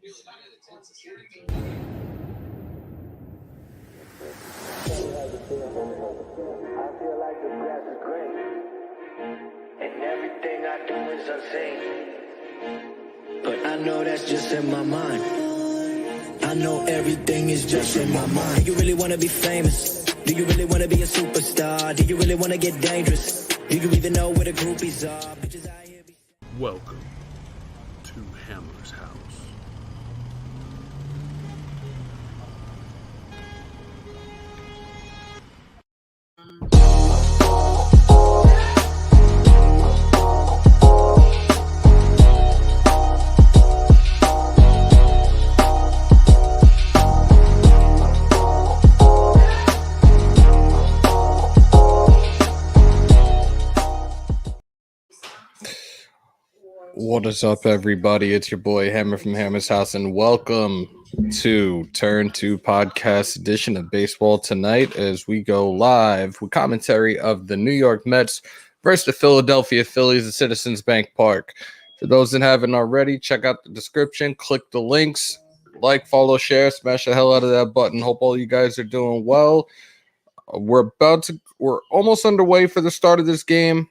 feel like the grass is green, and everything I do is unseen. But I know that's just in my mind. I know everything is just in my mind. Do you really want to be famous? Do you really want to be a superstar? Do you really want to get dangerous? Do you even know where the groupies are? Bitches out here Welcome to Hammer's house. What is up, everybody? It's your boy Hammer from Hammer's House, and welcome to Turn 2 Podcast edition of Baseball Tonight as we go live with commentary of the New York Mets versus the Philadelphia Phillies at Citizens Bank Park. For those that haven't already, check out the description, click the links, like, follow, share, smash the hell out of that button. Hope all you guys are doing well. We're almost underway for the start of this game.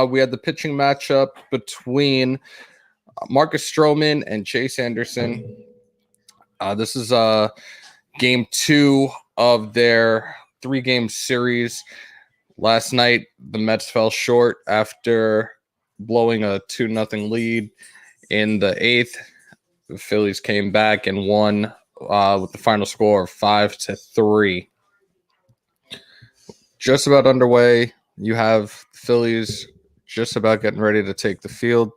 We had the pitching matchup between Marcus Stroman and Chase Anderson. This is game 2 of their 3-game series. Last night, the Mets fell short after blowing a 2-0 lead in the 8th. The Phillies came back and won with the final score of 5-3. Just about underway. You have the Phillies just about getting ready to take the field.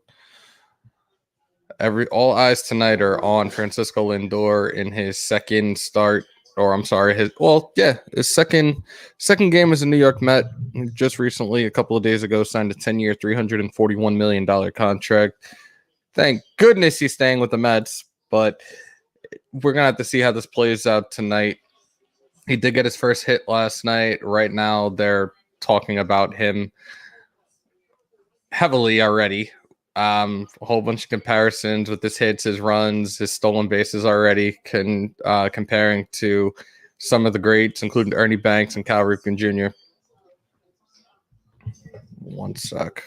All eyes tonight are on Francisco Lindor in his second start, his second game as a New York Met. Just recently, a couple of days ago, signed a 10-year, $341 million contract. Thank goodness he's staying with the Mets, but we're gonna have to see how this plays out tonight. He did get his first hit last night. Right now, they're talking about him heavily already. A whole bunch of comparisons with his hits, his runs, his stolen bases already, comparing to some of the greats, including Ernie Banks and Cal Ripken Jr. One sec.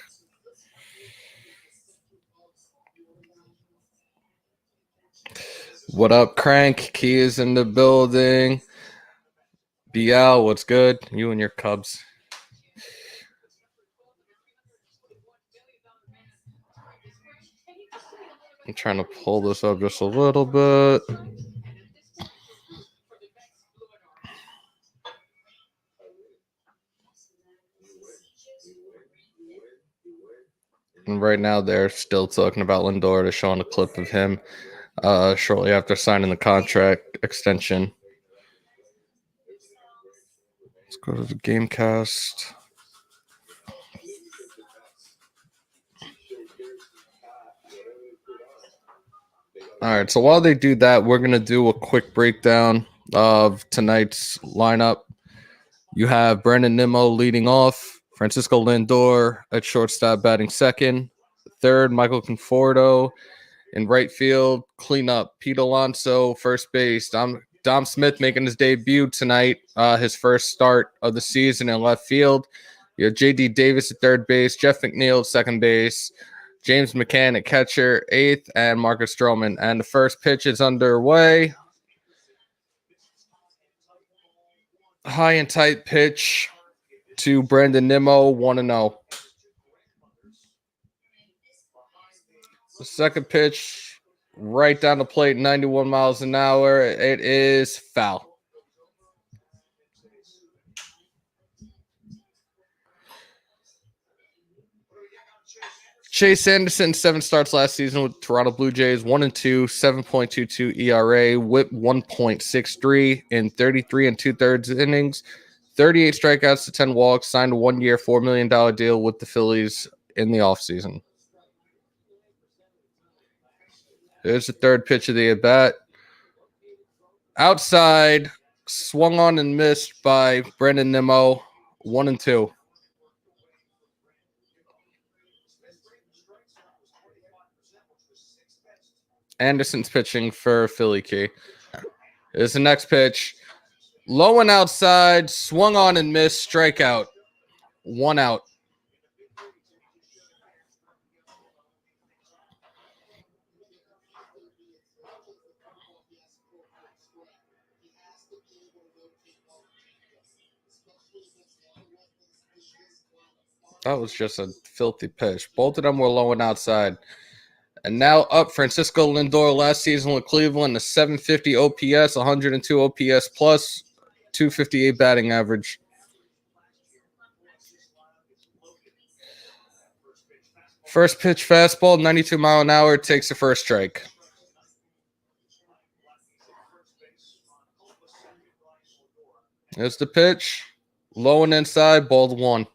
What up, Crank? Key is in the building. BL, what's good? You and your Cubs. I'm trying to pull this up just a little bit. And right now, they're still talking about Lindor. They're showing a clip of him shortly after signing the contract extension. Let's go to the Gamecast. All right, so while they do that, we're going to do a quick breakdown of tonight's lineup. You have Brandon Nimmo leading off, Francisco Lindor at shortstop batting second, third, Michael Conforto in right field, cleanup, Pete Alonso, first base, Dom Smith making his debut tonight, his first start of the season in left field. You have J.D. Davis at third base, Jeff McNeil at second base, James McCann at catcher, eighth, and Marcus Stroman. And the first pitch is underway. High and tight pitch to Brandon Nimmo, 1-0. The second pitch, right down the plate, 91 miles an hour. It is foul. Chase Anderson, 7 starts last season with Toronto Blue Jays, 1-2, 7.22 ERA, whip 1.63 in 33 2/3 innings, 38 strikeouts to 10 walks, signed a 1-year, $4 million deal with the Phillies in the offseason. Here's the third pitch of the at-bat. Outside, swung on and missed by Brandon Nimmo, 1-2. Anderson's pitching for Philly Key. Here's the next pitch. Low and outside, swung on and missed, strikeout. 1 out. That was just a filthy pitch. Both of them were low and outside. And now up, Francisco Lindor last season with Cleveland, a 750 OPS, 102 OPS plus, 258 batting average. First pitch fastball, 92 mile an hour, takes the first strike. There's the pitch. Low and inside, ball 1.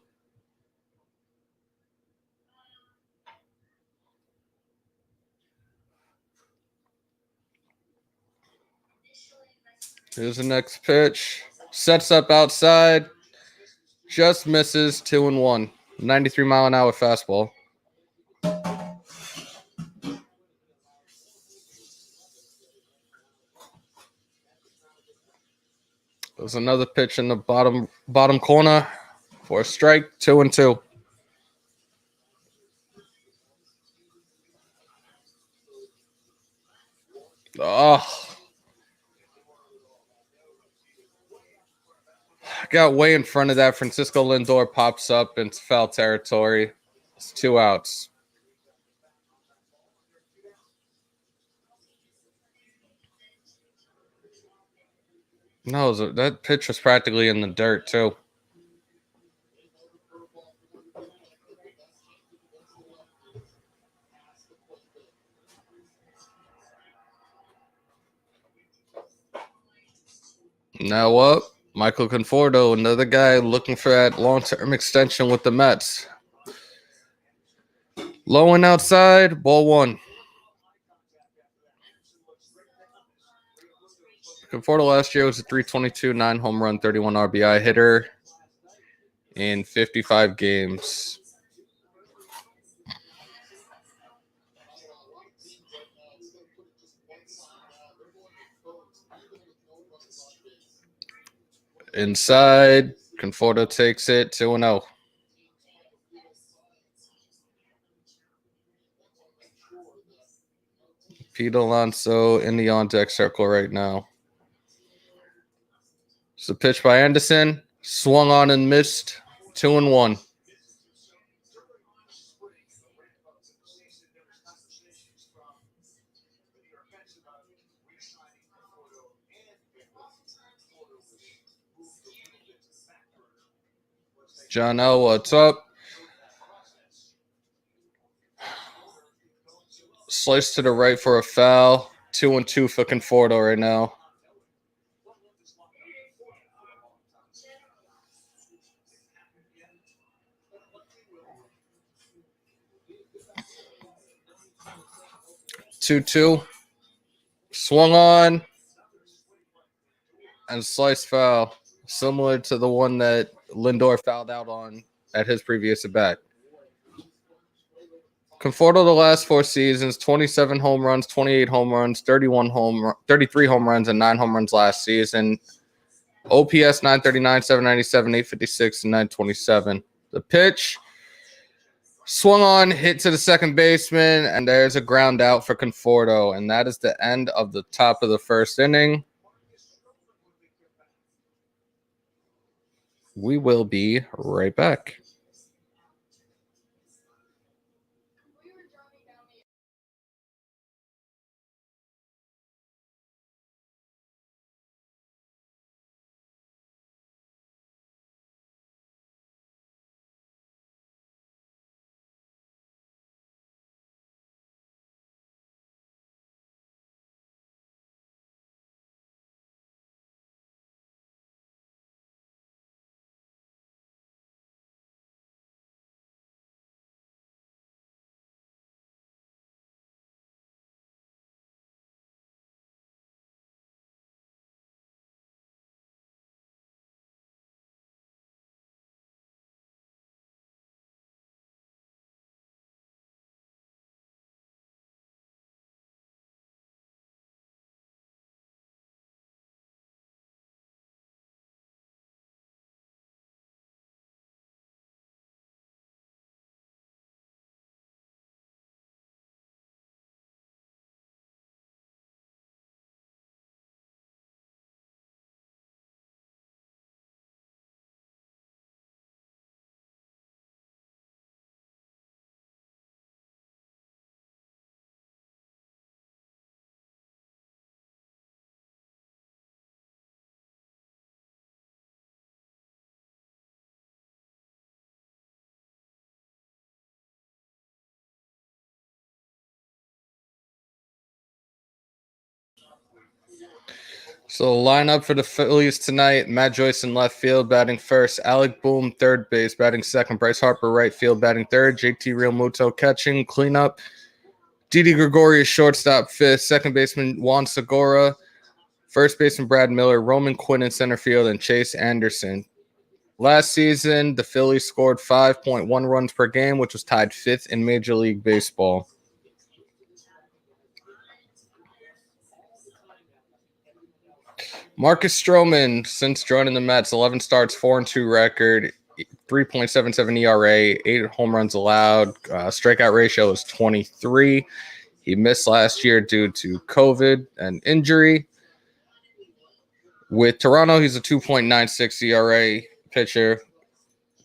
Here's the next pitch. Sets up outside. Just misses. 2-1. 93 mile an hour fastball. There's another pitch in the bottom corner for a strike. 2-2. Oh. Got way in front of that. Francisco Lindor pops up into foul territory. It's 2 outs. No, that pitch was practically in the dirt, too. Now up, Michael Conforto, another guy looking for that long-term extension with the Mets. Low and outside, ball 1. Conforto last year was a 322, 9 home run, 31 RBI hitter in 55 games. Inside, Conforto takes it 2-0. Pete Alonso in the on-deck circle right now. It's a pitch by Anderson. Swung on and missed. 2-1. John L, what's up? Slice to the right for a foul. 2-2 for Conforto right now. Two. Swung on and sliced foul, similar to the one that Lindor fouled out on at his previous at bat. Conforto the last 4 seasons, 27 home runs, 28 home runs, 33 home runs, and 9 home runs last season. OPS 939, 797, 856, and 927. The pitch swung on, hit to the second baseman, and there's a ground out for Conforto. And that is the end of the top of the first inning. We will be right back. So lineup for the Phillies tonight: Matt Joyce in left field, batting first; Alec Bohm, third base, batting second; Bryce Harper, right field, batting third; JT Realmuto catching, cleanup; Didi Gregorius, shortstop, fifth; second baseman Juan Segura, first baseman Brad Miller, Roman Quinn in center field, and Chase Anderson. Last season, the Phillies scored 5.1 runs per game, which was tied fifth in Major League Baseball. Marcus Stroman, since joining the Mets, 11 starts, 4-2 record, 3.77 ERA, 8 home runs allowed. Strikeout ratio is 23. He missed last year due to COVID and injury. With Toronto, he's a 2.96 ERA pitcher.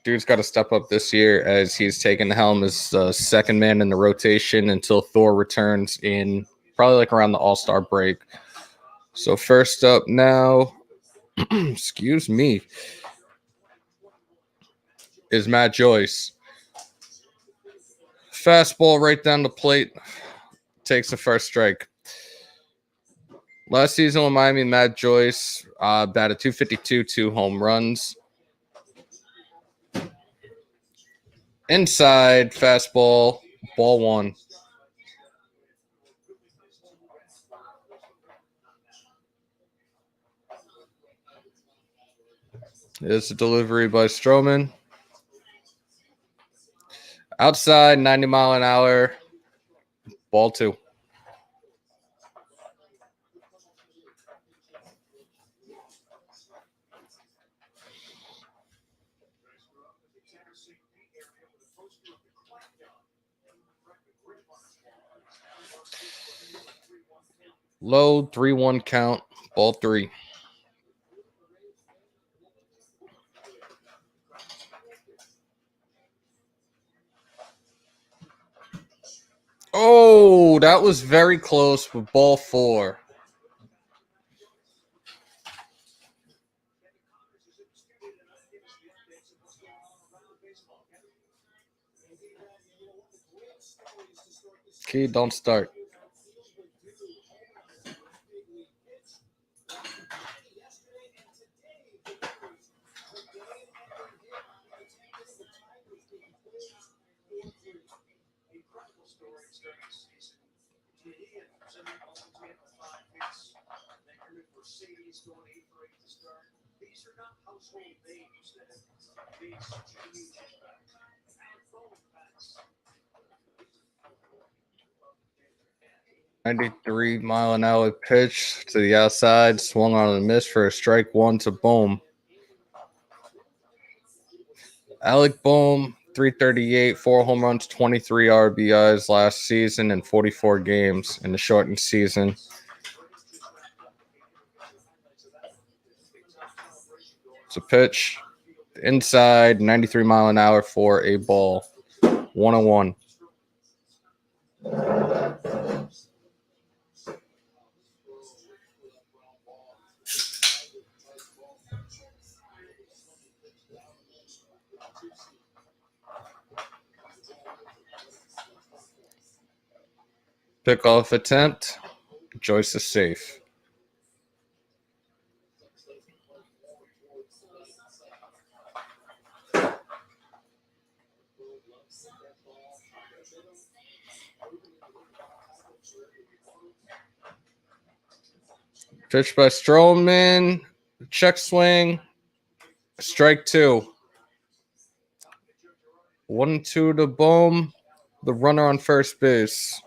Dude's got to step up this year as he's taking the helm as the second man in the rotation until Thor returns in probably like around the All-Star break. So first up now, excuse me, is Matt Joyce. Fastball right down the plate, takes the first strike. Last season with Miami, Matt Joyce batted .252, 2 home runs. Inside fastball, ball one. It's a delivery by Stroman. Outside, 90 mile an hour, ball two. Low 3-1 count, ball three. Oh, that was very close with ball four. Key, don't start. .93 mile an hour pitch to the outside, swung on a miss for a strike one to Bohm. Alec Bohm, 338, 4 home runs, 23 RBIs last season in 44 games in the shortened season. It's a pitch inside, 93 mile an hour for a ball. 101. Pickoff attempt. Joyce is safe. Pitch by Stroman. Check swing. Strike two. 1-2 to Bohm. The runner on first base.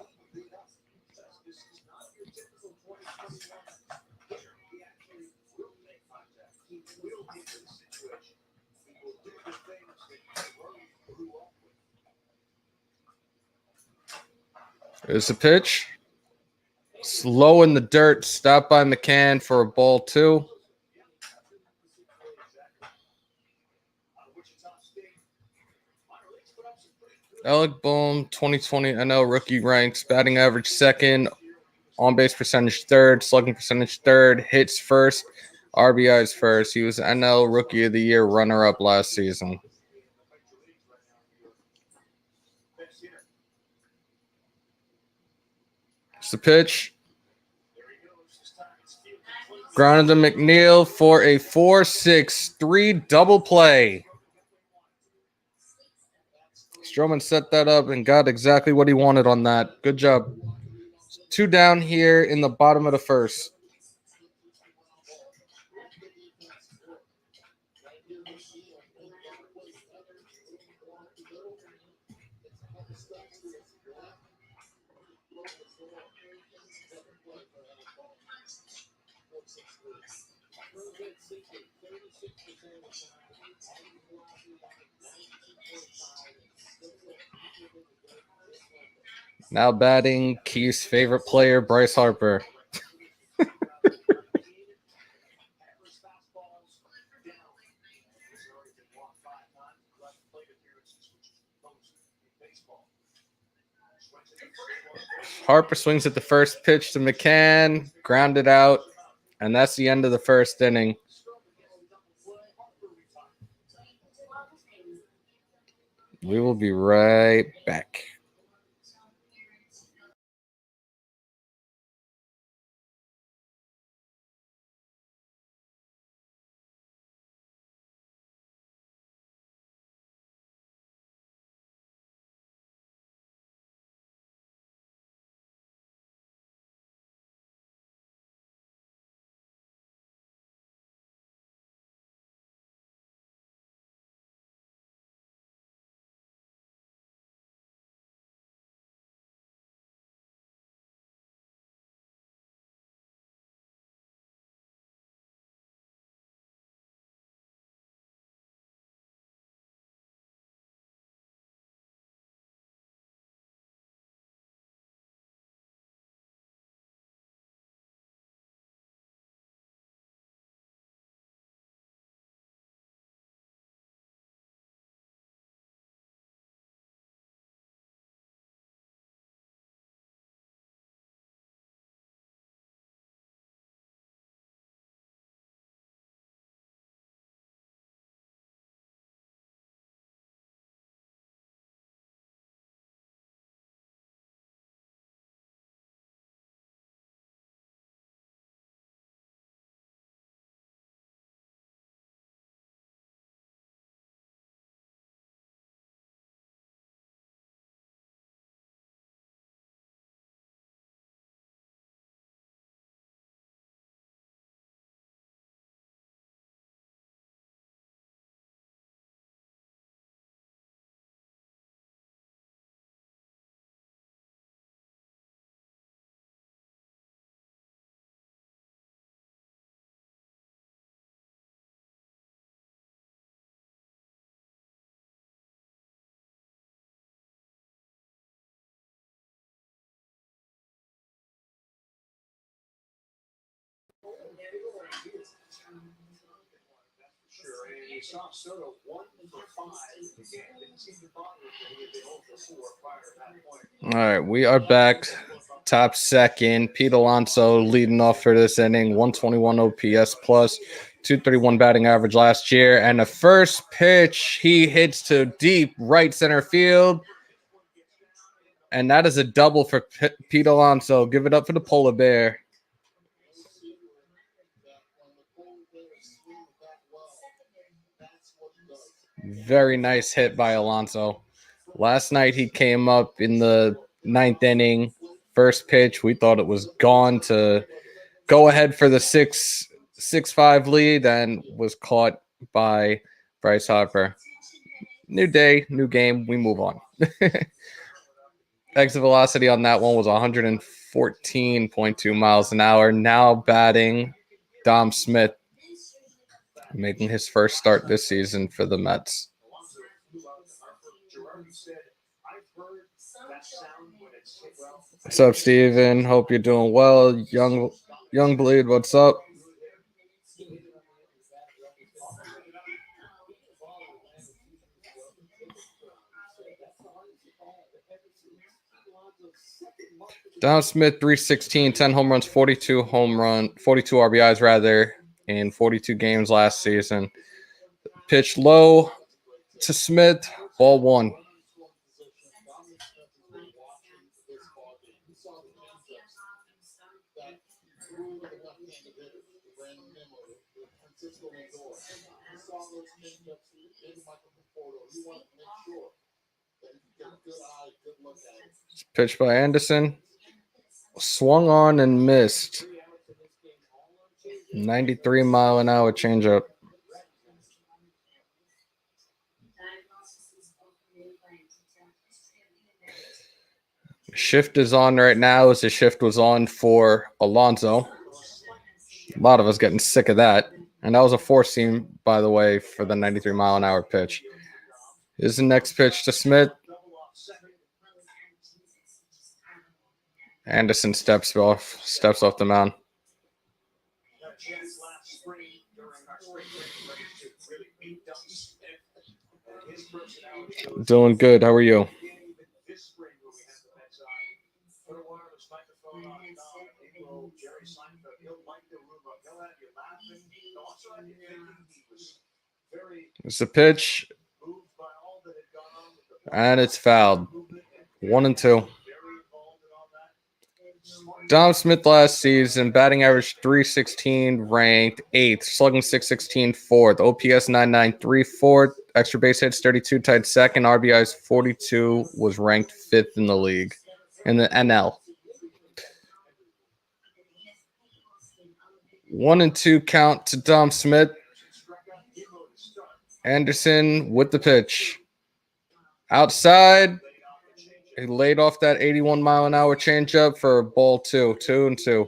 There's a pitch. Slow in the dirt. Stopped by McCann for a ball two. Alec Bohm, 2020 NL rookie ranks, batting average second, on-base percentage third, slugging percentage third, hits first, RBIs first. He was NL Rookie of the Year runner-up last season. It's the pitch. Grounded to McNeil for a 4-6-3 double play. Stroman set that up and got exactly what he wanted on that. Good job. 2 down here in the bottom of the first. Now batting, Keith's favorite player, Bryce Harper. Harper swings at the first pitch to McCann, grounded out, and that's the end of the first inning. We will be right back. All right, we are back. Top second, Pete Alonso leading off for this inning, 121 OPS plus, 231 batting average last year. And the first pitch he hits to deep right center field. And that is a double for Pete Alonso. Give it up for the polar bear. Very nice hit by Alonso. Last night he came up in the 9th inning. First pitch, we thought it was gone to go ahead for the 6-5 lead and was caught by Bryce Harper. New day, new game. We move on. Exit velocity on that one was 114.2 miles an hour. Now batting, Dom Smith, making his first start this season for the Mets. What's up, Steven? Hope you're doing well. Young Bleed, what's up? Dom Smith, 316, 10 home runs, 42 RBIs rather, in 42 games last season. Pitch low to Smith, ball one. Pitch by Anderson. Swung on and missed. 93-mile-an-hour changeup. Shift is on right now as the shift was on for Alonso. A lot of us getting sick of that. And that was a four-seam, by the way, for the 93-mile-an-hour pitch. Here's the next pitch to Smith. Anderson steps off the mound. Doing good. How are you? It's a pitch. And it's fouled. 1-2. Dom Smith last season, batting average 316, ranked 8th, slugging 616, 4th, OPS 993, 4th, extra base hits 32, tied 2nd, RBIs 42, was ranked 5th in the league, in the NL. 1-2 count to Dom Smith. Anderson with the pitch. Outside. He laid off that 81-mile-an-hour changeup for ball 2, 2-2.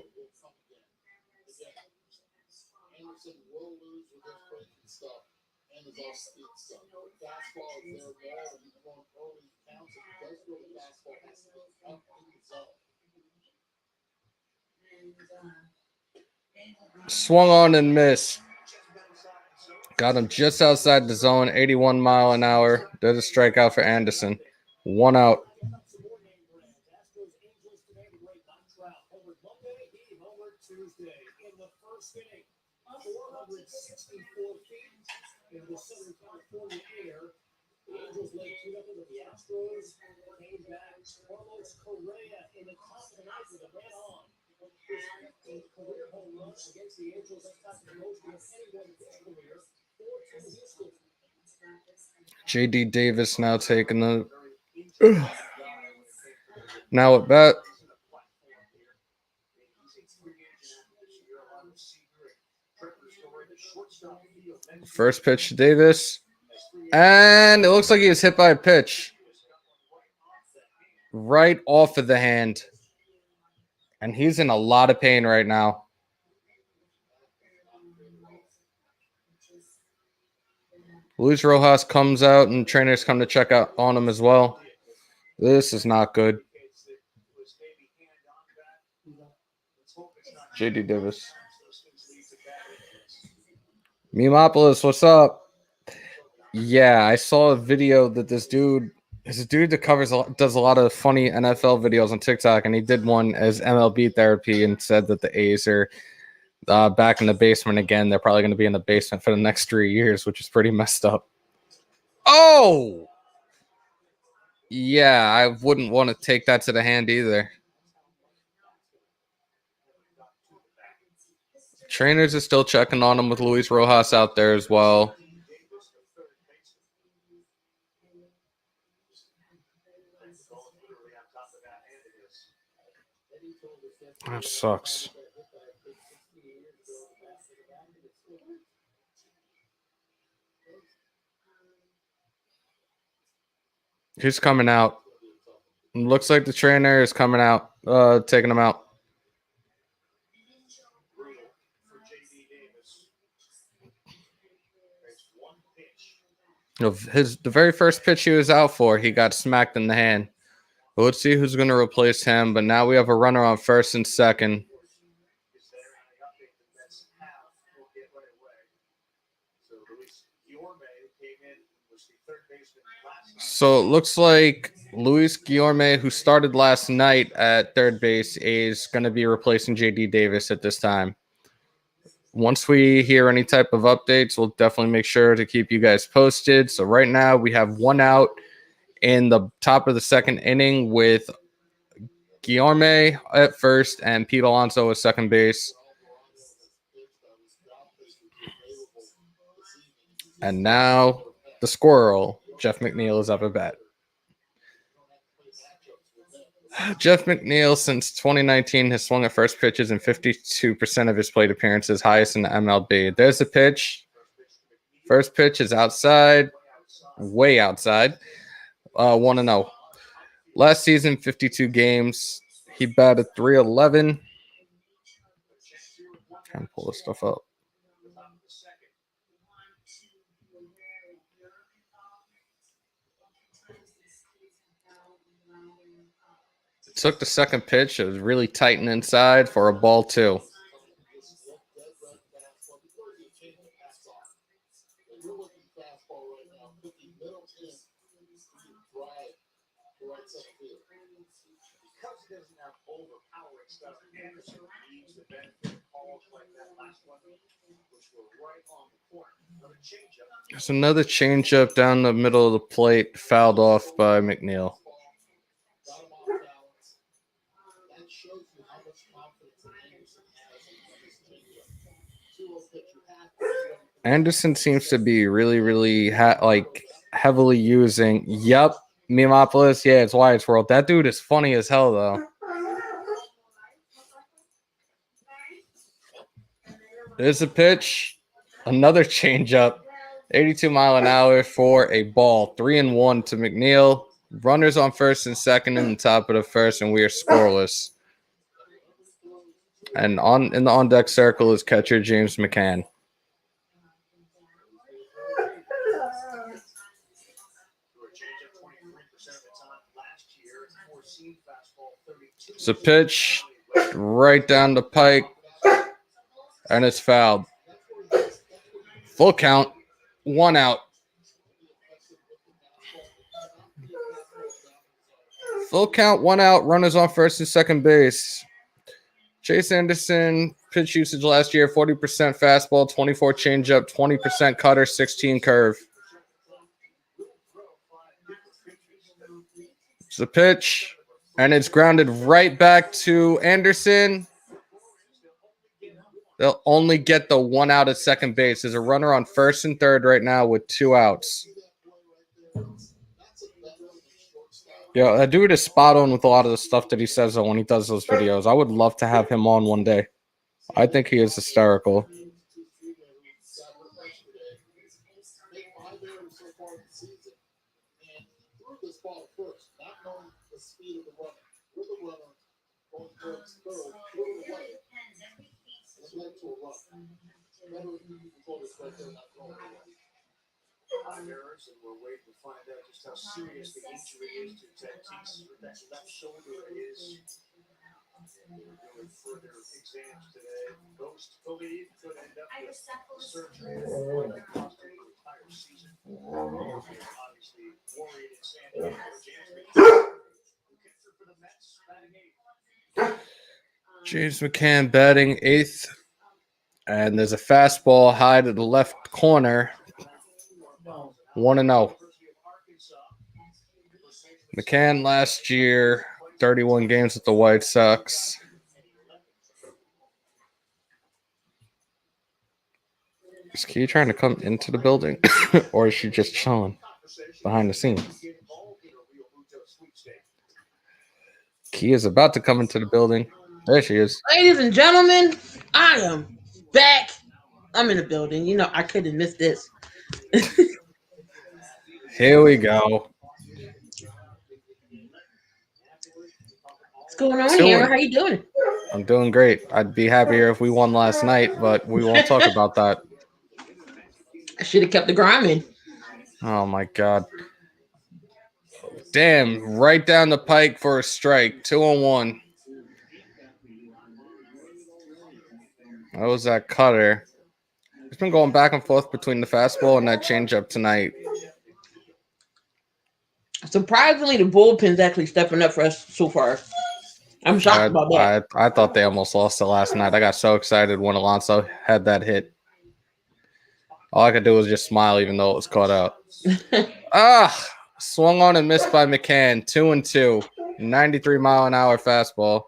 Swung on and missed. Got him just outside the zone, 81-mile-an-hour. Did a strikeout for Anderson. 1 out. J.D. Davis now taking the now at bat. First pitch to Davis. And it looks like he was hit by a pitch. Right off of the hand. And he's in a lot of pain right now. Luis Rojas comes out and trainers come to check out on him as well. This is not good. J.D. Davis. Memopolis, what's up? Yeah, I saw a video that this dude that does a lot of funny NFL videos on TikTok, and he did one as MLB therapy and said that the A's are back in the basement again. They're probably going to be in the basement for the next 3 years, which is pretty messed up. Oh! Yeah, I wouldn't want to take that to the hand either. Trainers are still checking on him with Luis Rojas out there as well. That sucks. He's coming out. Looks like the trainer is coming out, taking him out. The very first pitch he was out for, he got smacked in the hand. But let's see who's going to replace him. But now we have a runner on first and second. So it looks like Luis Guillorme, who started last night at third base, is going to be replacing J.D. Davis at this time. Once we hear any type of updates, we'll definitely make sure to keep you guys posted. So right now we have 1 out in the top of the second inning with Guillorme at first and Pete Alonso at second base. And now the squirrel, Jeff McNeil, is up at bat. Jeff McNeil, since 2019, has swung at first pitches in 52% of his plate appearances, highest in the MLB. There's the pitch. First pitch is outside, way outside. 1-0. Last season, 52 games. He batted .311. Trying to pull this stuff up. Took the second pitch. It was really tight and inside for a ball, too. There's another changeup down the middle of the plate, fouled off by McNeil. Anderson seems to be really heavily using. Yep, Memopolis. Yeah, it's Wyatt's World. That dude is funny as hell, though. There's a pitch. Another changeup. 82 mile an hour for a ball. 3-1 to McNeil. Runners on first and second in the top of the first, and we are scoreless. And in the on-deck circle is catcher James McCann. It's a pitch right down the pike, and it's fouled. Full count, 1 out. Full count, 1 out. Runners on first and second base. Chase Anderson, pitch usage last year, 40% fastball, 24 changeup, 20% cutter, 16 curve. It's a pitch, and it's grounded right back to Anderson. They'll only get the 1 out at second base. There's a runner on first and third right now with 2 outs. Yeah, that dude is spot on with a lot of the stuff that he says when he does those videos. I would love to have him on one day. I think he is hysterical. And we're waiting to find out just how serious the injury is to Tatis. That left shoulder is. Doing further exams today. Those believe could end up with surgery that could cost him the entire season. Obviously, worried in San Diego. James for the Mets, batting 8th. James McCann batting 8th. And there's a fastball high to the left corner. 1-0. McCann last year, 31 games with the White Sox. Is Key trying to come into the building, or is she just chilling behind the scenes? Key is about to come into the building. There she is. Ladies and gentlemen, I am back. I'm in the building. You know, I couldn't miss this. Here we go. What's going on, Hammer? How you doing? I'm doing great. I'd be happier if we won last night, but we won't talk about that. I should have kept the grinding. Oh, my God. Damn, right down the pike for a strike. 2-1. That was that cutter. It's been going back and forth between the fastball and that changeup tonight. Surprisingly, the bullpen's actually stepping up for us so far. I'm shocked about that. I thought they almost lost it last night. I got so excited when Alonso had that hit. All I could do was just smile, even though it was caught out. Swung on and missed by McCann. 2-2. 93-mile-an-hour fastball.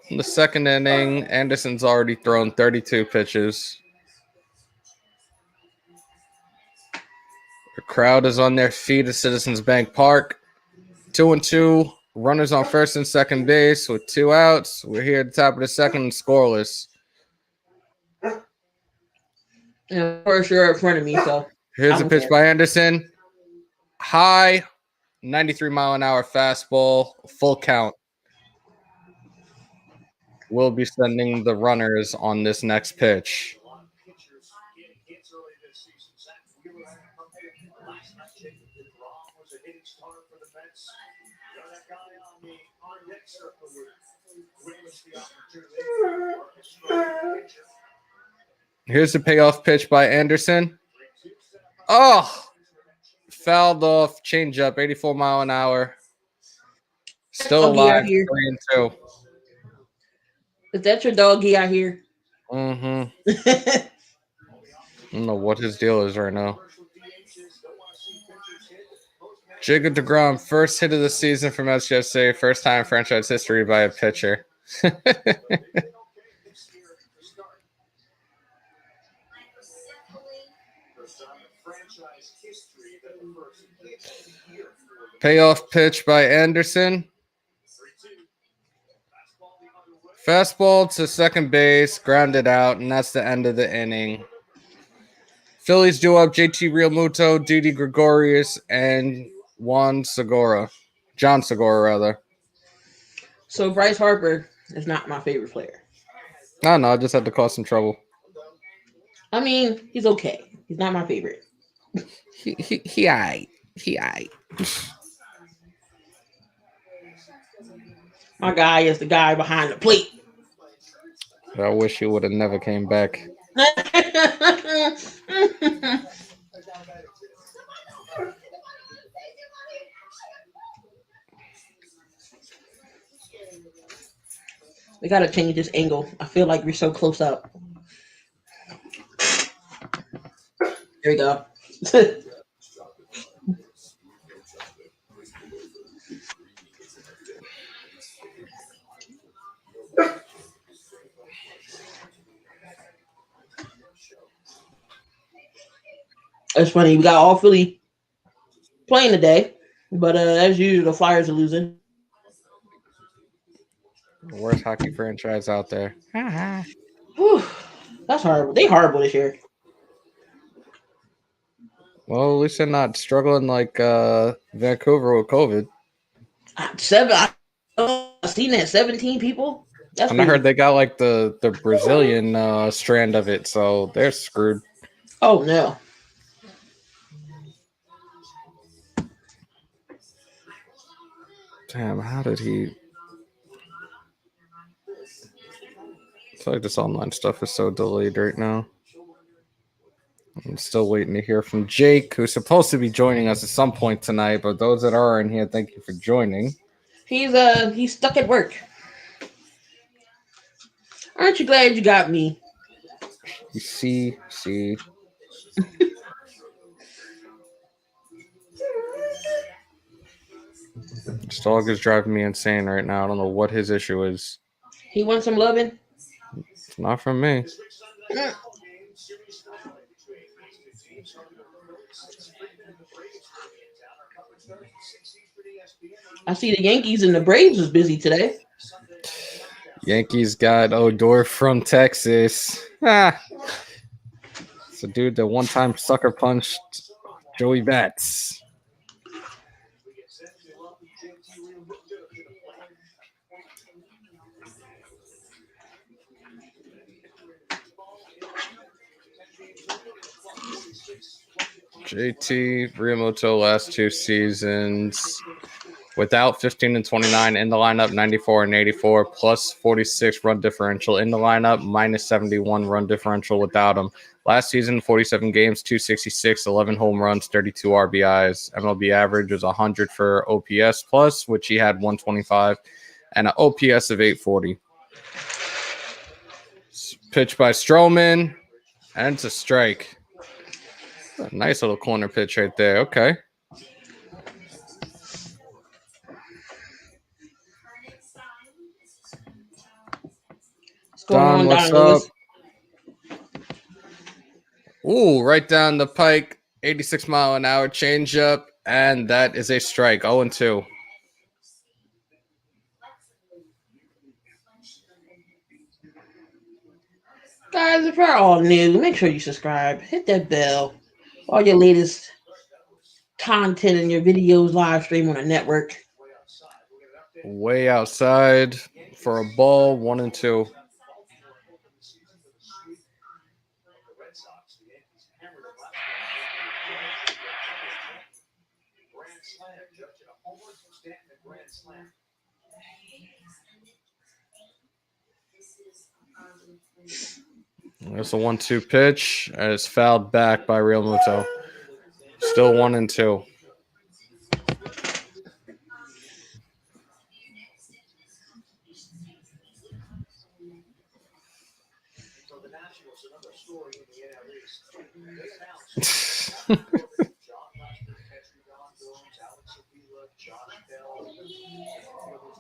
In the second inning, Anderson's already thrown 32 pitches. The crowd is on their feet at Citizens Bank Park. 2-2. Runners on first and second base with 2 outs. We're here at the top of the second, scoreless. And of course, you're in front of me, so. Here's a pitch by Anderson. High, 93-mile-an-hour fastball, full count. We'll be sending the runners on this next pitch. Here's the payoff pitch by Anderson. Oh, fouled off, changeup, 84-mile-an-hour. Still alive, 3-2. Is that your doggy out here? Mm-hmm. I don't know what his deal is right now. Jacob deGrom, first hit of the season from SGSA, first time in franchise history by a pitcher. Payoff pitch by Anderson. Fastball to second base, grounded out, and that's the end of the inning. Phillies do up JT Realmuto, Didi Gregorius, and John Segura, rather. So Bryce Harper is not my favorite player. No, I just had to cause some trouble. I mean, he's okay. He's not my favorite. He aight. My guy is the guy behind the plate. I wish he would have never came back. We gotta change this angle. I feel like we're so close up. There we go. It's funny. We got all Philly playing today, but as usual, the Flyers are losing. Worst hockey franchise out there. Whew, that's horrible. They horrible this year. Well, at least they're not struggling like Vancouver with COVID. I've seen that 17 people. That's and I heard they got like the Brazilian strand of it, so they're screwed. Oh no. Damn, how did he? I feel like this online stuff is so delayed right now. I'm still waiting to hear from Jake, who's supposed to be joining us at some point tonight. But those that are in here, thank you for joining. He's stuck at work. Aren't you glad you got me? You see. This dog is driving me insane right now. I don't know what his issue is. He wants some loving? It's not from me. I see the Yankees and the Braves was busy today. Yankees got Odor from Texas. It's a dude that one-time sucker punched Joey Bats. JT Realmuto last 2 seasons without 15 and 29 in the lineup, 94 and 84 plus 46 run differential in the lineup, minus 71 run differential without him. Last season, 47 games, 266, 11 home runs, 32 RBIs. MLB average was 100 for OPS plus, which he had 125, and an OPS of 840. Pitch by Stroman, and it's a strike. A nice little corner pitch right there. Okay. going Don, on, what's Don up? Lewis? Ooh, right down the pike, 86-mile-an-hour changeup, and that is a strike. 0-2. Guys, if you're all new, make sure you subscribe. Hit that bell. All your latest content and your videos live stream on the network. Way outside for a ball, 1-2. There's a 1-2 pitch, and it's fouled back by Real Muto. Still 1-2. So the Nationals, another story in the NL East. They announced John Lester, Petri, Don Jones, Alex Avila, Josh Bell, Phillies,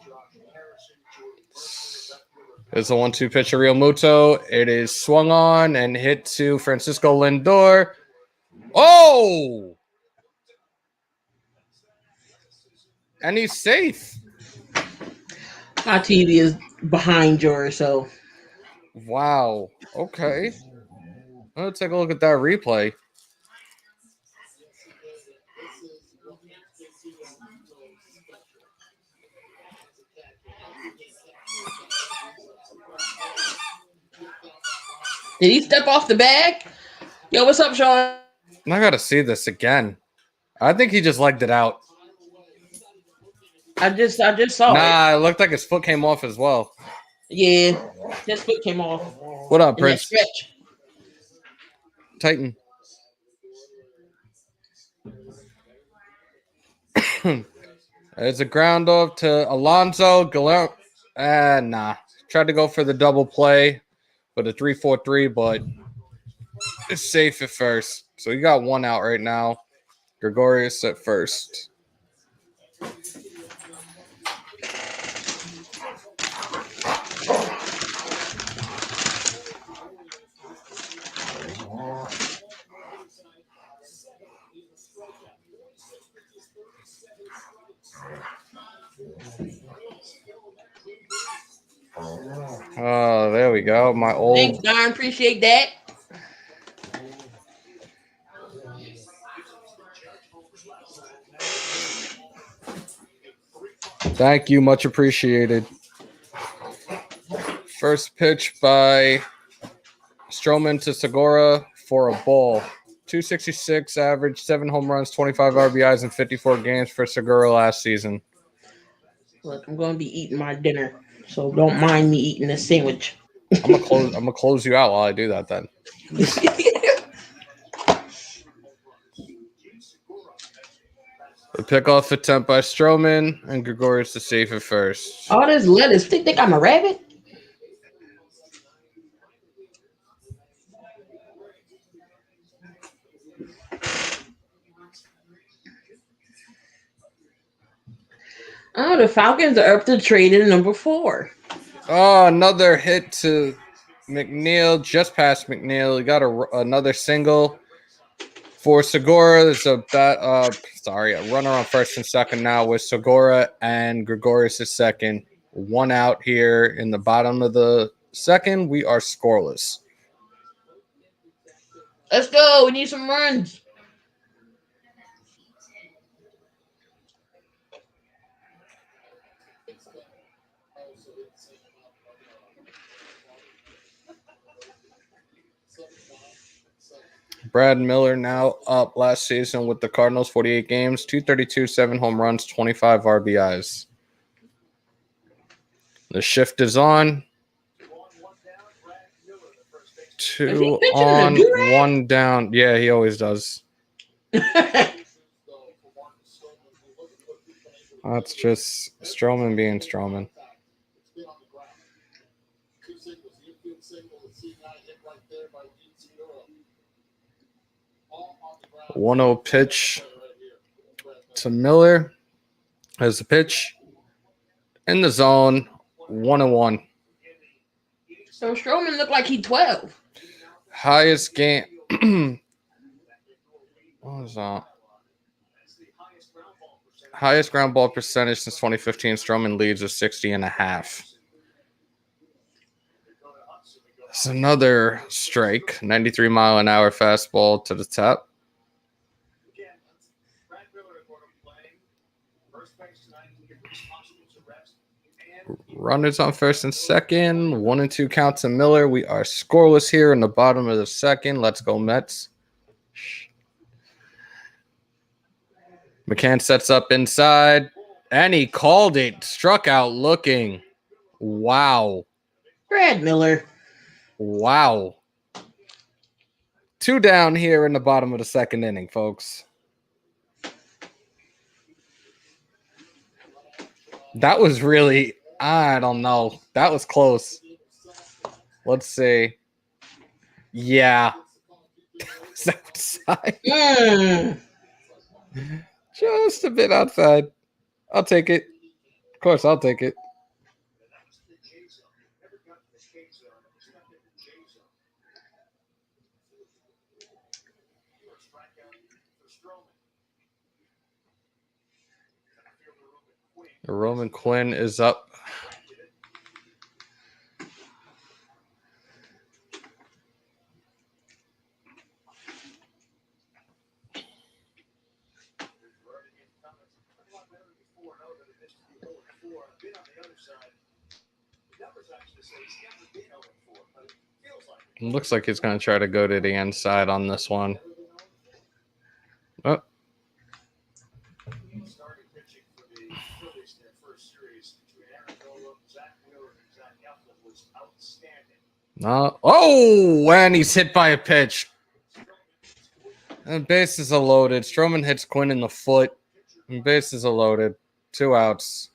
Josh Harrison, Jordan Mercer, left fielder. There's a 1-2 pitch of Real Muto. It is swung on and hit to Francisco Lindor. Oh! And he's safe. My TV is behind yours, so Wow. Okay. Let's take a look at that replay. did he step off the bag? Yo, what's up, Sean? I gotta see this again. I think he just legged it out. I just saw it. Nah, it looked like his foot came off as well. Yeah, his foot came off. What up, In that Prince? stretch. Titan. It's a ground off to Alonso. Nah. Tried to go for the double play for the 3-4-3, but it's safe at first. So you got one out right now. Gregorius at first. Oh, there we go. My old. Thanks, Don. Appreciate that. Thank you. Much appreciated. First pitch by Stroman to Segura for a ball. 266 average, 7 home runs, 25 RBIs in 54 games for Segura last season. Look, I'm going to be eating my dinner, so don't mind me eating this sandwich. I'm gonna close you out while I do that then. The pickoff attempt by Stroman and Gregorius to safe at first. All this lettuce. Think I'm a rabbit? Oh, the Falcons are up to trade in number 4. Oh, another hit to McNeil, just past McNeil. He got another single for Segura. There's a runner on first and second now with Segura and Gregorius is second. One out here in the bottom of the second. We are scoreless. Let's go. We need some runs. Brad Miller now up last season with the Cardinals, 48 games, 232, 7 home runs, 25 RBIs. The shift is on. 2 on, 1 down. Yeah, he always does. That's just Stroman being Stroman. 1-0 pitch to Miller as the pitch in the zone. 1-1. So Strowman looked like he 12. Highest game. What was that? Highest ground ball percentage since 2015. Strowman leads with 60.5. It's another strike. 93-mile-an-hour fastball to the top. Runners on first and second. 1-2 count to Miller. We are scoreless here in the bottom of the second. Let's go Mets. McCann sets up inside, and he called it. Struck out looking. Wow. Brad Miller. Wow. 2 down here in the bottom of the second inning, folks. That was really, I don't know. That was close. Let's see. Yeah. Is that outside? Just a bit outside. I'll take it. Of course, I'll take it. Roman Quinn is up. It looks like he's going to try to go to the inside on this one. Oh. Started pitching for the Phillies in their first series between Aaron Zach Wheeler, and Zach Jeoff was outstanding. Oh, and he's hit by a pitch. And bases are loaded. Stroman hits Quinn in the foot. And bases are loaded. 2 outs.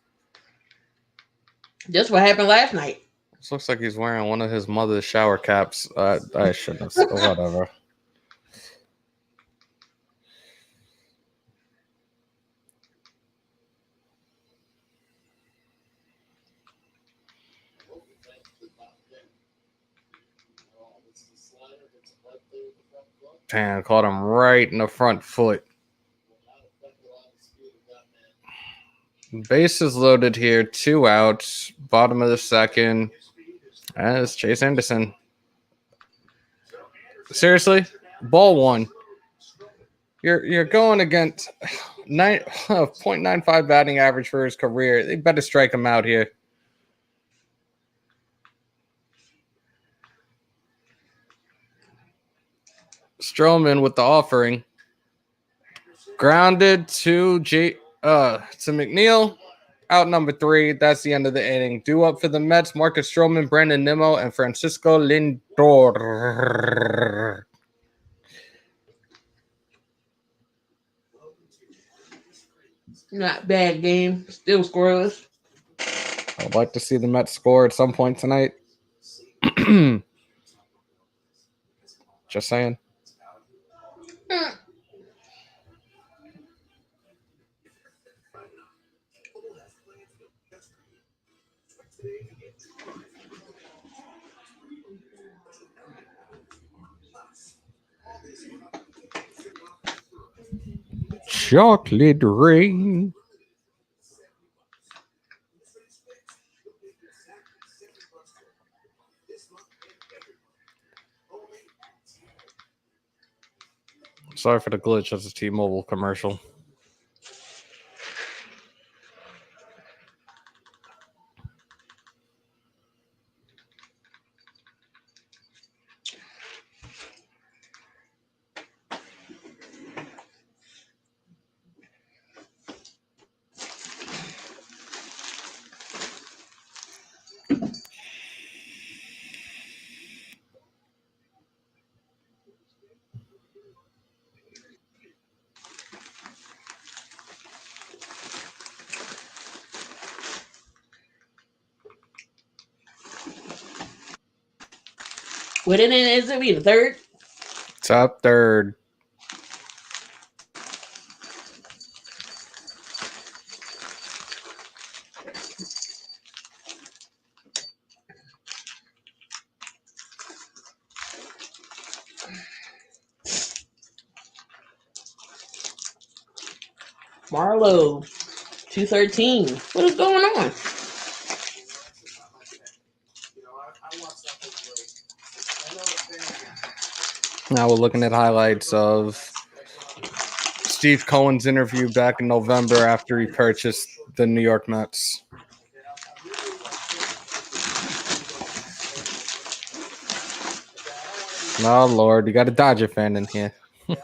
Just what happened last night. This looks like he's wearing one of his mother's shower caps. I shouldn't have said whatever. Damn, caught him right in the front foot. Bases loaded here. 2 outs. Bottom of the second. As Chase Anderson. Seriously? Ball 1. You're going against 0.95 batting average for his career. They better strike him out here. Stroman with the offering. Grounded to McNeil. Out number 3. That's the end of the inning. Due up for the Mets, Marcus Stroman, Brandon Nimmo, and Francisco Lindor. Not bad game. Still scoreless. I'd like to see the Mets score at some point tonight. Just saying. Chocolate rain. Sorry for the glitch. That's a T-Mobile commercial. What inning is it? We the 3rd? Top 3rd. Marlowe, 213. What is going on? Now we're looking at highlights of Steve Cohen's interview back in November after he purchased the New York Mets. Oh, Lord, you got a Dodger fan in here. The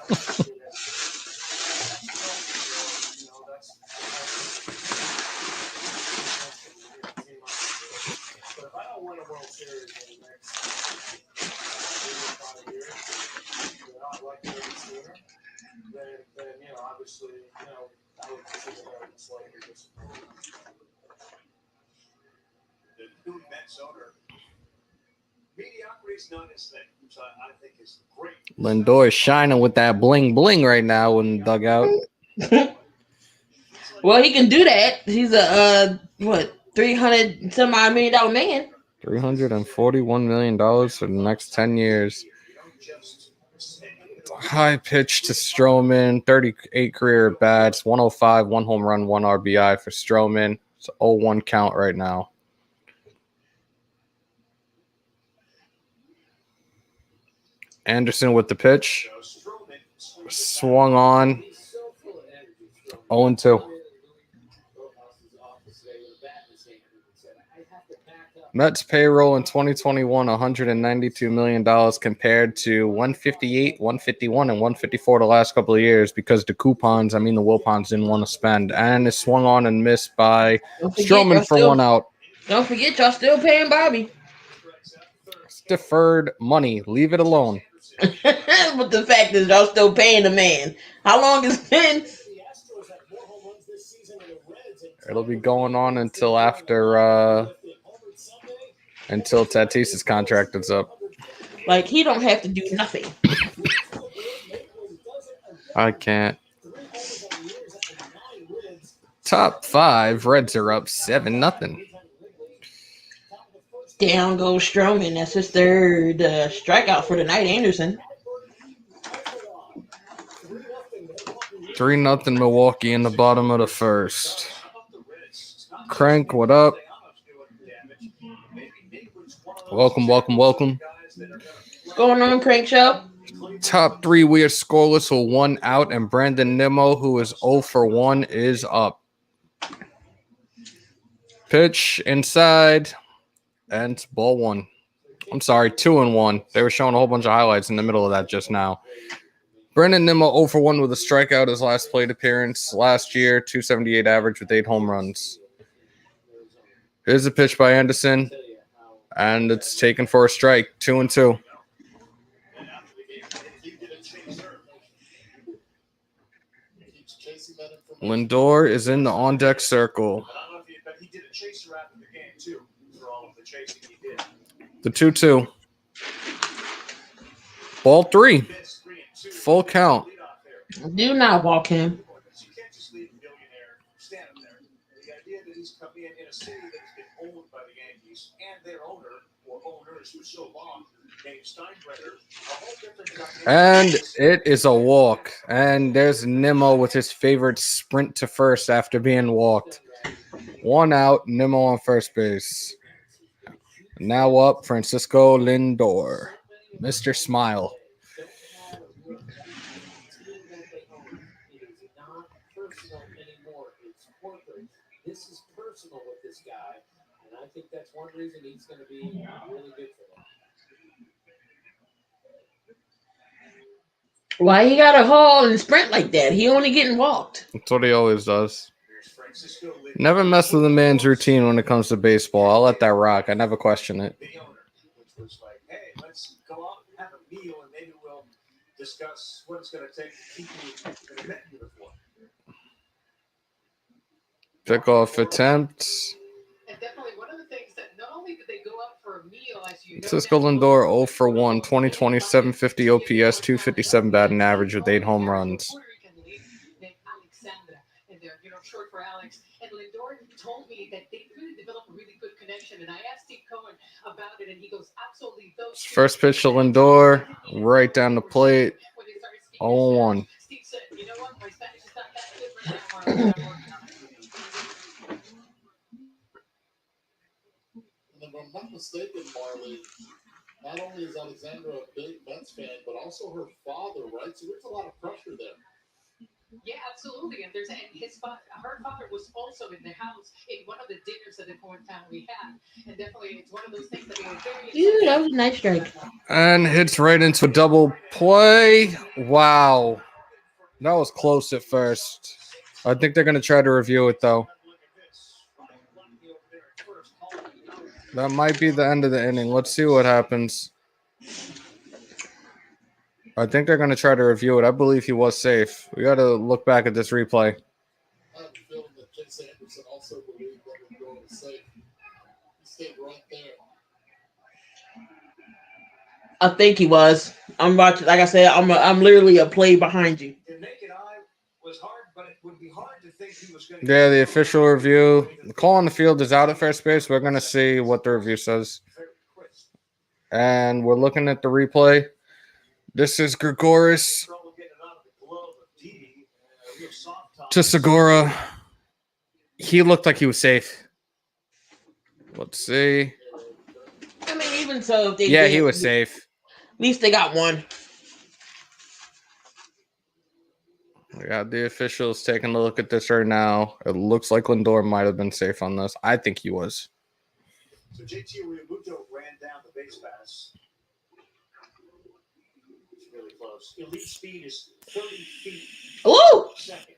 nymets owner, mediocrity is not his thing, which I think is great. Lindor is shining with that bling bling right now in the dugout. Well, he can do that. He's a $300 some odd $million man. $341 million for the next 10 years. High pitch to Stroman, 38 career at bats, 105, 1 home run, 1 RBI for Stroman. It's an 0-1 count right now. Anderson with the pitch. Swung on. 0-2. Mets payroll in 2021, $192 million compared to 158, 151, and 154 the last couple of years because the coupons, the Wilpons didn't want to spend. And it swung on and missed by Stroman for 1 out. Don't forget, y'all still paying Bobby. It's deferred money. Leave it alone. But the fact is, y'all still paying the man. How long has it been? It'll be going on until after until Tatis's contract is up. Like, he don't have to do nothing. I can't. Top 5, Reds are up 7-0. Down goes Stroman. That's his third strikeout for the night. Anderson. 3-0 Milwaukee in the bottom of the first. Crank, what up? Welcome. What's going on, Crank Show? Top 3, we are scoreless with 1 out, and Brandon Nimmo, who is 0 for 1, is up. Pitch inside, and it's ball 1. I'm sorry, 2-1. They were showing a whole bunch of highlights in the middle of that just now. Brandon Nimmo 0 for 1 with a strikeout his last plate appearance last year, 278 average with 8 home runs. Here's a pitch by Anderson, and it's taken for a strike, 2-2. Lindor is in the on-deck circle. The 2-2. Ball 3. Full count. Do not walk him. You can't just leave a billionaire standing there. The idea that he's coming in a city that has been owned by the Yankees and their owner or owners for so long, named Steinbrenner, a whole different dynamic. And it is a walk. And there's Nimmo with his favorite sprint to first after being walked. 1 out, Nimmo on first base. Now up, Francisco Lindor. Mr. Smile. This is personal with this guy, and I think that's one reason he's going to be really good for them. Why he got to haul and sprint like that? He only getting walked. That's what he always does. Never mess with a man's routine when it comes to baseball. I'll let that rock. I never question it. The owner, which was like, hey, let's go out and have a meal, and maybe we'll discuss what it's going to take to keep you in a Met uniform. Pickoff attempt. And definitely one of the things that not only did they go out for a meal, as you know, Francisco Lindor 0 for 1, 2020, 750 OPS, 257 batting average with 8 home runs. Short for Alex, and Lindor told me that they really developed a really good connection, and I asked Steve Cohen about it, and he goes, absolutely. First pitch to Lindor, right down the plate, 0-1. Steve said, you know what, my Spanish is not that good And if I'm not mistaken, Marley, not only is Alexandra a big Mets fan, but also her father, right? So there's a lot of pressure there. Yeah, absolutely. And her father was also in the house in one of the dinners that the Cohen family had. And definitely, it's one of those things that they were very Dude, excited. that was a nice strike. And hits right into a double play. Wow. That was close at first. I think they're going to try to review it, though. That might be the end of the inning. Let's see what happens. I think they're going to try to review it. I believe he was safe. We got to look back at this replay. I have a feeling that Chase Anderson also believed that Lindor was safe. He stayed right there. I think he was. I'm watching. Like I said, I'm literally a play behind you. The naked eye was hard, but it would be hard to think he was going to. Yeah, the official review. The call on the field is out at first base. We're going to see what the review says. And we're looking at the replay. This is Gregoris to Segura. He looked like he was safe. Let's see. I mean, even so, if they Yeah, did, he was safe. At least they got one. We got the officials taking a look at this right now. It looks like Lindor might have been safe on this. I think he was. So JT Realmuto ran down the base pass. It's really close. Elite speed is 30 feet. Ooh! Second.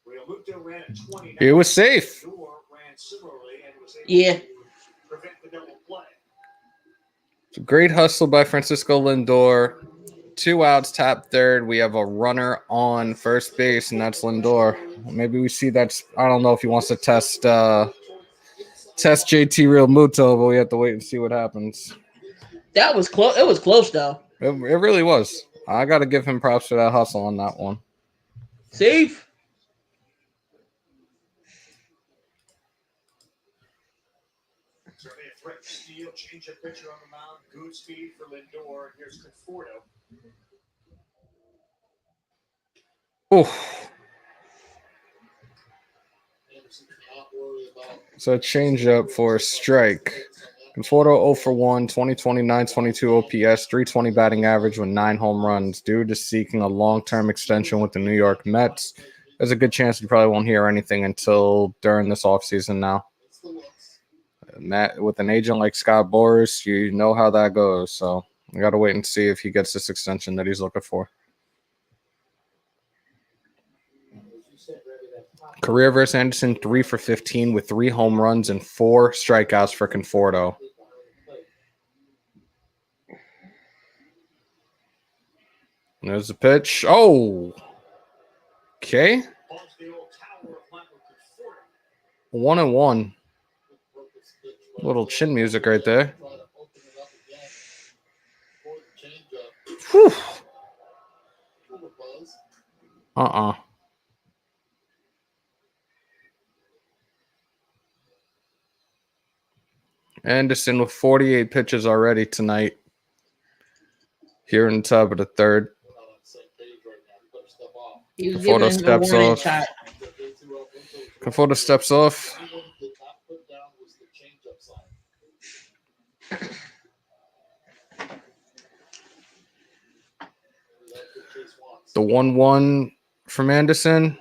Realmuto ran at 29. He was safe. Lindor ran similarly and was able Yeah. to prevent the double play. It's a great hustle by Francisco Lindor. 2 outs, tap third. We have a runner on first base, and that's Lindor. Maybe we see that. I don't know if he wants to test JT Realmuto, but we have to wait and see what happens. That was close. It was close, though. It really was. I got to give him props for that hustle on that one. Safe. Certainly a threat. Steele, change of pitcher on the mound. Good speed for Lindor. Here's Conforto. Oof. So a changeup for a strike. Conforto 0 for 1, 2029 22 OPS, 320 batting average with 9 home runs. Due to seeking a long-term extension with the New York Mets, there's a good chance we probably won't hear anything until during this offseason now. Matt, with an agent like Scott Boras, you know how that goes. So we got to wait and see if he gets this extension that he's looking for. Career versus Anderson, 3 for 15 with 3 home runs and 4 strikeouts for Conforto. And there's the pitch. Oh! Okay. 1-1. Little chin music right there. Whew. Anderson with 48 pitches already tonight. Here in the top of the third. Conforto steps off. Conforto steps off. The 1-1 from Anderson.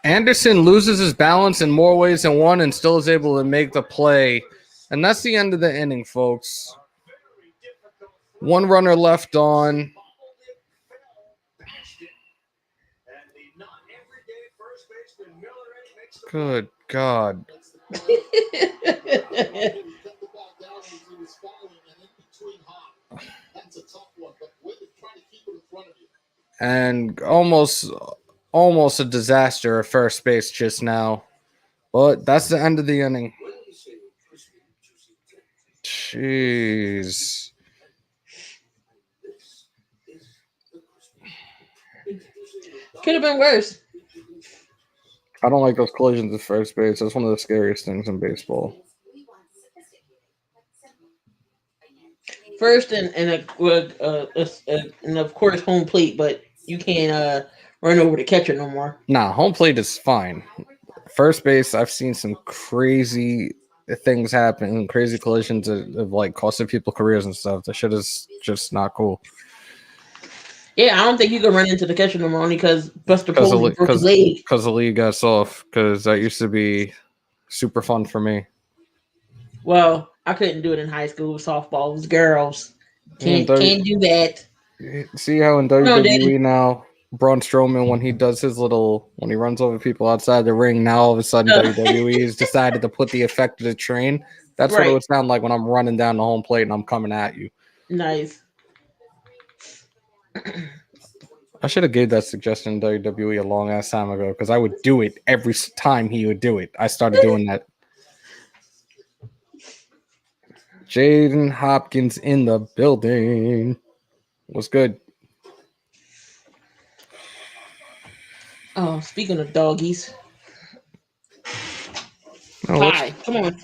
Anderson loses his balance in more ways than one and still is able to make the play. And that's the end of the inning, folks. 1 runner left on. Good God. And almost a disaster at first base just now. But that's the end of the inning. Jeez. Could have been worse. I don't like those collisions at first base. That's one of the scariest things in baseball. First and of course home plate, but you can't run over the catcher no more. Nah, home plate is fine. First base, I've seen some crazy things happen, crazy collisions of like costing people careers and stuff. That shit is just not cool. Yeah, I don't think you can run into the catcher no more only because Buster Posey broke his leg. Because the league got soft. Because that used to be super fun for me. Well, I couldn't do it in high school with softball. It was girls. Can't do that. See how in WWE now, Braun Strowman, when he does his when he runs over people outside the ring, now all of a sudden WWE has decided to put the effect of the train. That's what it would sound like when I'm running down the home plate and I'm coming at you. Nice. I should have gave that suggestion in WWE a long ass time ago because I would do it every time he would do it. I started doing that. Jaden Hopkins in the building. What's good? Oh, speaking of doggies. Oh, Hi, come on.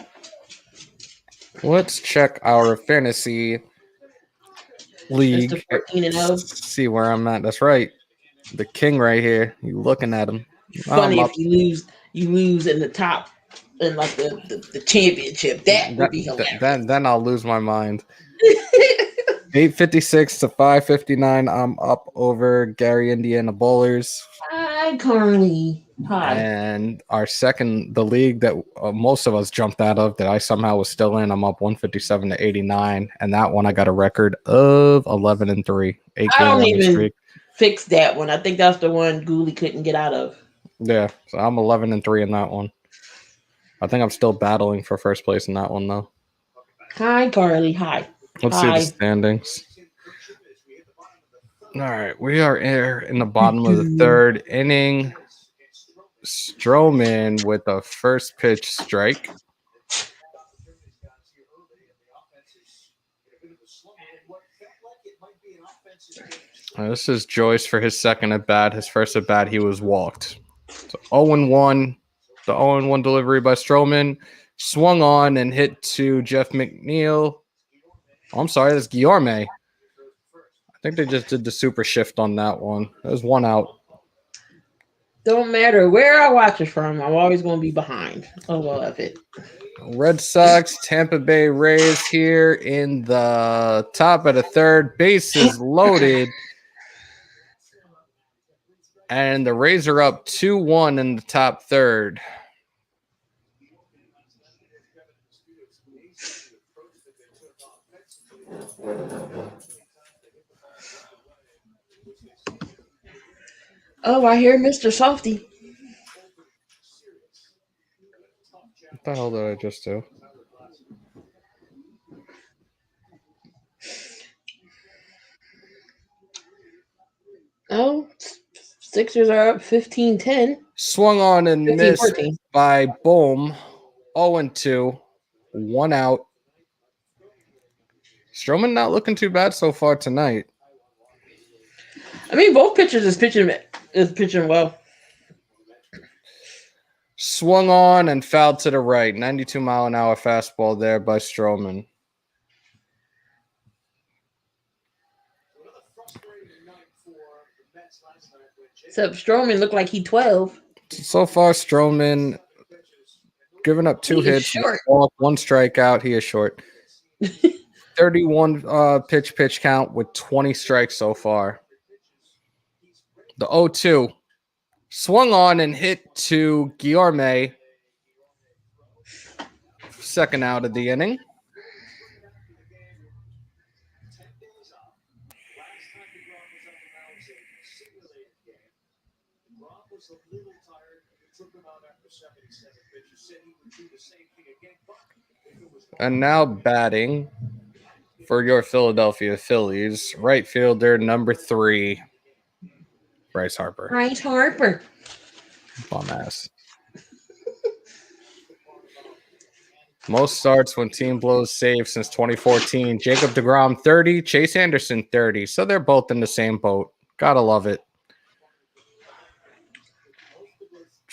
Let's check our fantasy league. Mr. 14-0. See where I'm at. That's right. The king right here. You looking at him. Funny if you lose in the top in like the championship. That would be hilarious. Then I'll lose my mind. 856 to 559. I'm up over Gary Indiana Bowlers. Hi, Carly. Hi. And the league that most of us jumped out of that I somehow was still in, I'm up 157 to 89. And that one I got a record of 11-3. I don't even fix that one. I think that's the one Ghoulie couldn't get out of. Yeah, so I'm 11-3 in that one. I think I'm still battling for first place in that one, though. Hi, Carly. Hi. Let's see the standings. All right, we are in the bottom of the third inning. Stroman with a first pitch strike. This is Joyce for his second at bat. His first at bat, he was walked. So 0-1. The 0-1 delivery by Stroman. Swung on and hit to Jeff McNeil. Oh, I'm sorry, that's Guillorme. I think they just did the super shift on that one. There's one out. Don't matter where I watch it from, I'm always going to be behind. Oh, well, that's it. Red Sox, Tampa Bay Rays here in the top of the third. Bases loaded. And the Rays are up 2-1 in the top third. Oh, I hear Mr. Softy. What the hell did I just do? Oh, Sixers are up 15-10. Swung on and missed 14. by Bohm. 0-2. One out. Stroman not looking too bad so far tonight. I mean, both pitchers is pitching well. Swung on and fouled to the right. 92-mile-an-hour fastball there by Stroman. Except Stroman looked like he 12. So far, Stroman giving up 2 hits, walk, 1 strikeout. He is short. 31 pitch count with 20 strikes so far. The 0-2 swung on and hit to Guillorme. Second out of the inning. And now batting for your Philadelphia Phillies, right fielder number 3, Bryce Harper. Bryce Harper. Bum ass. Most starts when team blows saves since 2014. Jacob deGrom 30, Chase Anderson 30. So they're both in the same boat. Gotta love it.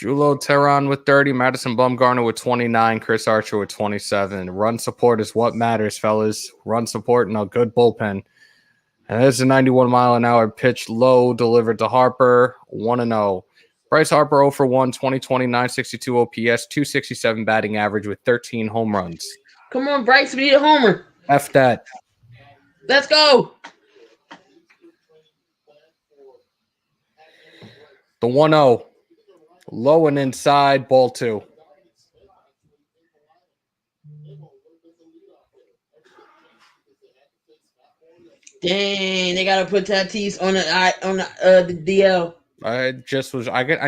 Julo Teheran with 30, Madison Bumgarner with 29, Chris Archer with 27. Run support is what matters, fellas. Run support and a good bullpen. And there's a 91-mile-an-hour pitch low delivered to Harper, 1-0. Bryce Harper 0 for 1, 2020, 962 OPS, 267 batting average with 13 home runs. Come on, Bryce, we need a homer. F that. Let's go. The 1-0. Low and inside, ball 2. Dang, they gotta put Tatis on the DL. I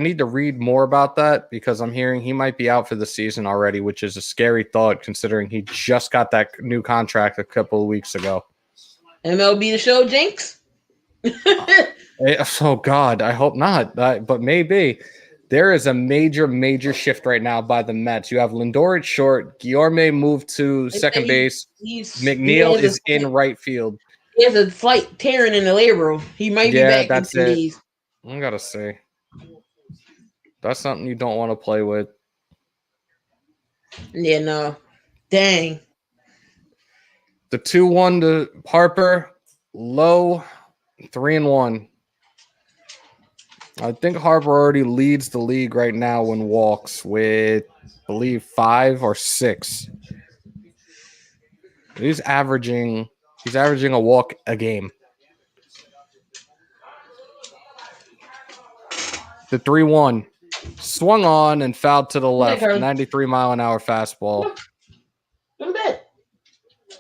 need to read more about that because I'm hearing he might be out for the season already, which is a scary thought considering he just got that new contract a couple of weeks ago. MLB The Show, Jinx. Oh God, I hope not, but maybe. There is a major shift right now by the Mets. You have Lindor at short, Guillorme moved to second base, McNeil is in right field. He has a slight tearing in the labrum. He might be back in 2 days. I gotta say, that's something you don't want to play with. Yeah, no. Dang. The 2-1 to Harper, low, 3-1. I think Harper already leads the league right now in walks with, I believe, 5 or 6. He's averaging a walk a game. The 3-1 swung on and fouled to the left. 93-mile-an-hour fastball. Go to bed.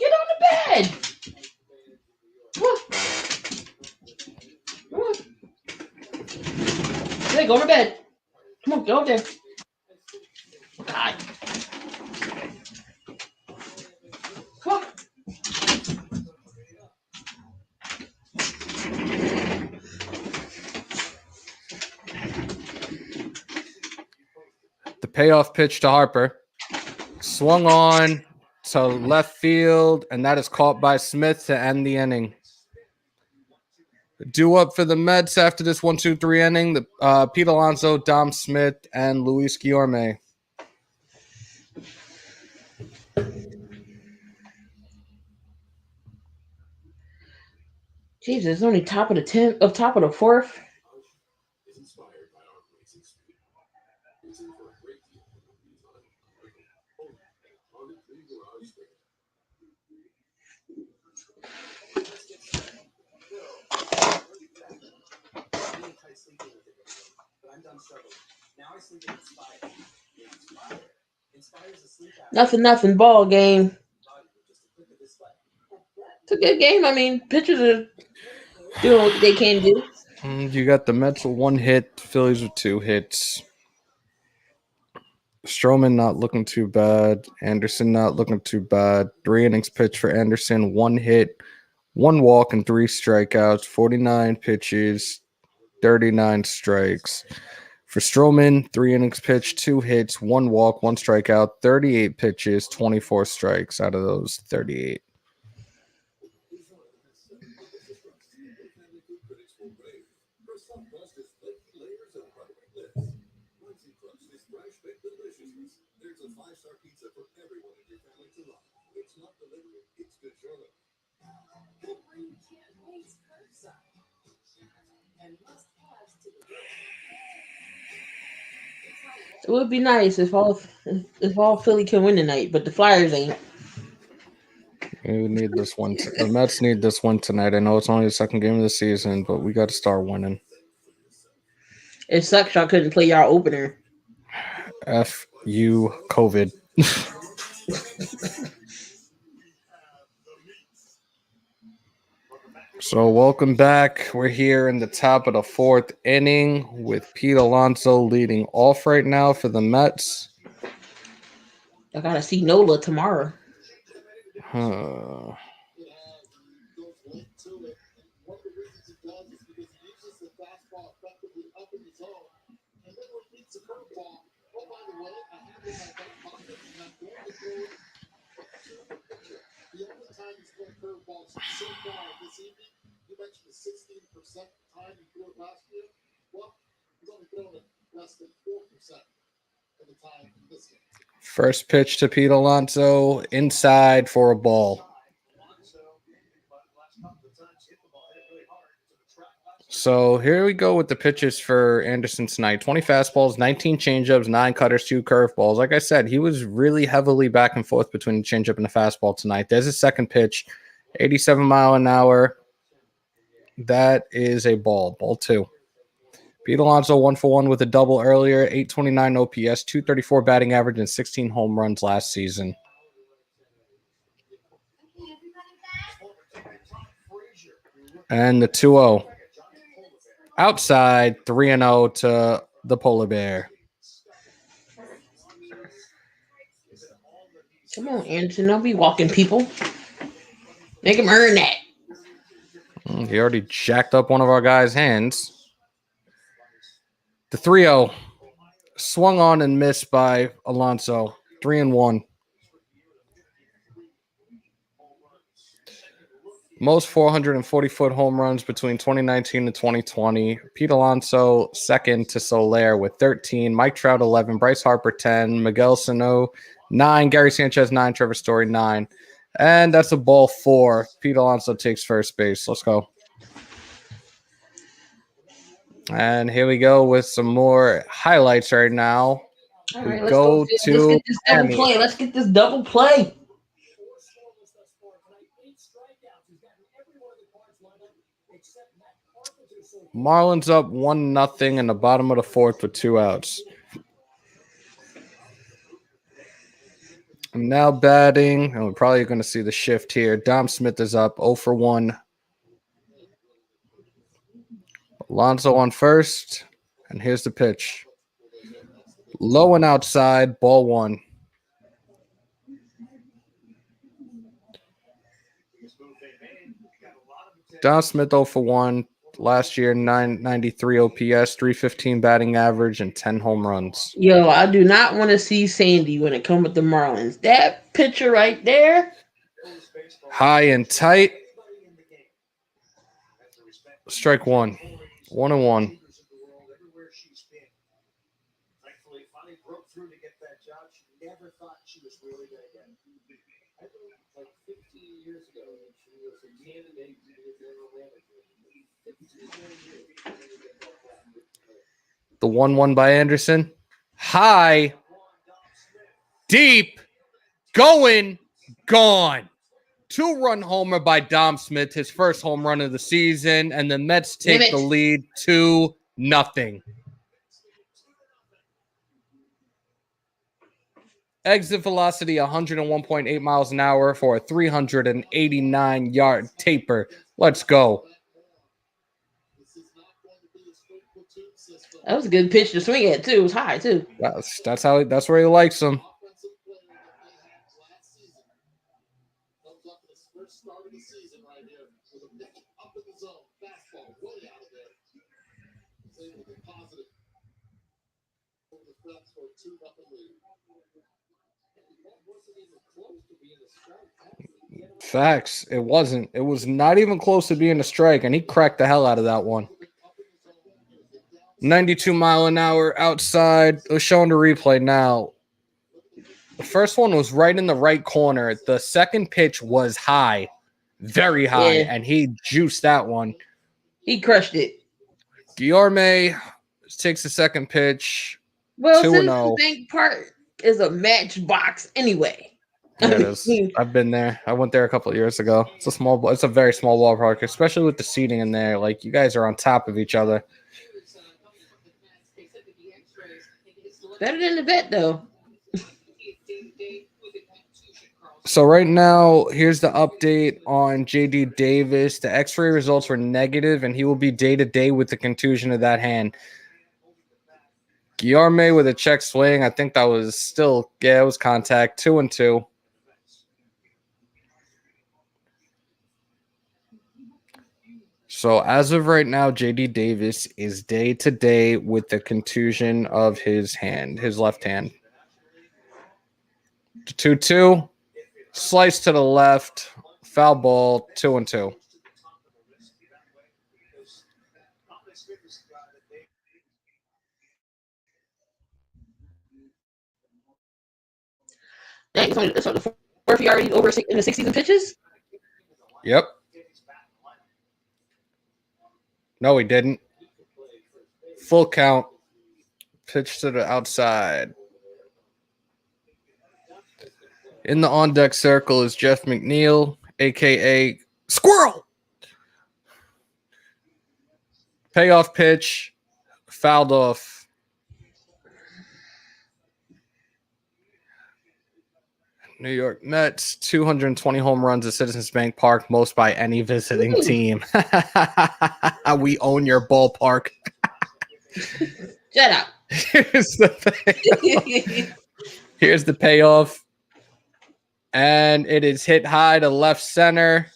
Get on the bed. Come on. Come on. Hey, go to bed. Come on, go there. God. Come on. The payoff pitch to Harper. Swung on to left field, and that is caught by Smith to end the inning. Due up for the Mets after this 1-2-3 inning, Pete Alonso, Dom Smith, and Luis Guillorme. Jesus, only top of the 10th, top of the 4th. Nothing ball game. It's a good game. I mean, pitchers are doing what they can do. You got the Mets with 1 hit, Phillies with 2 hits. Stroman not looking too bad. Anderson not looking too bad. 3 innings pitched for Anderson, 1 hit, 1 walk, and 3 strikeouts. 49 pitches, 39 strikes. For Stroman, 3 innings pitched, 2 hits, 1 walk, 1 strikeout, 38 pitches, 24 strikes out of those 38. It would be nice if all Philly can win tonight, but the Flyers ain't. We need this one. The Mets need this one tonight. I know it's only the second game of the season, but we got to start winning. It sucks y'all couldn't play y'all opener. F you, COVID. So welcome back. We're here in the top of the 4th inning with Pete Alonso leading off right now for the Mets. I gotta see Nola tomorrow. The only time he's thrown curveballs so far this evening, you mentioned the 16% time he threw it last year. Well, he's only thrown it less than 4%. First pitch to Pete Alonso, inside for a ball. So here we go with the pitches for Anderson tonight. 20 fastballs, 19 changeups, 9 cutters, 2 curveballs. Like I said, he was really heavily back and forth between the changeup and the fastball tonight. There's his second pitch, 87-mile-an-hour. That is a ball. Ball 2. Pete Alonso 1-for-1 with a double earlier, 829 OPS, 234 batting average, and 16 home runs last season. And the 2-0. Outside, 3-0 to the Polar Bear. Come on, Anderson. Don't be walking people. Make him earn that. He already jacked up one of our guys' hands. The 3-0. Swung on and missed by Alonso. 3-1. Most 440-foot home runs between 2019 and 2020. Pete Alonso second to Soler with 13. Mike Trout 11. Bryce Harper 10. Miguel Sano 9. Gary Sanchez 9. Trevor Story 9. And that's a ball 4. Pete Alonso takes first base. Let's go. And here we go with some more highlights right now. All We right, let's go let's to get this double Miami. play. Let's get this double play. Marlins up 1-0 in the bottom of the 4th with 2 outs. I'm now batting, and we're probably going to see the shift here. Dom Smith is up 0-for-1. Alonso on first, and here's the pitch. Low and outside, ball 1. Dom Smith 0-for-1. Last year, 993 OPS, 315 batting average, and 10 home runs. Yo, I do not want to see Sandy when it comes with the Marlins. That picture right there. High and tight. Strike 1. 1-1. Thankfully, finally broke through to get that job. She never thought she was really going to get it. I think like 15 years ago, she was a candidate to be a general manager. 15 years. The 1-1 by Anderson. High. Deep. Going. Gone. 2-run homer by Dom Smith, his first home run of the season, and the Mets take the lead 2-0. Exit velocity 101.8 miles an hour for a 389-yard taper. Let's go. That was a good pitch to swing at, too. It was high, too. That's where he likes them. Facts. It wasn't. It was not even close to being a strike, and he cracked the hell out of that one. 92-mile-an-hour outside. We're showing the replay now. The first one was right in the right corner. The second pitch was high, very high, and he juiced that one. He crushed it. Guillorme takes the second pitch. Well, 2-0. since the bank part is a matchbox anyway. Yeah, it is. I've been there. I went there a couple of years ago. It's a very small ballpark, especially with the seating in there. Like, you guys are on top of each other. Better than the vet, though. So right now, here's the update on J.D. Davis. The X-ray results were negative, and he will be day-to-day with the contusion of that hand. Guillorme with a check swing. I think that was still, it was contact. 2-2. So as of right now, J.D. Davis is day-to-day with the contusion of his hand, his left hand. 2-2. Slice to the left. Foul ball. 2-2. So the fourth year already over in the 60s and pitches? Yep. No, he didn't. Full count. Pitch to the outside. In the on-deck circle is Jeff McNeil, a.k.a. Squirrel. Payoff pitch. Fouled off. New York Mets, 220 home runs at Citizens Bank Park, most by any visiting team. We own your ballpark. Shut up. Here's the payoff. And it is hit high to left center.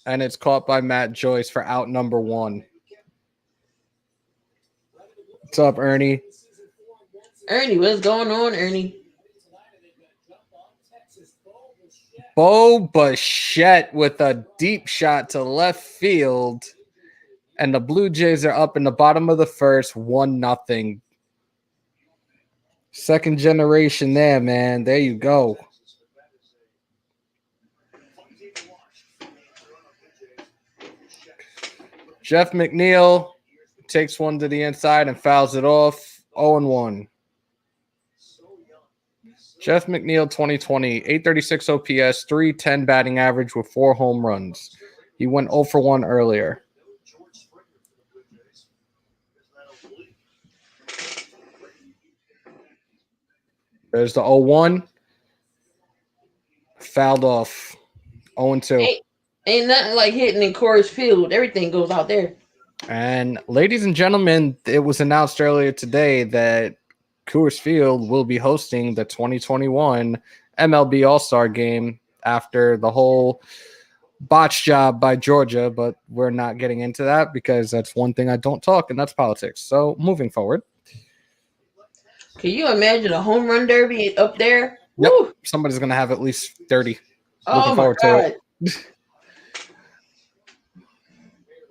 And it's caught by Matt Joyce for out number 1. What's up, Ernie? Ernie, what's going on, Ernie? Bo Bichette with a deep shot to left field. And the Blue Jays are up in the bottom of the first, 1-0. Second generation there, man. There you go. Jeff McNeil takes one to the inside and fouls it off. 0-1. Jeff McNeil, 2020, 836 OPS, 310 batting average with 4 home runs. He went 0 for 1 earlier. There's the 0-1. Fouled off. 0-2. Ain't nothing like hitting in Coors Field. Everything goes out there. And ladies and gentlemen, it was announced earlier today that Coors Field will be hosting the 2021 MLB All-Star Game after the whole botch job by Georgia, but we're not getting into that because that's one thing I don't talk, and that's politics. So moving forward. Can you imagine a home run derby up there? Yep. Woo! Somebody's going to have at least 30. Oh, Looking forward to it.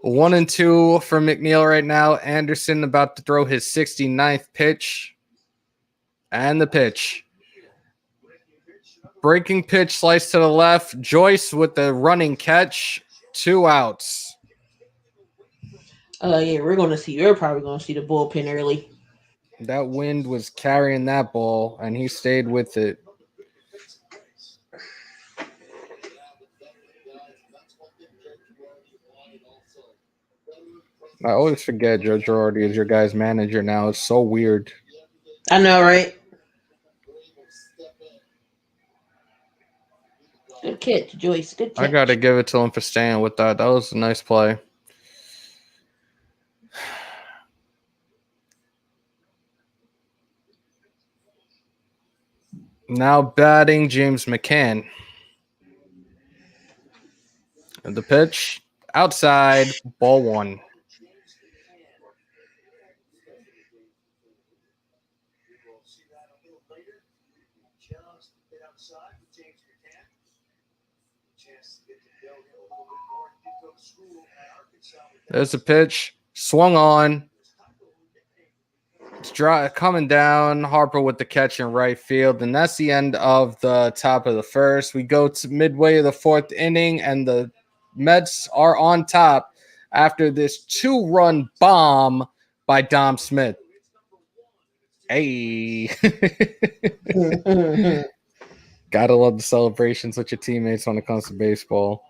1-2 for McNeil right now. Anderson about to throw his 69th pitch. And the pitch. Breaking pitch, slice to the left. Joyce with the running catch. 2 outs. Yeah, we're probably going to see the bullpen early. That wind was carrying that ball, and he stayed with it. I always forget Joe Girardi is your guy's manager now. It's so weird. I know, right? Good catch, Joyce. Good catch. I got to give it to him for staying with that. That was a nice play. Now batting James McCann. And the pitch, outside, ball 1. There's a pitch, swung on. It's coming down. Harper with the catch in right field. And that's the end of the top of the first. We go to midway of the 4th inning, and the Mets are on top after this 2-run bomb by Dom Smith. Hey. Gotta love the celebrations with your teammates when it comes to baseball.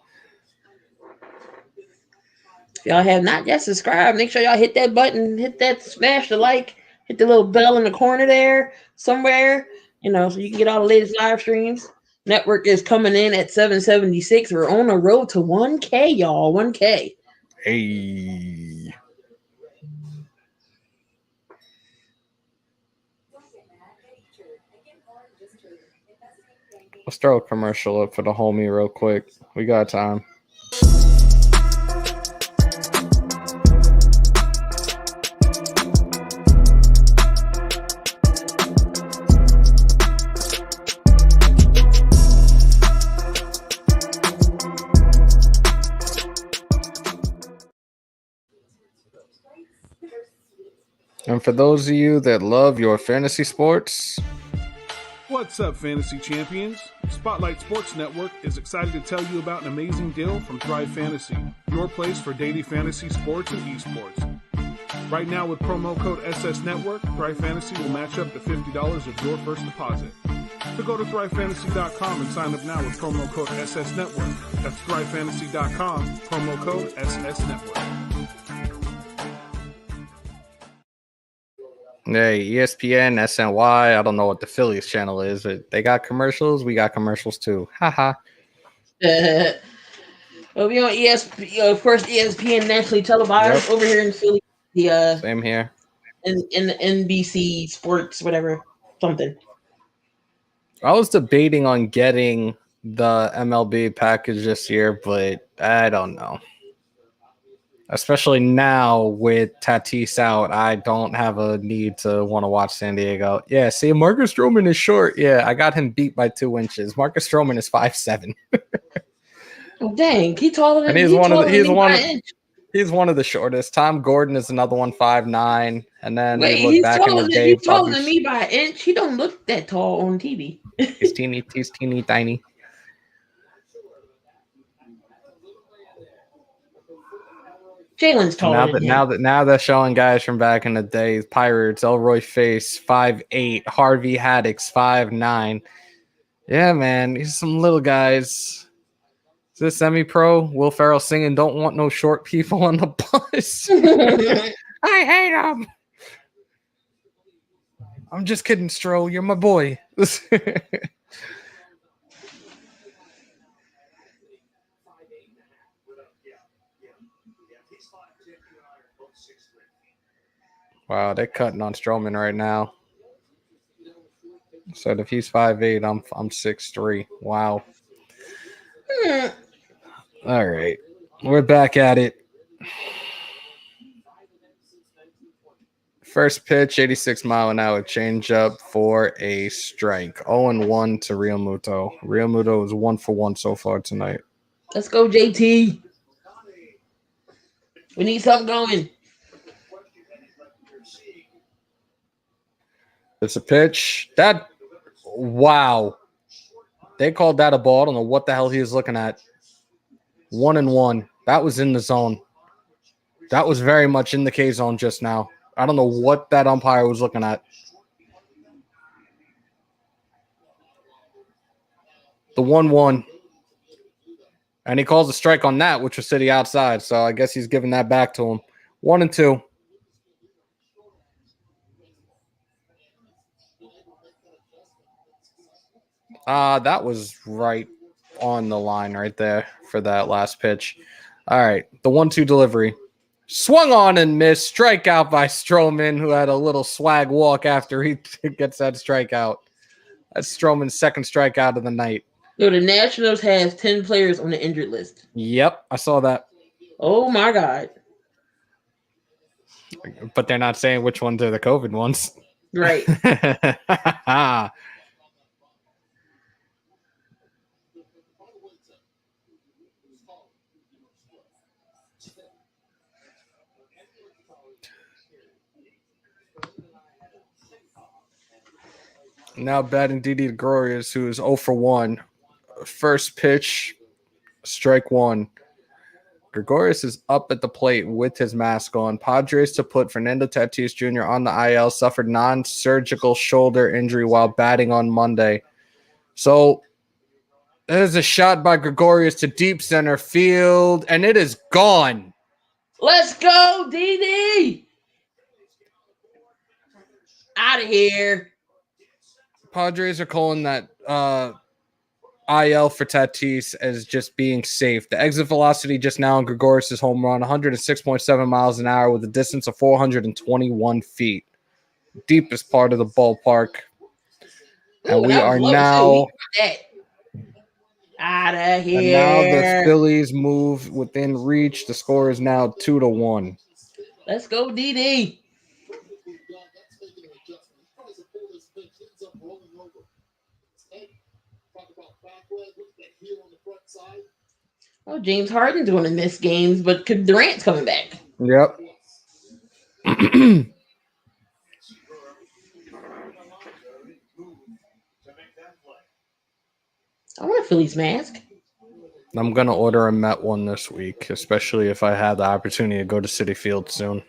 If y'all have not yet subscribed, make sure y'all hit that button, smash the like, hit the little bell in the corner there somewhere, so you can get all the latest live streams. Network is coming in at 776. We're on a road to 1K, y'all. 1K. Hey. Let's throw a commercial up for the homie real quick. We got time. And for those of you that love your fantasy sports, What's up, Fantasy Champions? Spotlight Sports Network is excited to tell you about an amazing deal from Thrive Fantasy, your place for daily fantasy sports and esports. Right now, with promo code SS Network, Thrive Fantasy will match up to $50 of your first deposit. So go to thrivefantasy.com and sign up now with promo code SS Network. That's thrivefantasy.com, promo code SS Network. Hey, ESPN, SNY. I don't know what the Phillies channel is, but they got commercials. We got commercials too. Haha. Well, we on ESPN, of course, ESPN nationally televised over here in Philly. The Same here. in the NBC Sports, whatever, something. I was debating on getting the MLB package this year, but I don't know. Especially now with Tatis out, I don't have a need to want to watch San Diego. Yeah, see, Marcus Stroman is short. Yeah, I got him beat by 2 inches. Marcus Stroman is 5'7". Oh, dang, he taller than And he's one of the shortest. Tom Gordon is another one, 5'9". And then wait, you look back in the day, he's taller than me by an inch. He don't look that tall on TV. He's teeny tiny. Jalen's taller than him. Now they're showing guys from back in the day. Pirates, Elroy Face, 5'8", Harvey Haddix, 5'9". Yeah, man, these some little guys. Is this semi-pro? Will Ferrell singing "Don't Want No Short People" on the bus? I hate them. I'm just kidding, Stro. You're my boy. Wow, they're cutting on Stroman right now. So if he's 5'8", I'm 6'3". Wow. All right. We're back at it. First pitch, 86-mile-an-hour changeup for a strike. 0-1 to Real Muto. Real Muto is 1 for 1 so far tonight. Let's go, JT. We need something going. It's a pitch. Wow. They called that a ball. I don't know what the hell he was looking at. 1-1. That was in the zone. That was very much in the K zone just now. I don't know what that umpire was looking at. The 1-1. And he calls a strike on that, which was to the outside. So I guess he's giving that back to him. 1-2. That was right on the line right there for that last pitch. All right. The 1-2 delivery. Swung on and missed. Strikeout by Stroman, who had a little swag walk after he gets that strikeout. That's Stroman's second strikeout of the night. Yo, the Nationals has 10 players on the injured list. Yep, I saw that. Oh, my God. But they're not saying which ones are the COVID ones. Right. Now batting Didi Gregorius, who is 0 for 1. First pitch, strike 1. Gregorius is up at the plate with his mask on. Padres to put Fernando Tatis Jr. on the IL, suffered non-surgical shoulder injury while batting on Monday. So there's a shot by Gregorius to deep center field, and it is gone. Let's go, Didi! Out of here. Padres are calling that IL for Tatis as just being safe. The exit velocity just now on Gregorius' home run, 106.7 miles an hour with a distance of 421 feet. Deepest part of the ballpark. And we are now out of here. And now the Phillies move within reach. The score is now 2-1. Let's go, DD. Oh, James Harden's going to miss games, but Durant's coming back. Yep. I want a Phillies mask. I'm going to order a Met one this week, especially if I have the opportunity to go to Citi Field soon.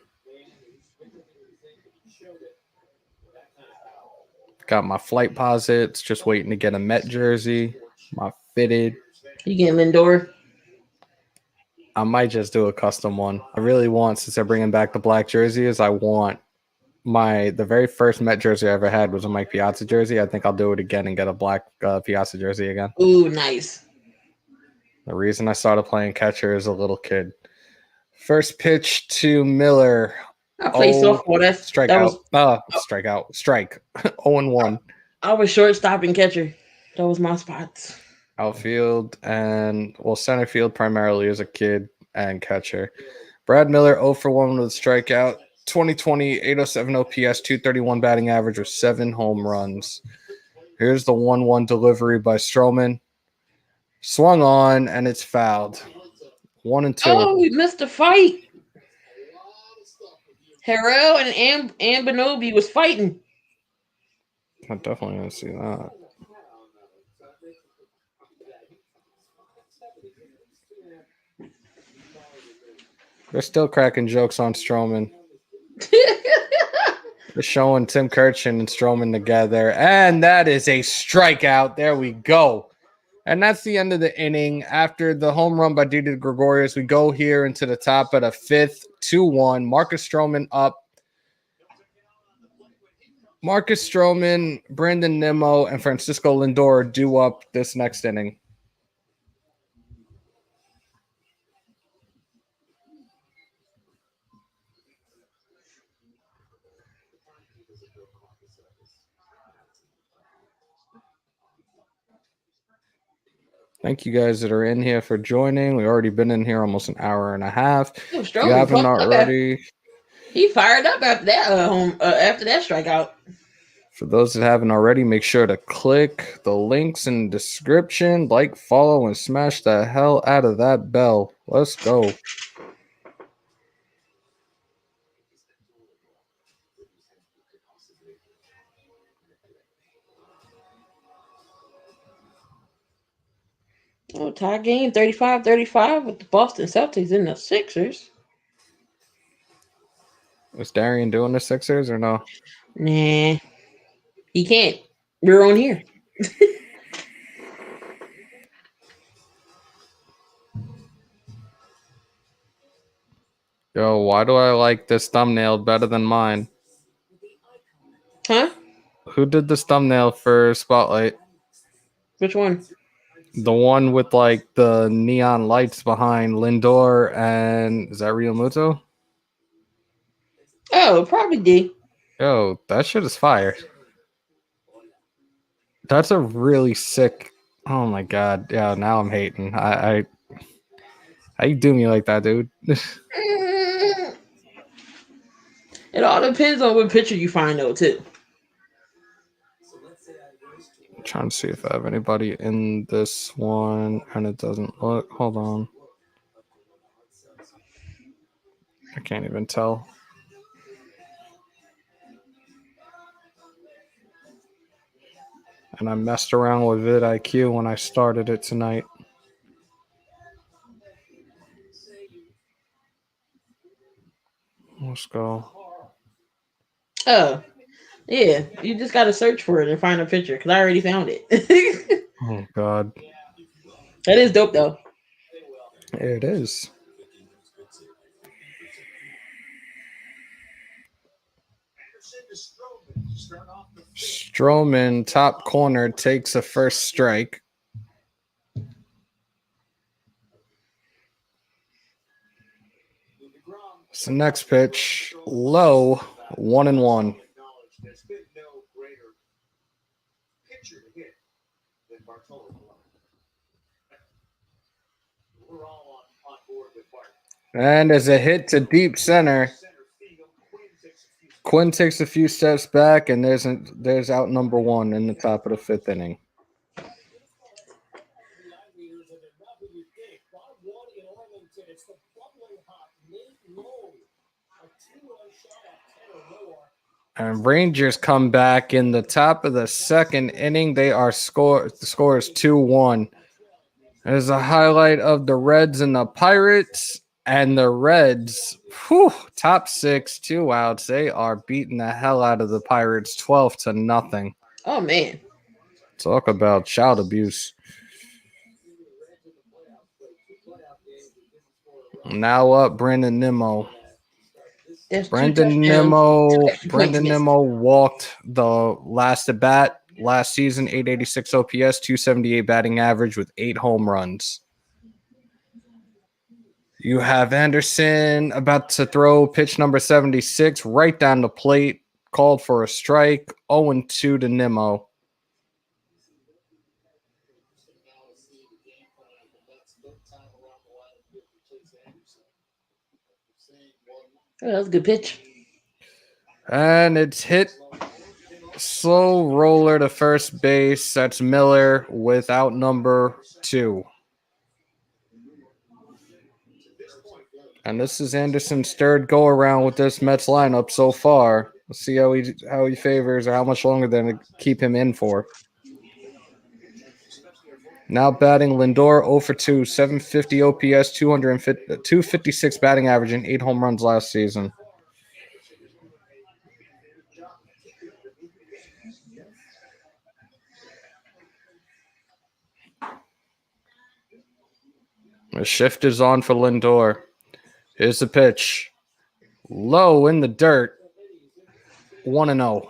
Got my flight posits, just waiting to get a Met jersey, my fitted. You get Lindor. I might just do a custom one. I really want, since they're bringing back the black jerseys, I want the very first Met jersey I ever had was a Mike Piazza jersey. I think I'll do it again and get a black Piazza jersey again. Ooh, nice. The reason I started playing catcher as a little kid. First pitch to Miller. I played softball. Strikeout. Strikeout. Strike. 0-1. I was shortstop and catcher. That was my spots. Outfield and center field primarily as a kid and catcher. Brad Miller 0-1 with a strikeout. 2020 807 OPS, 231 batting average with 7 home runs. Here's the 1-1 delivery by Stroman. Swung on and it's fouled. 1-2. Oh, we missed a fight. Harrell and Ambanobi was fighting. I definitely want to see that. They're still cracking jokes on Stroman. They're showing Tim Kirchin and Stroman together, and that is a strikeout. There we go. And that's the end of the inning. After the home run by Didi Gregorius, we go here into the top of the 5th, 2-1. Marcus Stroman up. Marcus Stroman, Brandon Nimmo, and Francisco Lindor are due up this next inning. Thank you guys that are in here for joining. We've already been in here almost an hour and a half. Oh, if you haven't already, he fired up after that after that strikeout. For those that haven't already, make sure to click the links in the description, like, follow, and smash the hell out of that bell. Let's go. Oh, tie game 35-35 with the Boston Celtics and the Sixers. Was Darian doing the Sixers or no? Nah. He can't. We're on here. Yo, why do I like this thumbnail better than mine? Huh? Who did this thumbnail for Spotlight? Which one? The one with like the neon lights behind Lindor and is that Real Muto? Oh, probably D. Yo, that shit is fire. That's a really sick. Oh my god. Yeah, now I'm hating. I how you do me like that, dude? It all depends on what picture you find, though, too. I'm trying to see if I have anybody in this one, and it doesn't look. Hold on. I can't even tell. And I messed around with vidIQ when I started it tonight. Let's go. Oh, yeah. You just got to search for it and find a picture because I already found it. Oh, God. That is dope, though. It is. Stroman, top corner, takes a first strike. So next pitch, low, 1-1. There's been no greater pitcher to hit than Bartolo. We're all on board with Bart. And as a hit to deep center, Quinn takes a few steps back, and there's out number 1 in the top of the 5th inning. And Rangers come back in the top of the second inning. The score is 2-1. There's a highlight of the Reds and the Pirates. And the Reds, top 6, 2 outs. They are beating the hell out of the Pirates 12-0. Oh, man. Talk about child abuse. Now up, Brandon Nimmo. There's Brandon Nimmo walked the last at bat last season, 886 OPS, 278 batting average with 8 home runs. You have Anderson about to throw pitch number 76 right down the plate, called for a strike, 0-2 to Nimmo. Oh, that was a good pitch. And it's hit. Slow roller to first base. That's Miller without number 2. And this is Anderson's third go around with this Mets lineup so far. Let's see how he favors or how much longer they're going to keep him in for. Now batting Lindor 0 for 2, 750 OPS, 256 batting average, and 8 home runs last season. The shift is on for Lindor. Here's the pitch. Low in the dirt. 1-0.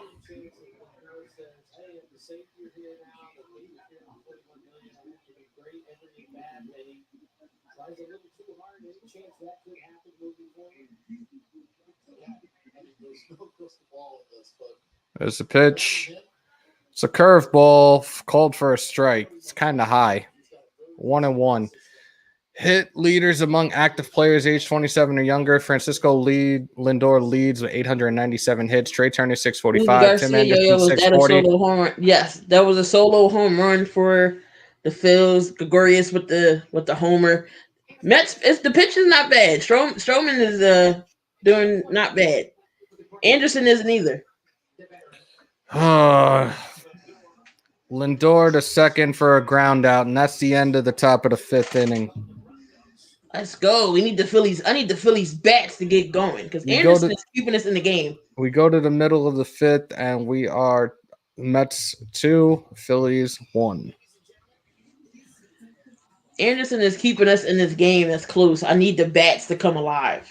There's the pitch. It's a curveball called for a strike. It's kind of high. 1-1. Hit leaders among active players age 27 or younger. Francisco Lindor leads with 897 hits. Trey Turner 645. Tim Anderson 640. Home run? Yes, that was a solo home run for the Phillies. Gregorius with the homer. Mets. The pitch is not bad. Stroman is doing not bad. Anderson isn't either. Lindor to second for a ground out, and that's the end of the top of the 5th inning. Let's go. We need the Phillies. I need the Phillies bats to get going because Anderson is keeping us in the game. We go to the middle of the 5th, and we are Mets 2, Phillies 1. Anderson is keeping us in this game that's close. I need the bats to come alive.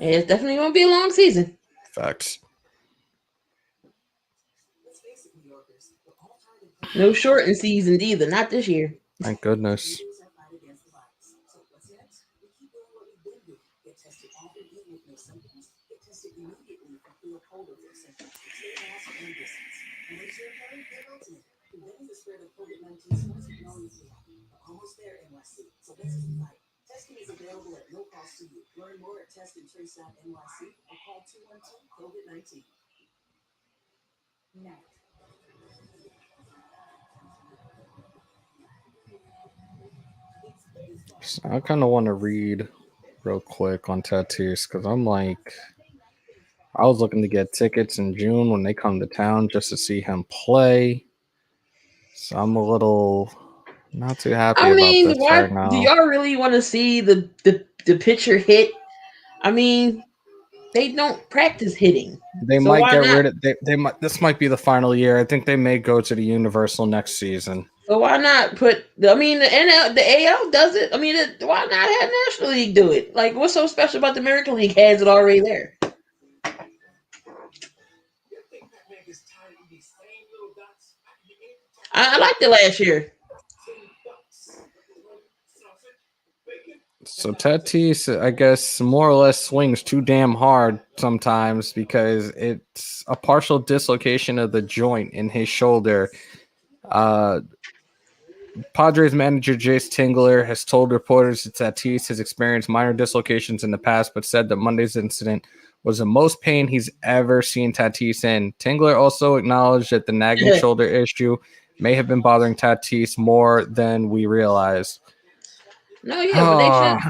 And it's definitely going to be a long season. Facts. No shortened seasons either. Not this year. Thank goodness. Testing is available at no cost to you. Learn more at testandtrace.nyc or call 212-COVID-19. Now. So I kind of want to read real quick on Tatis because I'm like, I was looking to get tickets in June when they come to town just to see him play. So I'm a little not too happy about this right now. Do y'all really want to see the pitcher hit? I mean, they don't practice hitting. They might get rid of they might. This might be the final year. I think they may go to the Universal next season. So why not put? I mean, the NL, the AL does it. I mean, why not have National League do it? Like, what's so special about the American League? Has it already there? I liked it last year. So Tatis, I guess, more or less swings too damn hard sometimes because it's a partial dislocation of the joint in his shoulder. Padres manager Jace Tingler has told reporters that Tatis has experienced minor dislocations in the past, but said that Monday's incident was the most pain he's ever seen Tatis in. Tingler also acknowledged that the nagging shoulder issue may have been bothering Tatis more than we realized. No, yeah,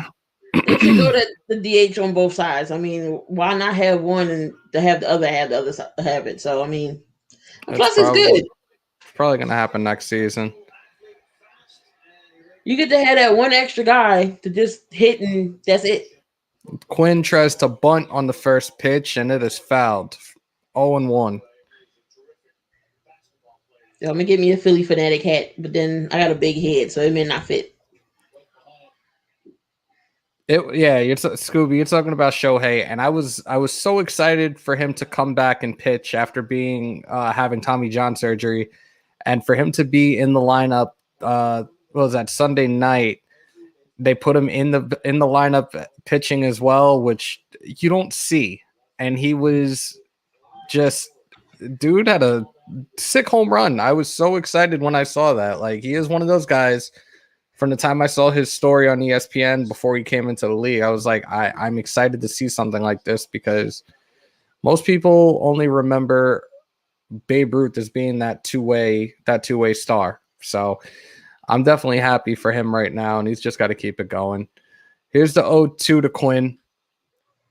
but they should go to the DH on both sides. I mean, why not have one and to have the other side have it? So I mean, plus it's good. Probably going to happen next season. You get to have that one extra guy to just hit, and that's it. Quinn tries to bunt on the first pitch, and it is fouled. 0-1. I'm gonna get me a Philly fanatic hat, but then I got a big head, so it may not fit. Scooby, you're talking about Shohei, and I was so excited for him to come back and pitch after being having Tommy John surgery, and for him to be in the lineup. What was that, Sunday night? They put him in the lineup pitching as well, which you don't see, and he was just dude had a sick home run. I was so excited when I saw that. Like, he is one of those guys. From the time I saw his story on ESPN before he came into the league, I was like, I'm excited to see something like this, because most people only remember Babe Ruth as being that two-way star. So I'm definitely happy for him right now, and he's just got to keep it going. Here's the 0-2 to Quinn.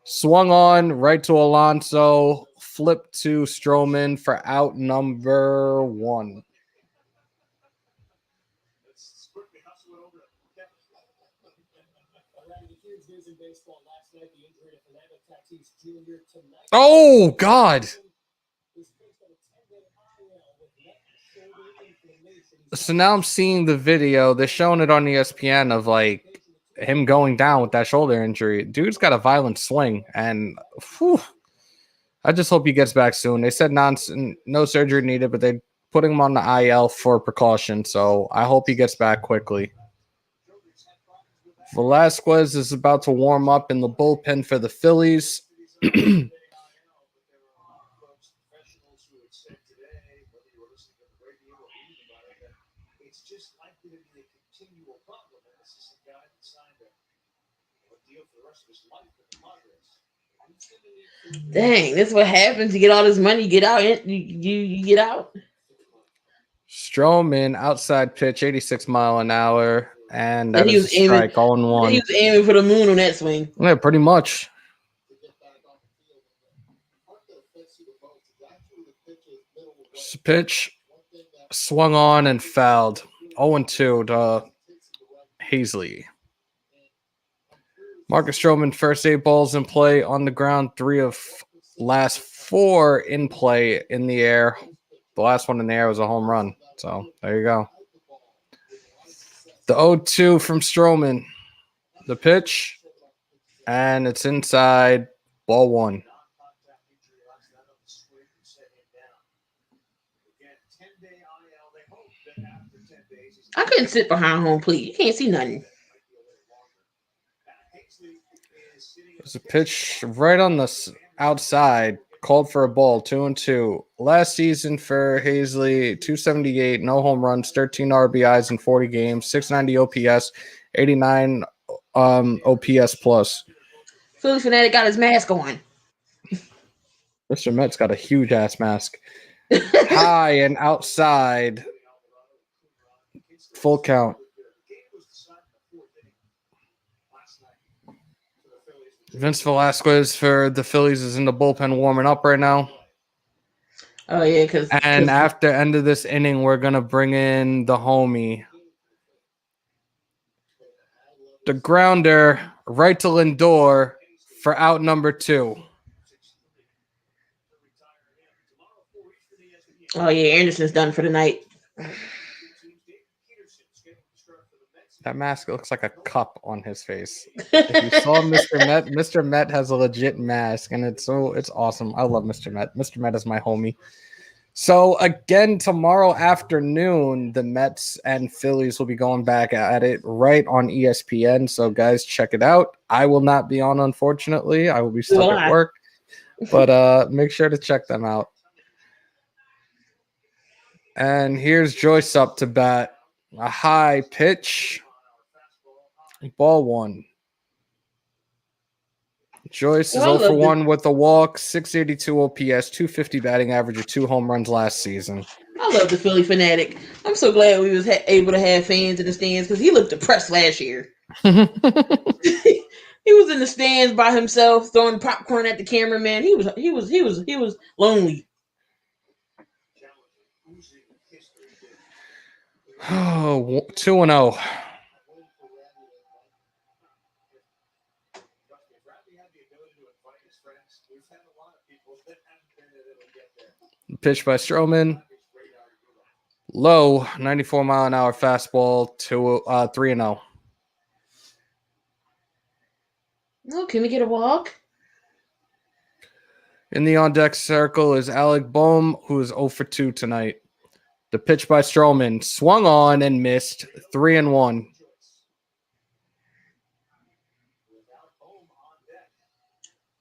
Swung on right to Alonso, flipped to Stroman for out number 1. Oh, God. So now I'm seeing the video. They're showing it on ESPN of like him going down with that shoulder injury. Dude's got a violent swing, and I just hope he gets back soon. They said no surgery needed, but they're putting him on the IL for precaution. So I hope he gets back quickly. Velasquez is about to warm up in the bullpen for the Phillies. It's just likely to be a continual problem. And this is a guy that signed a deal for the rest of his life with the Padres. Dang, that's what happens. You get all this money, you get out, you get out. Stroman, outside pitch, 86 mile an hour, and that is a strike, 0-1. He was aiming for the moon on that swing. Yeah, pretty much. Pitch swung on and fouled. 0-2 to Hazley. Marcus Stroman, first 8 balls in play on the ground, 3 of last 4 in play in the air. The last one in the air was a home run. So there you go. The 0-2 from Stroman. The pitch, and it's inside, ball 1. I couldn't sit behind home plate. You can't see nothing. There's a pitch right on the outside, called for a ball, 2-2. Last season for Hazley, 278, no home runs, 13 RBIs in 40 games, 690 OPS, 89 OPS plus. Philly fanatic got his mask on. Mr. Met's got a huge ass mask. High and outside. Full count. Vince Velasquez for the Phillies is in the bullpen warming up right now. Oh, yeah, and after end of this inning, we're going to bring in the homie. The grounder right to Lindor for out number 2. Oh, yeah, Anderson's done for the night. That mask looks like a cup on his face. If you saw Mr. Met has a legit mask, and it's awesome. I love Mr. Met. Mr. Met is my homie. So again, tomorrow afternoon, the Mets and Phillies will be going back at it right on ESPN. So guys, check it out. I will not be on, unfortunately. I will be stuck at work, but make sure to check them out. And here's Joyce up to bat. A high pitch. Ball 1. Joyce is Well, I 0 for love 1 with a walk, 682 OPS, 250 batting average, with 2 home runs last season. I love the Philly fanatic. I'm so glad we was able to have fans in the stands because he looked depressed last year. He was in the stands by himself, throwing popcorn at the cameraman. He was lonely. Oh, 2-0. Pitch by Stroman. Low, 94-mile-an-hour fastball, 3-0. Oh, can we get a walk? In the on-deck circle is Alec Boehm, who is 0 for 2 tonight. The pitch by Stroman swung on and missed, 3-1.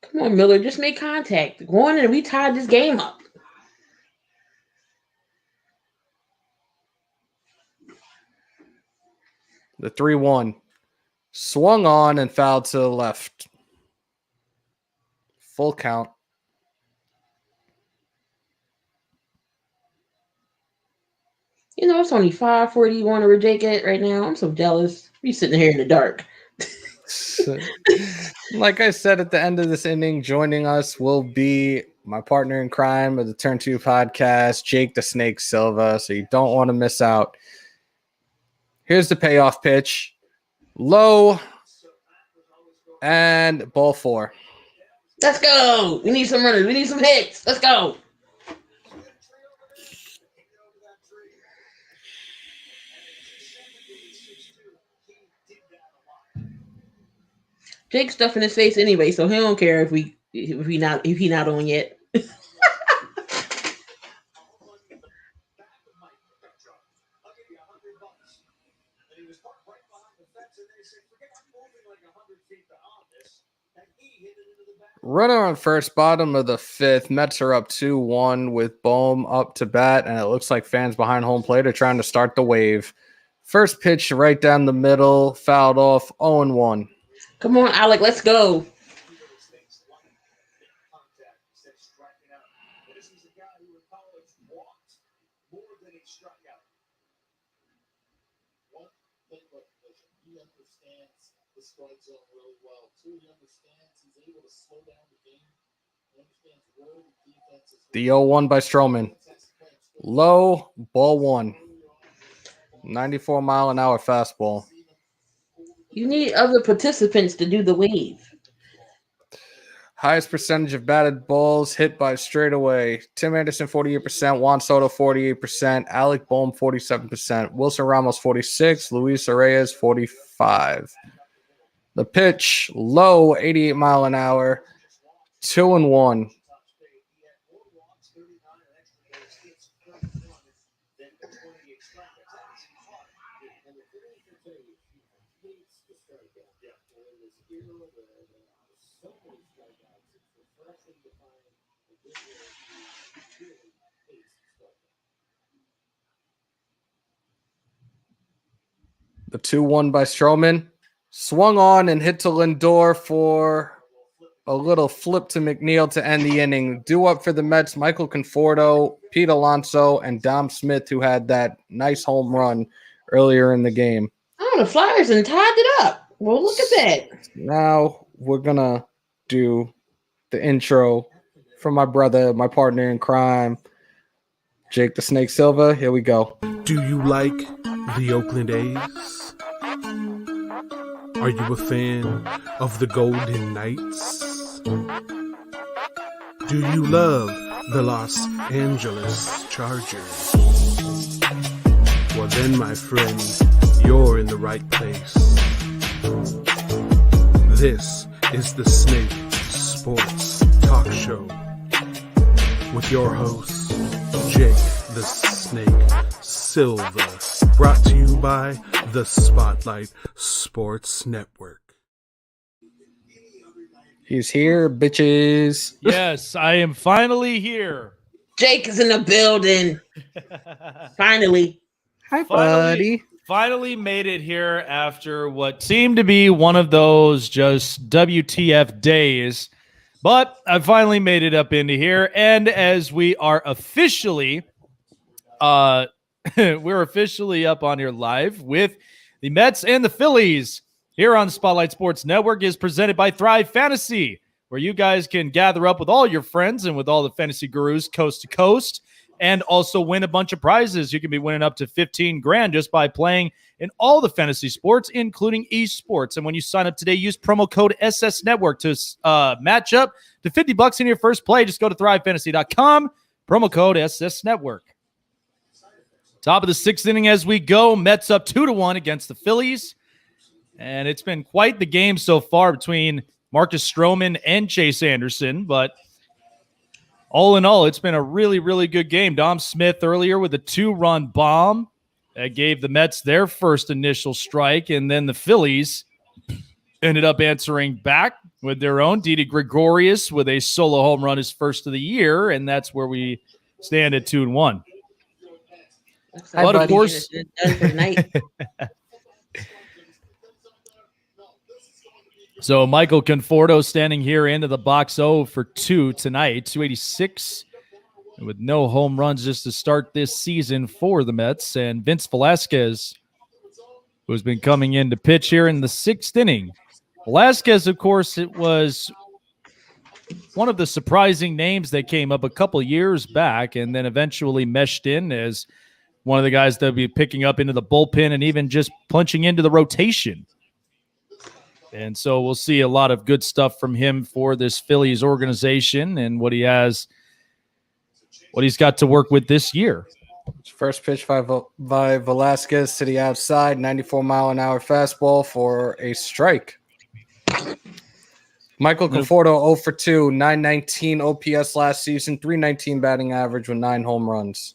Come on, Miller, just make contact. Go on and we tied this game up. The 3-1 swung on and fouled to the left. Full count. You know, it's only 5:41 over Jake right now. I'm so jealous. He's sitting here in the dark. Like I said at the end of this inning, joining us will be my partner in crime of the Turn 2 podcast, Jake the Snake Silva. So you don't want to miss out. Here's the payoff pitch. Low and ball 4. Let's go. We need some runners. We need some hits. Let's go. Jake's stuffing his face anyway, so he don't care if he not on yet. Runner on first, bottom of the 5th. Mets are up 2-1 with Boehm up to bat, and it looks like fans behind home plate are trying to start the wave. First pitch right down the middle, fouled off, 0-1. Come on, Alec, let's go. He understands the strike zone really well. Too, he understands he's able to slow down the game. He understands where the defense is. The 0-1 by Stroman. Low, ball 1. 94-mile-an-hour fastball. You need other participants to do the wave. Highest percentage of batted balls hit by straightaway. Tim Anderson, 48%. Juan Soto, 48%. Alec Boehm, 47%. Wilson Ramos, 46%. Luis Reyes, 45%. The pitch, low, 88-mile-an-hour, 2-1. The 2-1 by Stroman. Swung on and hit to Lindor for a little flip to McNeil to end the inning. Due up for the Mets, Michael Conforto, Pete Alonso, and Dom Smith, who had that nice home run earlier in the game. Oh, the Flyers and tied it up. Well, look at that. Now we're going to do the intro from my brother, my partner in crime, Jake the Snake Silva. Here we go. Do you like the Oakland A's? Are you a fan of the Golden Knights? Do you love the Los Angeles Chargers? Well then, my friend, you're in the right place. This is the Snake Sports Talk Show with your host, Jake the Snake Silva. Brought to you by the Spotlight Sports Network. He's here, bitches. Yes, I am finally here. Jake is in the building. Finally. Hi, buddy. Finally made it here after what seemed to be one of those just WTF days. But I finally made it up into here. And as we are officially, we're officially up on here live with the Mets and the Phillies here on the Spotlight Sports Network is presented by Thrive Fantasy, where you guys can gather up with all your friends and with all the fantasy gurus coast to coast and also win a bunch of prizes. You can be winning up to 15 grand just by playing in all the fantasy sports, including esports. And when you sign up today, use promo code SS Network to match up to $50 in your first play. Just go to thrivefantasy.com, promo code SS Network. Top of the sixth inning as we go. Mets up 2-1 against the Phillies. And it's been quite the game so far between Marcus Stroman and Chase Anderson. But all in all, it's been a really, really good game. Dom Smith earlier with a 2-run bomb that gave the Mets their first initial strike. And then the Phillies ended up answering back with their own. Didi Gregorius with a solo home run, his first of the year. And that's where we stand at 2-1. But of course, so Michael Conforto standing here into the box 0 for 2 tonight, 286 with no home runs just to start this season for the Mets. And Vince Velasquez, who's been coming in to pitch here in the sixth inning. Velasquez, of course, it was one of the surprising names that came up a couple years back and then eventually meshed in as one of the guys that will be picking up into the bullpen and even just punching into the rotation. And so we'll see a lot of good stuff from him for this Phillies organization and what he's got to work with this year. First pitch by Velasquez to the outside, 94-mile-an-hour fastball for a strike. Michael Conforto 0 for 2, 919 OPS last season, 319 batting average with 9 home runs.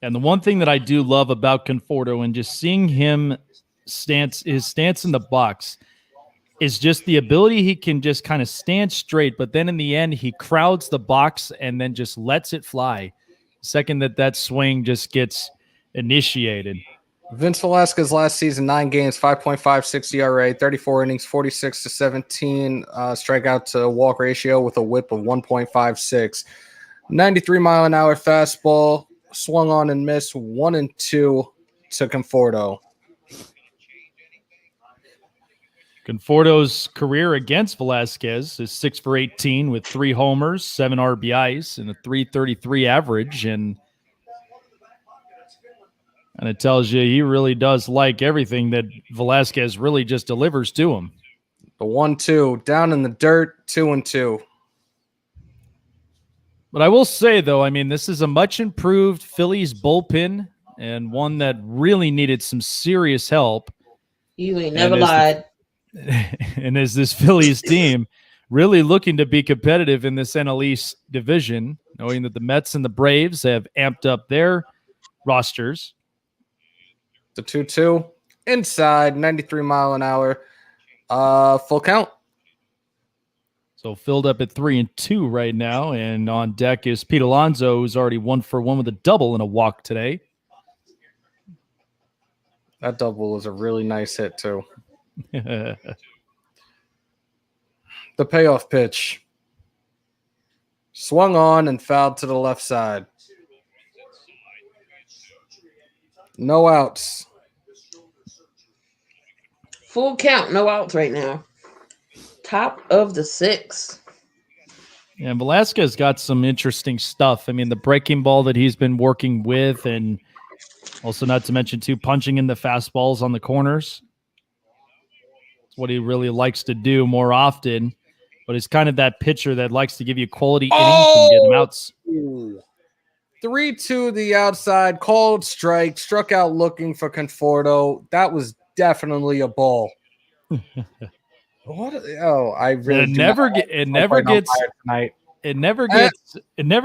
And the one thing that I do love about Conforto and just seeing him his stance in the box is just the ability he can just kind of stand straight, but then in the end he crowds the box and then just lets it fly. Second that swing just gets initiated. Vince Velasquez last season, 9 games, 5.56 ERA, 34 innings, 46 to 17 strikeout to walk ratio with a whip of 1.56. 93-mile-an-hour fastball, swung on and missed, 1-2 to Conforto. Conforto's career against Velasquez is 6 for 18 with 3 homers, 7 RBIs, and a .333 average. And it tells you he really does like everything that Velasquez really just delivers to him. The 1-2, down in the dirt, 2-2. But I will say, though, I mean, this is a much improved Phillies bullpen and one that really needed some serious help. You ain't never lied. And as this Phillies team really looking to be competitive in this NL East division, knowing that the Mets and the Braves have amped up their rosters. The 2-2, inside, 93-mile-an-hour, full count. So filled up at 3-2 right now, and on deck is Pete Alonso, who's already 1 for 1 with a double and a walk today. That double was a really nice hit, too. The payoff pitch. Swung on and fouled to the left side. No outs. Full count, no outs right now. Top of the 6th. Yeah, Velasquez got some interesting stuff. I mean, the breaking ball that he's been working with, and also not to mention, too, punching in the fastballs on the corners. It's what he really likes to do more often. But it's kind of that pitcher that likes to give you quality innings and get them outs. 3-2 the outside, called strike, struck out looking for Conforto. That was definitely a ball. What? Oh, I really it never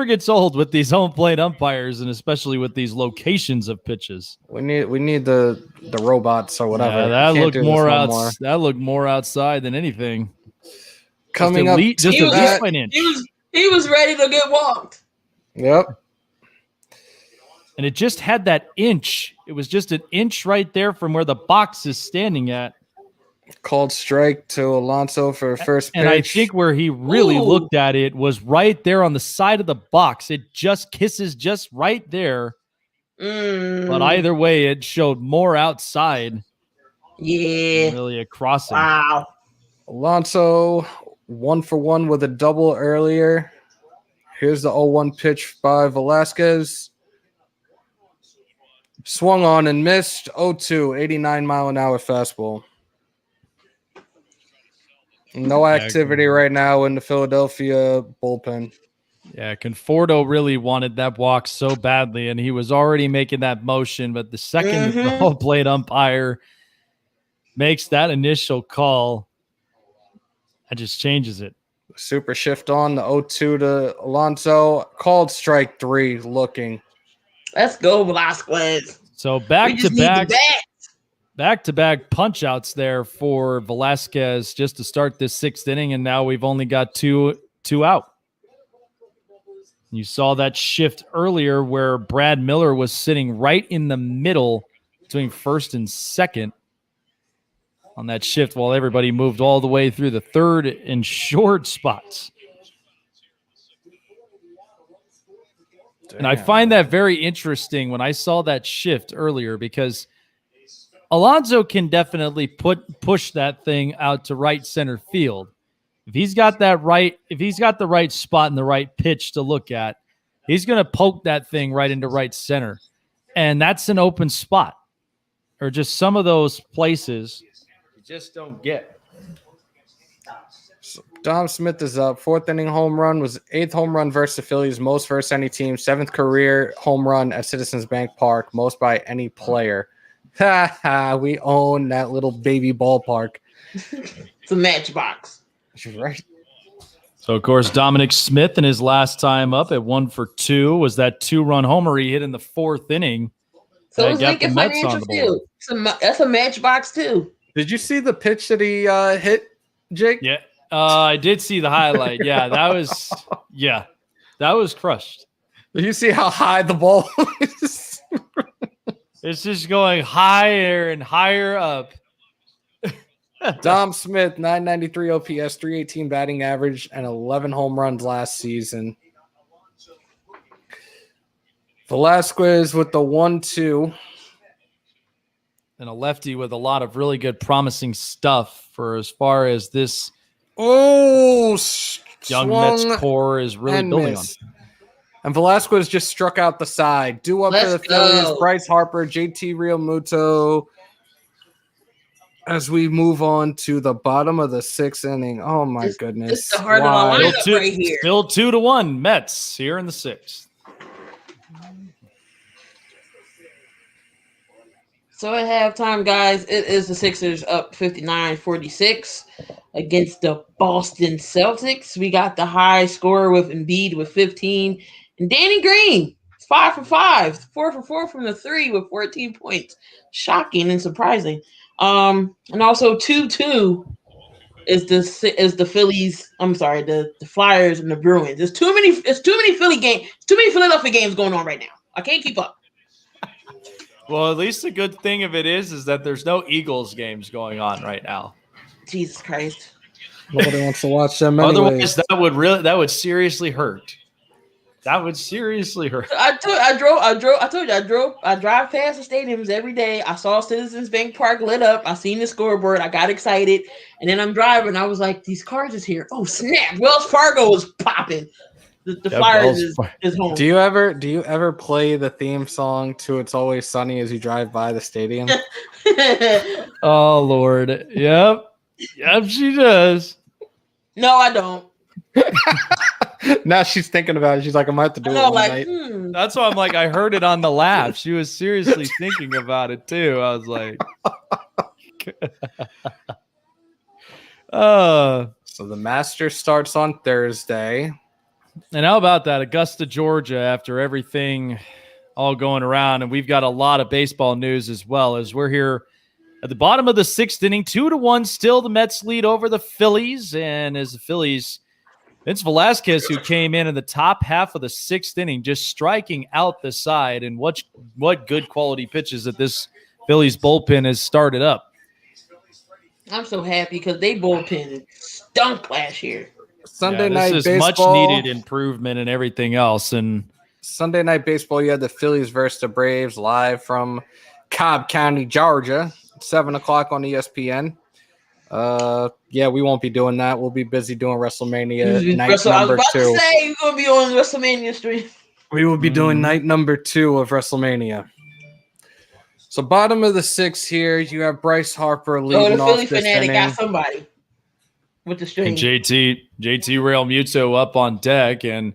gets old with these home plate umpires, and especially with these locations of pitches. We need the robots or whatever. Yeah, that looked more outside than anything. Coming up, He was ready to get walked. Yep. And it just had that inch. It was just an inch right there from where the box is standing at. Called strike to Alonso for first pitch. And I think where he really looked at it was right there on the side of the box. It just kisses just right there. But either way, it showed more outside. Yeah. Really a crossing. Wow. Alonso 1-for-1 with a double earlier. Here's the 0-1 pitch by Velasquez. Swung on and missed. 0-2, 89-mile-an-hour fastball. No activity right now in the Philadelphia bullpen. Yeah, Conforto really wanted that walk so badly, and he was already making that motion. But the second the home plate umpire makes that initial call, that just changes it. Super shift on the 0-2 to Alonso. Called strike 3 looking. Let's go, Velasquez. So back-to-back punch-outs there for Velasquez just to start this 6th inning, and now we've only got two out. You saw that shift earlier where Brad Miller was sitting right in the middle between first and second on that shift while everybody moved all the way through the third and short spots. And I find that very interesting when I saw that shift earlier because Alonso can definitely push that thing out to right center field. If he's got the right spot and the right pitch to look at, he's going to poke that thing right into right center. And that's an open spot. Or just some of those places you just don't get. So Dom Smith is up. 4th inning home run was 8th home run versus the Phillies, most versus any team. 7th career home run at Citizens Bank Park, most by any player. Ha ha, we own that little baby ballpark. It's a matchbox. Right. So, of course, Dominic Smith in his last time up at 1-for-2 was that 2-run homer he hit in the 4th inning. So it's Lincoln Financial Field. That's a matchbox, too. Did you see the pitch that he hit, Jake? Yeah, I did see the highlight. Yeah, that was crushed. Did you see how high the ball is? It's just going higher and higher up. Dom Smith, 993 OPS, 318 batting average, and 11 home runs last season. Velasquez with the 1-2. And a lefty with a lot of really good promising stuff for as far as this young Mets core is really building on. And Velasquez just struck out the side. Due up for the Phillies, Bryce Harper, JT Realmuto. As we move on to the bottom of the 6th inning. Oh, my goodness. This is the heart of the lineup right here. Still 2-1 Mets here in the 6th. So at halftime, guys, it is the Sixers up 59-46 against the Boston Celtics. We got the high score with Embiid with 15. And Danny Green, 5 for 5, 4 for 4 from the 3 with 14 points. Shocking and surprising. And also 2-2 is the Phillies. I'm sorry, the Flyers and the Bruins. It's too many Philly games. Too many Philadelphia games going on right now. I can't keep up. Well, at least the good thing of it is that there's no Eagles games going on right now. Jesus Christ! Nobody wants to watch them anyways. Otherwise, that would seriously hurt. That would seriously hurt. I drive past the stadiums every day. I saw Citizens Bank Park lit up. I seen the scoreboard. I got excited. And then I'm driving. I was like, these cars is here. Oh, snap. Wells Fargo is popping. The Flyers is home. Do you ever play the theme song to It's Always Sunny as you drive by the stadium? Oh, Lord. Yep, she does. No, I don't. Now she's thinking about it. She's like, I might have to do it one night. That's why I'm like, I heard it on the laugh. She was seriously thinking about it too. I was like, so the Masters starts on Thursday. And how about that? Augusta, Georgia, after everything all going around. And we've got a lot of baseball news as well as we're here at the bottom of the 6th inning, 2-1. Still the Mets lead over the Phillies. And as the Phillies Vince Velasquez, who came in the top half of the 6th inning, just striking out the side, and what good quality pitches that this Phillies bullpen has started up. I'm so happy because they bullpen stunk last year. Sunday this night is baseball. Much needed improvement and everything else. And Sunday night baseball, you had the Phillies versus the Braves live from Cobb County, Georgia, 7 o'clock on ESPN. We won't be doing that. We'll be busy doing WrestleMania night number 2. I was about to say you're gonna be on WrestleMania stream. We will be doing night number 2 of WrestleMania. So bottom of the 6th here, you have Bryce Harper leading the off Philly this fanatic inning. got somebody with the stream. And JT Real Muto up on deck and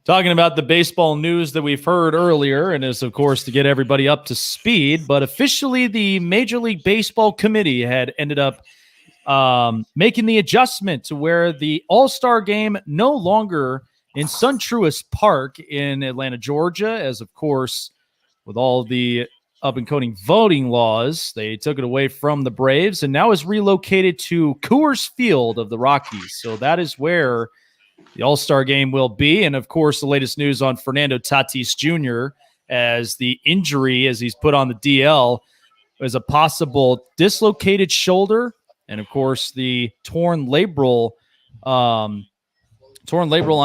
talking about the baseball news that we've heard earlier, and is, of course, to get everybody up to speed. But officially, the Major League Baseball Committee had ended up making the adjustment to where the All-Star Game no longer in SunTruist Park in Atlanta, Georgia, as, of course, with all the up-and-coming voting laws, they took it away from the Braves and now is relocated to Coors Field of the Rockies. So that is where the All-Star Game will be. And, of course, the latest news on Fernando Tatis Jr. as the injury, as he's put on the DL, is a possible dislocated shoulder and, of course, the torn labral on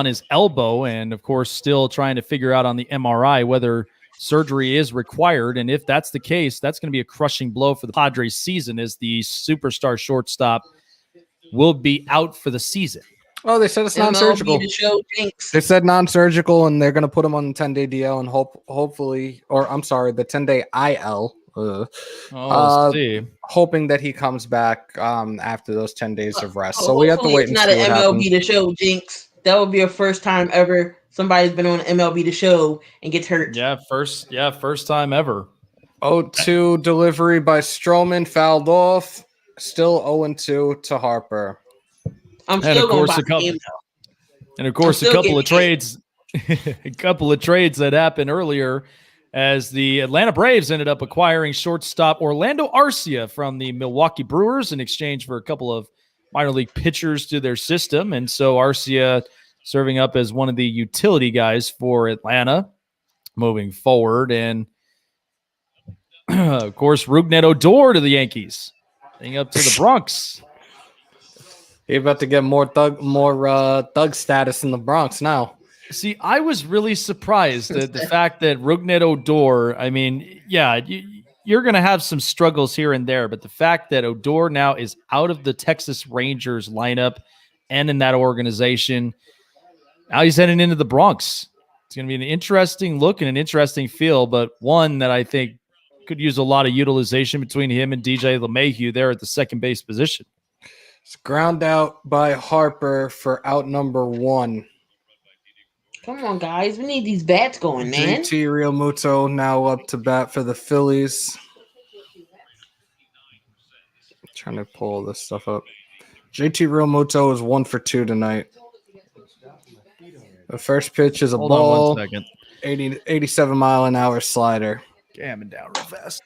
his elbow. And, of course, still trying to figure out on the MRI whether surgery is required. And if that's the case, that's going to be a crushing blow for the Padres season, as the superstar shortstop will be out for the season. Oh, they said it's non-surgical. They said non-surgical, and they're going to put him on the 10-day DL and hopefully, or I'm sorry, the 10-day IL. Hoping that he comes back after those 10 days of rest. So we have to wait and see what happens. It's not an MLB The Show, Jinx. That would be a first time ever somebody's been on MLB The Show and gets hurt. First time ever. 0-2 delivery by Stroman, fouled off. Still 0-2 to Harper. I'm still going to buy the game, though. And of course, a couple of trades that happened earlier, as the Atlanta Braves ended up acquiring shortstop Orlando Arcia from the Milwaukee Brewers in exchange for a couple of minor league pitchers to their system. And so Arcia serving up as one of the utility guys for Atlanta moving forward. And of course, Rougned Odor to the Yankees, heading up to the Bronx. He's about to get more thug status in the Bronx now. See, I was really surprised at the fact that Rougned Odor, I mean, you're going to have some struggles here and there, but the fact that Odor now is out of the Texas Rangers lineup and in that organization, now he's heading into the Bronx. It's going to be an interesting look and an interesting feel, but one that I think could use a lot of utilization between him and DJ LeMahieu there at the second base position. It's ground out by Harper for out number 1. Come on, guys. We need these bats going, man. JT Realmuto now up to bat for the Phillies. Trying to pull this stuff up. JT Realmuto is 1 for 2 tonight. The first pitch is a ball. 87 mile an hour slider. Jamming down real fast.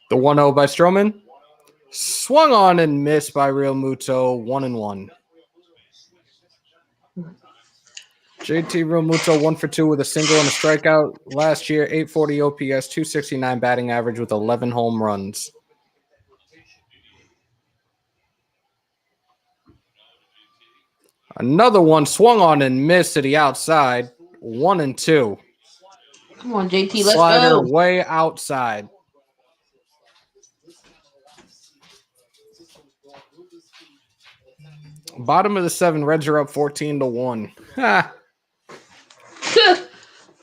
The 1-0 by Stroman. Swung on and missed by Realmuto. 1-1. JT Realmuto 1 for 2 with a single and a strikeout. Last year, 840 OPS, 269 batting average with 11 home runs. Another one swung on and missed to the outside. 1-2. Come on, JT, let's Slider go. way outside. Bottom of the 7, Reds are up 14-1.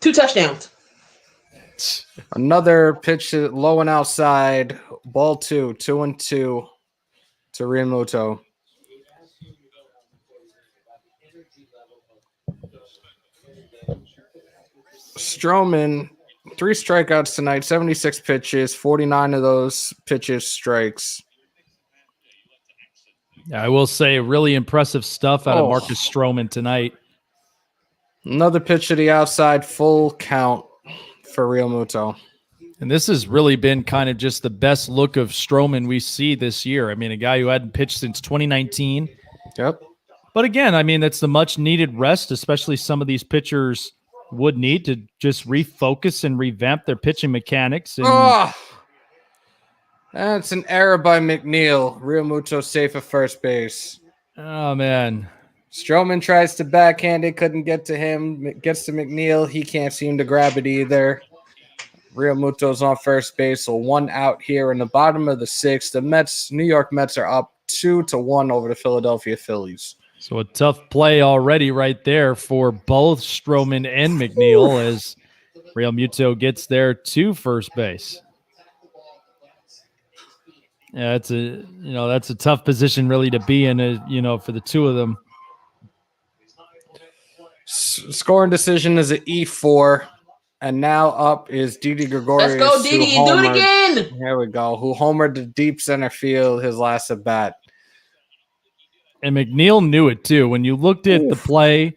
2 touchdowns. Another pitch low and outside. Ball 2, 2-2 to Realmuto. Stroman, 3 strikeouts tonight, 76 pitches, 49 of those pitches strikes. I will say really impressive stuff out of Marcus Stroman tonight. Another pitch to the outside, full count for Real Muto. And this has really been kind of just the best look of Stroman we see this year. I mean, a guy who hadn't pitched since 2019. Yep. But again, I mean, that's the much needed rest, especially some of these pitchers would need to just refocus and revamp their pitching mechanics. And that's an error by McNeil. Real Muto safe at first base. Oh, man. Stroman tries to backhand it, couldn't get to him. Gets to McNeil. He can't seem to grab it either. Real Muto's on first base, so 1 out here in the bottom of the 6th. The New York Mets are up 2-1 over the Philadelphia Phillies. So a tough play already right there for both Stroman and McNeil as Real Muto gets there to first base. Yeah, that's a tough position really to be in, for the two of them. Scoring decision is an E4. And now up is Didi Gregorius. Let's go, Didi. You do it again. There we go. Who homered to deep center field his last at bat. And McNeil knew it too. When you looked at the play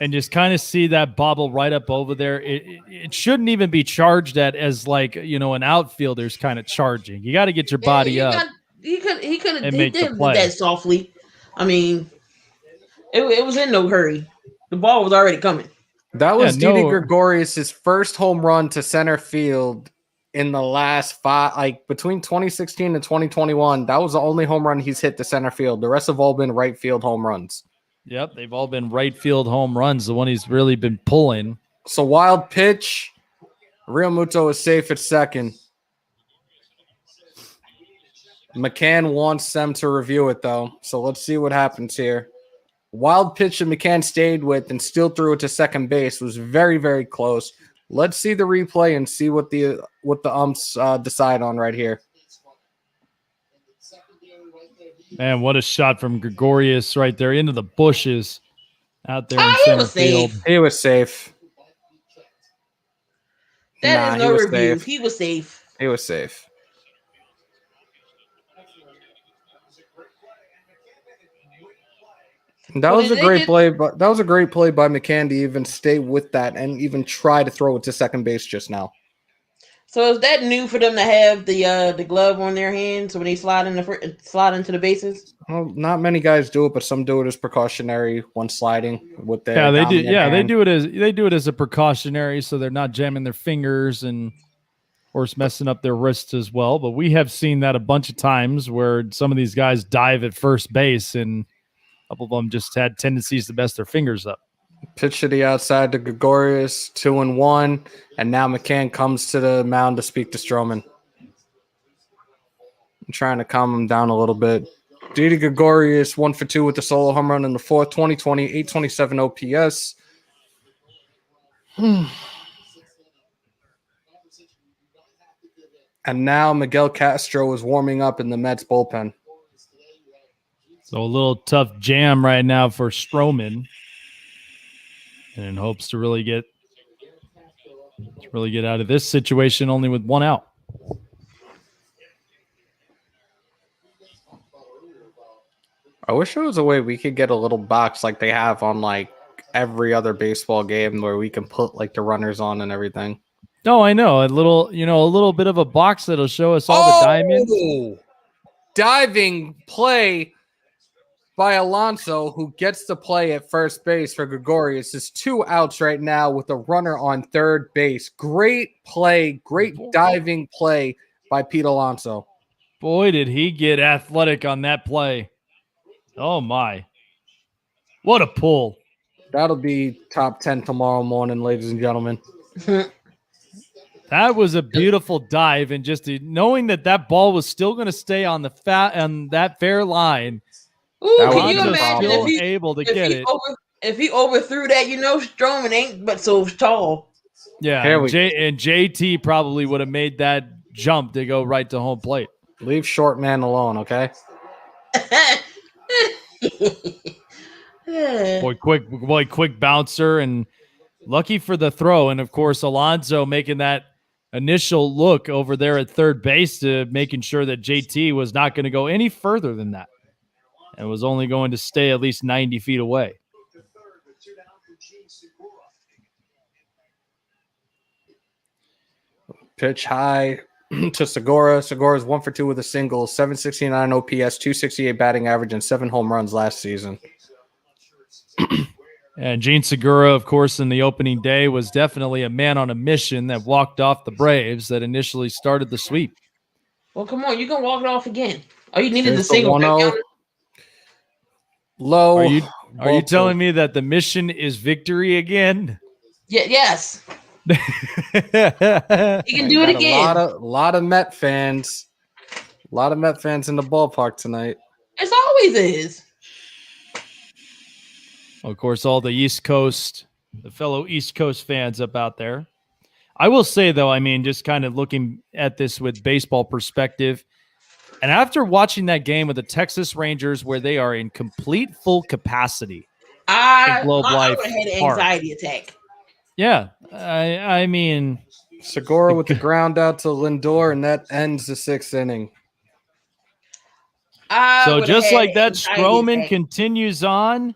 and just kind of see that bobble right up over there, it shouldn't even be charged at as like, an outfielder's kind of charging. You got to get your body up. He did make the play. that softly. I mean, it was in no hurry. The ball was already coming. That was Didi Gregorius' first home run to center field in the last 5, like between 2016 and 2021. That was the only home run he's hit to center field. The rest have all been right field home runs. Yep, they've all been right field home runs, the one he's really been pulling. So wild pitch. Real Muto is safe at second. McCann wants them to review it, though. So let's see what happens here. Wild pitch that McCann stayed with and still threw it to second base was very, very close. Let's see the replay and see what the umps decide on right here. Man, what a shot from Gregorius right there into the bushes out there in center field. He was safe. That is no review. He was safe. He was safe. That was a great play, but that was a great play by McCann to even stay with that and even try to throw it to second base just now. So is that new for them to have the glove on their hands when they slide into the bases? Well, not many guys do it, but some do it as precautionary when sliding with their they do. Yeah, hand. they do it as a precautionary, so they're not jamming their fingers and, of course, messing up their wrists as well. But we have seen that a bunch of times where some of these guys dive at first base and a couple of them just had tendencies to mess their fingers up. Pitch to the outside to Gregorius, 2-1, and now McCann comes to the mound to speak to Stroman. I'm trying to calm him down a little bit. Didi Gregorius, 1 for 2 with the solo home run in the fourth, 2020, 827 OPS. And now Miguel Castro is warming up in the Mets bullpen. So a little tough jam right now for Stroman. And in hopes to really get out of this situation only with 1 out. I wish there was a way we could get a little box like they have on like every other baseball game where we can put like the runners on and everything. No, I know. A little bit of a box that'll show us all the diamonds. Diving play by Alonso, who gets to play at first base for Gregorius. Is 2 outs right now with a runner on third base. Great play, great diving play by Pete Alonso. Boy, did he get athletic on that play. Oh, my. What a pull. That'll be top 10 tomorrow morning, ladies and gentlemen. That was a beautiful dive, and just knowing that ball was still going to stay on that fair line. Ooh, can you imagine if he overthrew that? Stroman ain't but so tall. Yeah, and JT probably would have made that jump to go right to home plate. Leave short man alone, okay? quick bouncer, and lucky for the throw. And of course, Alonso making that initial look over there at third base to making sure that JT was not going to go any further than that. And was only going to stay at least 90 feet away. Pitch high to Segura. Segura's 1 for 2 with a single, 769 OPS, 268 batting average, and 7 home runs last season. And Gene Segura, of course, in the opening day was definitely a man on a mission that walked off the Braves that initially started the sweep. Well, come on, you can walk it off again. Oh, you needed Here's the single. 1-0. Low. Are you telling me that the mission is victory again? Yeah, yes. You can do it again. A lot of Met fans. A lot of Met fans in the ballpark tonight. It's always is. Of course, all the East Coast, the fellow East Coast fans up out there. I will say, though, I mean, just kind of looking at this with baseball perspective, and after watching that game with the Texas Rangers where they are in complete full capacity, I Globe Life would have had an Park. anxiety attack. Yeah, I mean, Segura with the ground out to Lindor, and that ends the 6th inning. So just like that, Stroman continues on,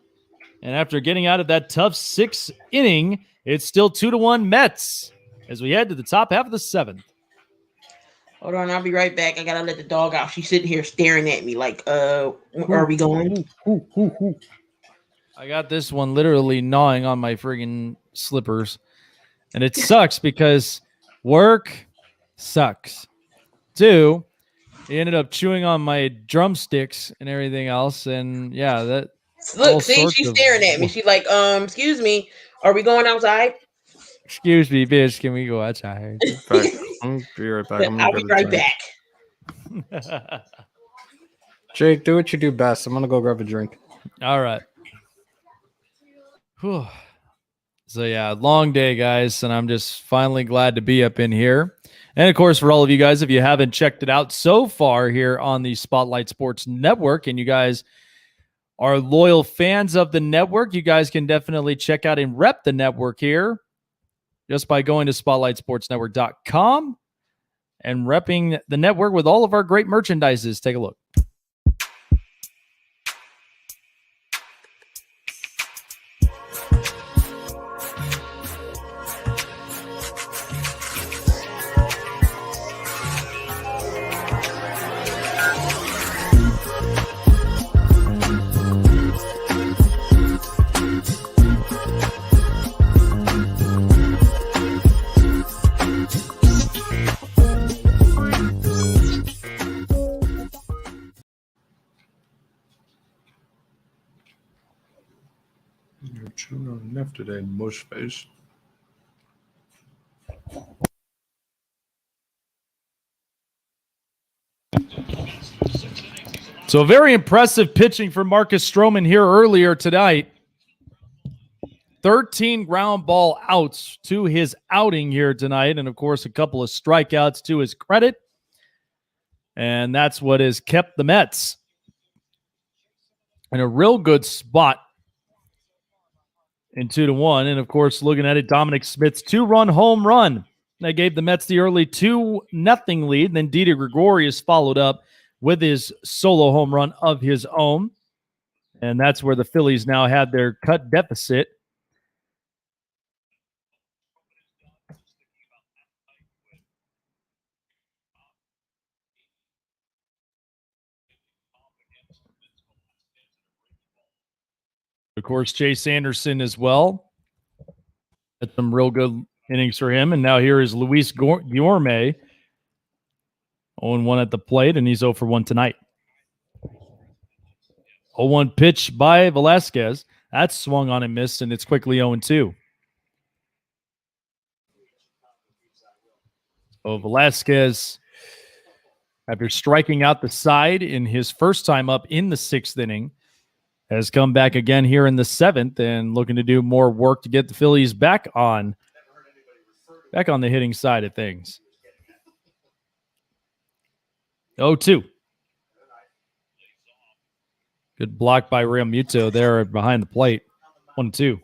and after getting out of that tough 6th inning, it's still 2-1 Mets as we head to the top half of the 7th. Hold on, I'll be right back. I gotta let the dog out. She's sitting here staring at me like, where are we going? I got this one literally gnawing on my friggin' slippers. And it sucks because work sucks. 2, he ended up chewing on my drumsticks and everything else. And yeah, that. Look, see, she's staring at me. She's like, excuse me, are we going outside? Excuse me, bitch. Can we go outside? I'll be right back. I'll be right back. Jake, do what you do best. I'm going to go grab a drink. All right. Whew. So, yeah, long day, guys, and I'm just finally glad to be up in here. And, of course, for all of you guys, if you haven't checked it out so far here on the Spotlight Sports Network, and you guys are loyal fans of the network, you guys can definitely check out and rep the network here just by going to SpotlightSportsNetwork.com and repping the network with all of our great merchandises. Take a look. You're chewing on enough today, mush face. So very impressive pitching for Marcus Stroman here earlier tonight. 13 ground ball outs to his outing here tonight. And, of course, a couple of strikeouts to his credit. And that's what has kept the Mets in a real good spot in 2-1. And, of course, looking at it, Dominic Smith's 2-run home run. That gave the Mets the early 2-0 lead. And then Didi Gregorius followed up with his solo home run of his own. And that's where the Phillies now had their cut deficit. Of course, Chase Anderson as well. Had some real good innings for him. And now here is Luis Guillorme. 0-1 at the plate, and he's 0-for-1 tonight. 0-1 pitch by Velasquez. That's swung on and missed, and it's quickly 0-2. So Velasquez, after striking out the side in his first time up in the 6th inning, has come back again here in the 7th and looking to do more work to get the Phillies back on the hitting side of things. 0-2. Good block by Real Muto there behind the plate. 1-2.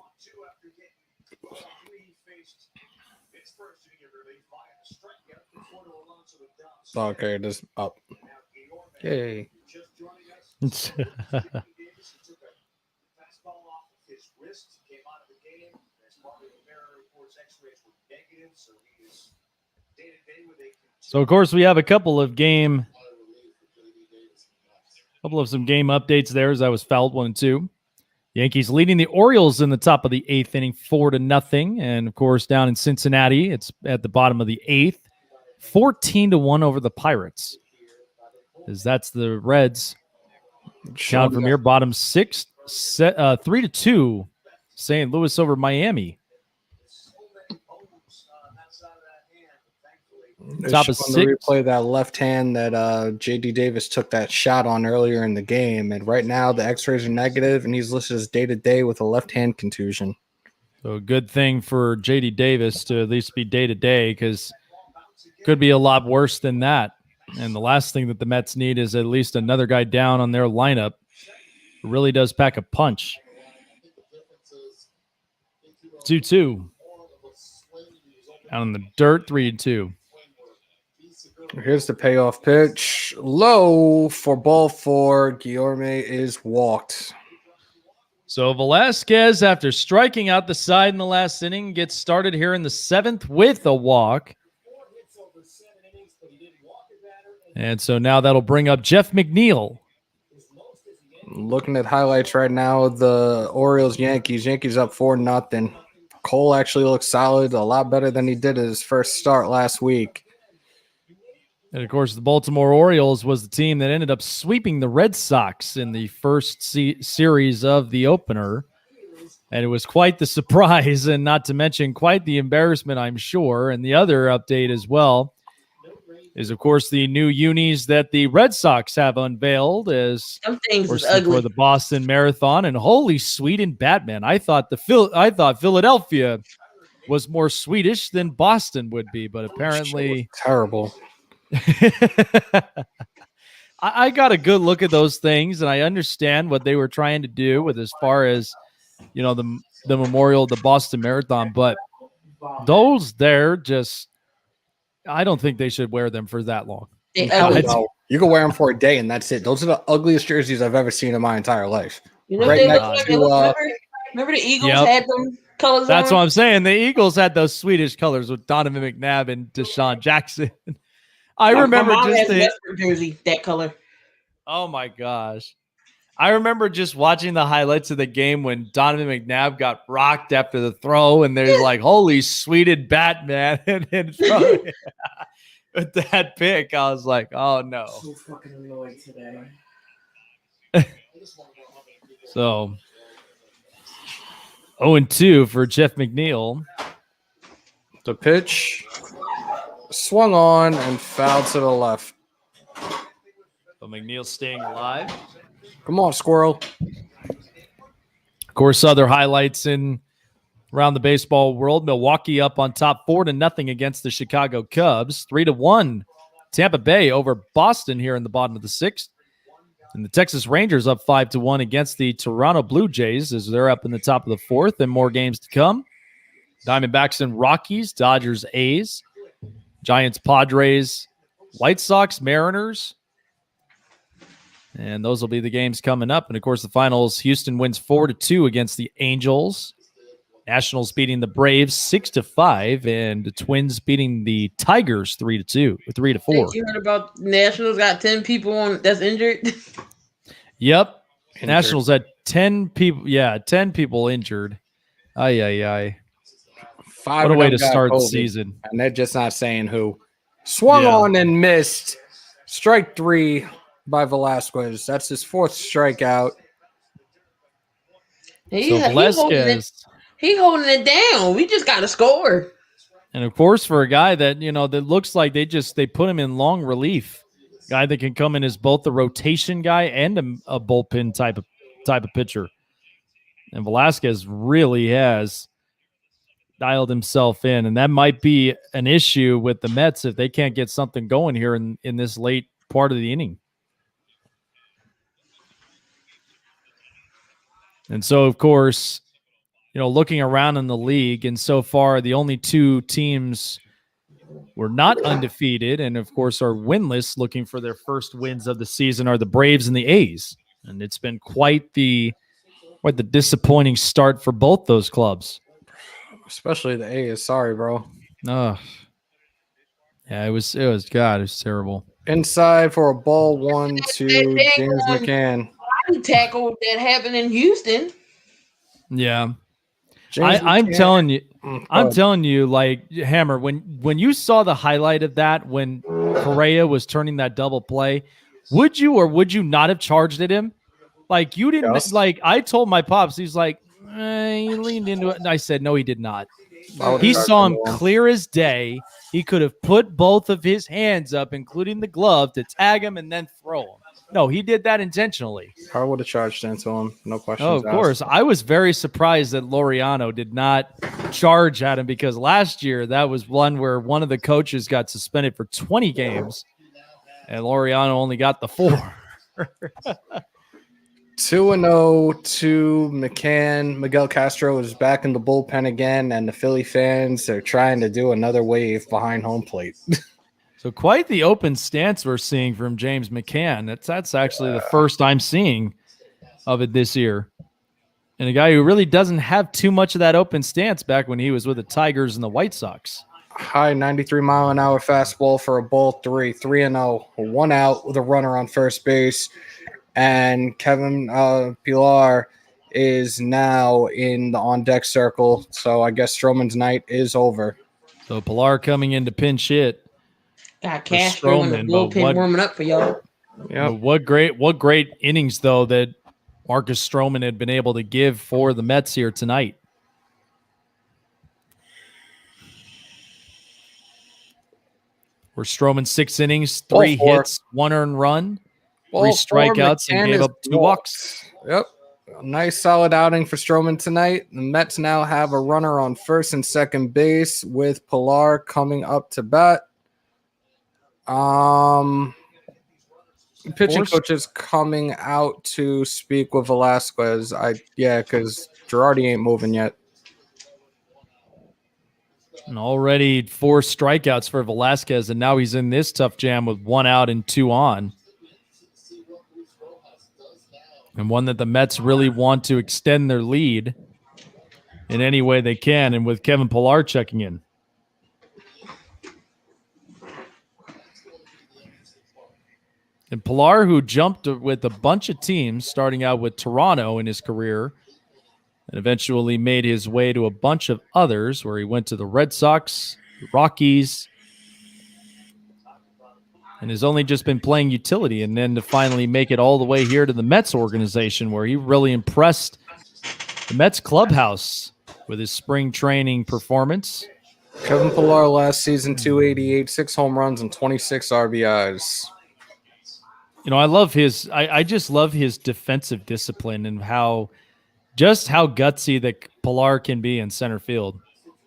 Okay, just up. Yay. So, of course, we have a couple of some game updates there as I was fouled 1 and 2. Yankees leading the Orioles in the top of the 8th inning 4-0. And, of course, down in Cincinnati, it's at the bottom of the 8th, 14-1 over the Pirates. As that's the Reds. Count from here, bottom 6, 3-2, St. Louis over Miami. Top of 6. Replay that left hand that J.D. Davis took that shot on earlier in the game, and right now the X-rays are negative, and he's listed as day-to-day with a left-hand contusion. So a good thing for J.D. Davis to at least be day-to-day, because could be a lot worse than that. And the last thing that the Mets need is at least another guy down on their lineup. It really does pack a punch. 2-2. Out in the dirt, 3-2. Here's the payoff pitch. Low for ball 4. Guillorme is walked. So Velasquez, after striking out the side in the last inning, gets started here in the 7th with a walk. And so now that'll bring up Jeff McNeil. Looking at highlights right now, the Orioles-Yankees. Yankees up 4-0. Cole actually looks solid, a lot better than he did at his first start last week. And, of course, the Baltimore Orioles was the team that ended up sweeping the Red Sox in the first series of the opener. And it was quite the surprise, and not to mention quite the embarrassment, I'm sure. And the other update as well is, of course, the new unis that the Red Sox have unveiled as some things is ugly for the Boston Marathon. And holy Sweden Batman, I thought Philadelphia was more Swedish than Boston would be, but apparently terrible. I got a good look at those things, and I understand what they were trying to do with as far as, you know, the memorial, the Boston Marathon, but those there just, I don't think they should wear them for that long. You can wear them for a day, and that's it. Those are the ugliest jerseys I've ever seen in my entire life. You know, remember the Eagles had them colors. That's what I'm saying. The Eagles had those Swedish colors with Donovan McNabb and Deshaun Jackson. I remember just the jersey that color. Oh my gosh. I remember just watching the highlights of the game when Donovan McNabb got rocked after the throw, and there's like, holy Sweden Batman. and with that pick, I was like, oh no. So fucking annoyed today. So 0-2 for Jeff McNeil. The pitch swung on and fouled to the left. So McNeil staying alive. Come on, squirrel. Of course, other highlights around the baseball world. Milwaukee up on top 4-0 against the Chicago Cubs. 3-1 Tampa Bay over Boston here in the bottom of the 6th. And the Texas Rangers up 5-1 against the Toronto Blue Jays as they're up in the top of the 4th, and more games to come. Diamondbacks and Rockies, Dodgers, A's, Giants, Padres, White Sox, Mariners. And those will be the games coming up. And, of course, the finals, Houston wins 4-2 against the Angels. Nationals beating the Braves 6-5, and the Twins beating the Tigers 3-4. You heard about Nationals got 10 people on that's injured? Yep. Injured. Nationals had 10 people. Yeah, 10 people injured. Ay. What a way to start the season. And they're just not saying who. Swung on and missed. Strike 3 by Velasquez. That's his 4th strikeout. Velasquez. He holding it down. We just got to score. And, of course, for a guy that, you know, that looks like they put him in long relief. Guy that can come in as both a rotation guy and a bullpen type of pitcher. And Velasquez really has dialed himself in, and that might be an issue with the Mets if they can't get something going here in this late part of the inning. And so, of course, you know, looking around in the league, and so far the only 2 teams were not undefeated and, of course, are winless, looking for their first wins of the season, are the Braves and the A's. And it's been quite the disappointing start for both those clubs. Especially the A's. Sorry, bro. Yeah, it was God, it was terrible. Inside for a ball 1 to That James dang McCann. body tackle that happened in Houston. Yeah. James I'm McCann. telling you, Go I'm ahead. telling you, like Hammer, when you saw the highlight of that when Correa was turning that double play, would you or would you not have charged at him? Like you didn't Yes. like I told my pops, he's like, he leaned into it. And I said, no, he did not. I would have He charged saw him into him. clear as day. He could have put both of his hands up, including the glove, to tag him and then throw him. No, he did that intentionally. I would have charged into him. No questions Oh, asked. of course. I was very surprised that Laureano did not charge at him because last year that was one where one of the coaches got suspended for 20 games and Laureano only got the 4. 2-0 to McCann. Miguel Castro is back in the bullpen again, and the Philly fans are trying to do another wave behind home plate. So quite the open stance we're seeing from James McCann. That's actually the first I'm seeing of it this year. And a guy who really doesn't have too much of that open stance back when he was with the Tigers and the White Sox. High 93-mile-an-hour fastball for a ball 3-0, 1 out with a runner on first base. And Kevin Pillar is now in the on-deck circle. So I guess Stroman's night is over. So Pilar coming in to pinch hit. Got Castro in the bullpen warming up for y'all. Yeah. What great innings though that Marcus Stroman had been able to give for the Mets here tonight. Where Stroman 6 innings, 3 hits, 1 earned run, 3 strikeouts, and gave up 2 walks. Yep. A nice solid outing for Stroman tonight. The Mets now have a runner on first and second base with Pilar coming up to bat. Pitching coach is coming out to speak with Velasquez. Because Girardi ain't moving yet. And already 4 strikeouts for Velasquez, and now he's in this tough jam with 1 out and 2 on. And one that the Mets really want to extend their lead in any way they can, and with Kevin Pillar checking in. And Pilar, who jumped with a bunch of teams, starting out with Toronto in his career, and eventually made his way to a bunch of others, where he went to the Red Sox, the Rockies, and has only just been playing utility, and then to finally make it all the way here to the Mets organization, where he really impressed the Mets clubhouse with his spring training performance. Kevin Pillar last season, 288, 6 home runs, and 26 RBIs. You know, I just love his defensive discipline and how gutsy that Pilar can be in center field.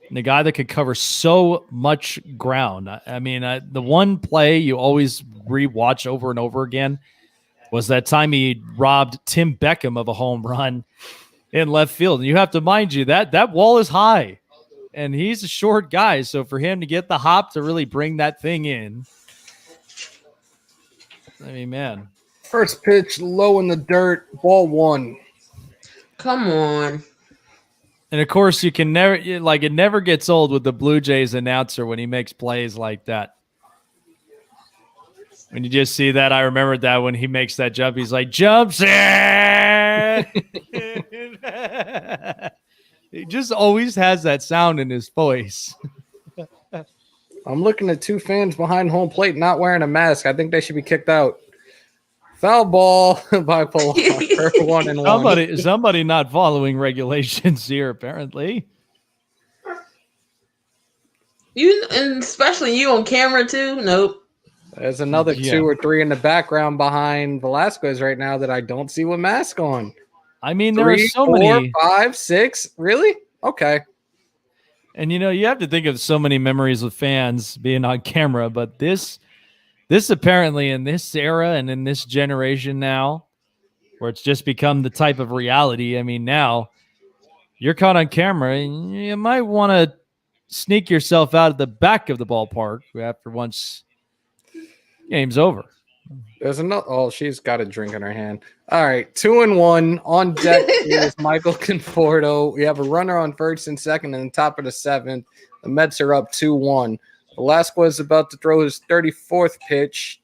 And the guy that could cover so much ground. I mean, the one play you always rewatch over and over again was that time he robbed Tim Beckham of a home run in left field. And you have to mind you that wall is high and he's a short guy. So for him to get the hop to really bring that thing in, I mean, man. First pitch, low in the dirt, ball 1. Come on. And of course, you can never it never gets old with the Blue Jays announcer when he makes plays like that. When you just see that, I remembered that when he makes that jump, he's like, jumps in. He just always has that sound in his voice. I'm looking at 2 fans behind home plate not wearing a mask. I think they should be kicked out. Foul ball by Pilar for 1-1. Somebody not following regulations here, apparently. You, and especially you on camera too. Nope. There's another 2 or 3 in the background behind Velasquez right now that I don't see with mask on. I mean, 3, there are so 4, many. 5, 6. Really? Okay. And you have to think of so many memories with fans being on camera, but this apparently in this era and in this generation now, where it's just become the type of reality. I mean, now you're caught on camera and you might want to sneak yourself out of the back of the ballpark after once game's over. There's another. Oh, she's got a drink in her hand. All right, 2-1 on deck is Michael Conforto. We have a runner on first and second in the top of the 7th. The Mets are up 2-1. Velasquez about to throw his 34th pitch.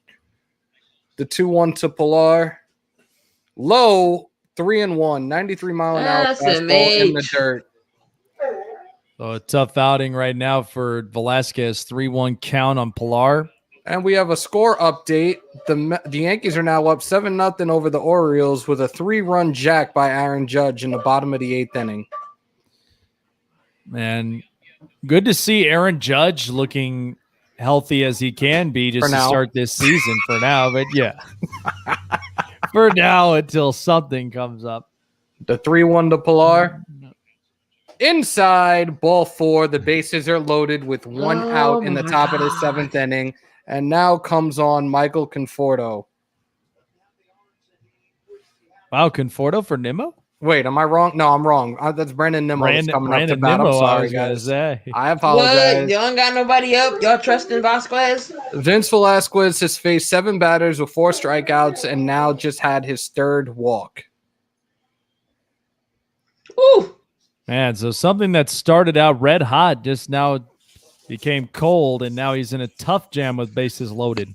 The 2-1 to Pilar. Low, 3-1, 93-mile-an-hour That's a fastball in the mate. dirt. So a tough outing right now for Velasquez. 3-1 count on Pilar. And we have a score update. The Yankees are now up 7-0 over the Orioles with a 3-run jack by Aaron Judge in the bottom of the 8th inning. And good to see Aaron Judge looking healthy as he can be just to start this season for now. But yeah, for now until something comes up. The 3-1 to Pilar. Inside, ball 4. The bases are loaded with one out in the top of the 7th inning. And now comes on Michael Conforto. Wow, Conforto for Nimmo? Wait, am I wrong? No, I'm wrong. That's Brandon Nimmo that's coming up to bat. I'm sorry, guys. I apologize. What? Y'all ain't got nobody up? Y'all trusting Vasquez? Vince Velasquez has faced 7 batters with 4 strikeouts and now just had his 3rd walk. Ooh. Man, so something that started out red hot just now became cold, and now he's in a tough jam with bases loaded.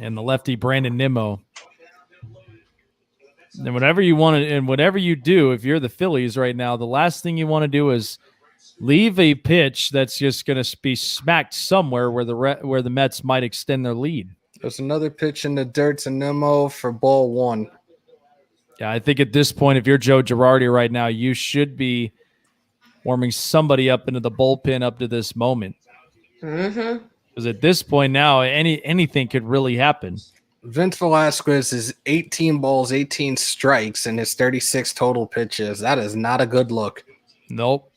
And the lefty Brandon Nimmo. And whatever you want to, and whatever you do, if you're the Phillies right now, the last thing you want to do is leave a pitch that's just going to be smacked somewhere where the Mets might extend their lead. There's another pitch in the dirt to Nimmo for ball 1. Yeah, I think at this point, if you're Joe Girardi right now, you should be warming somebody up into the bullpen up to this moment. Because at this point now, anything could really happen. Vince Velasquez is 18 balls, 18 strikes, and his 36 total pitches. That is not a good look. Nope.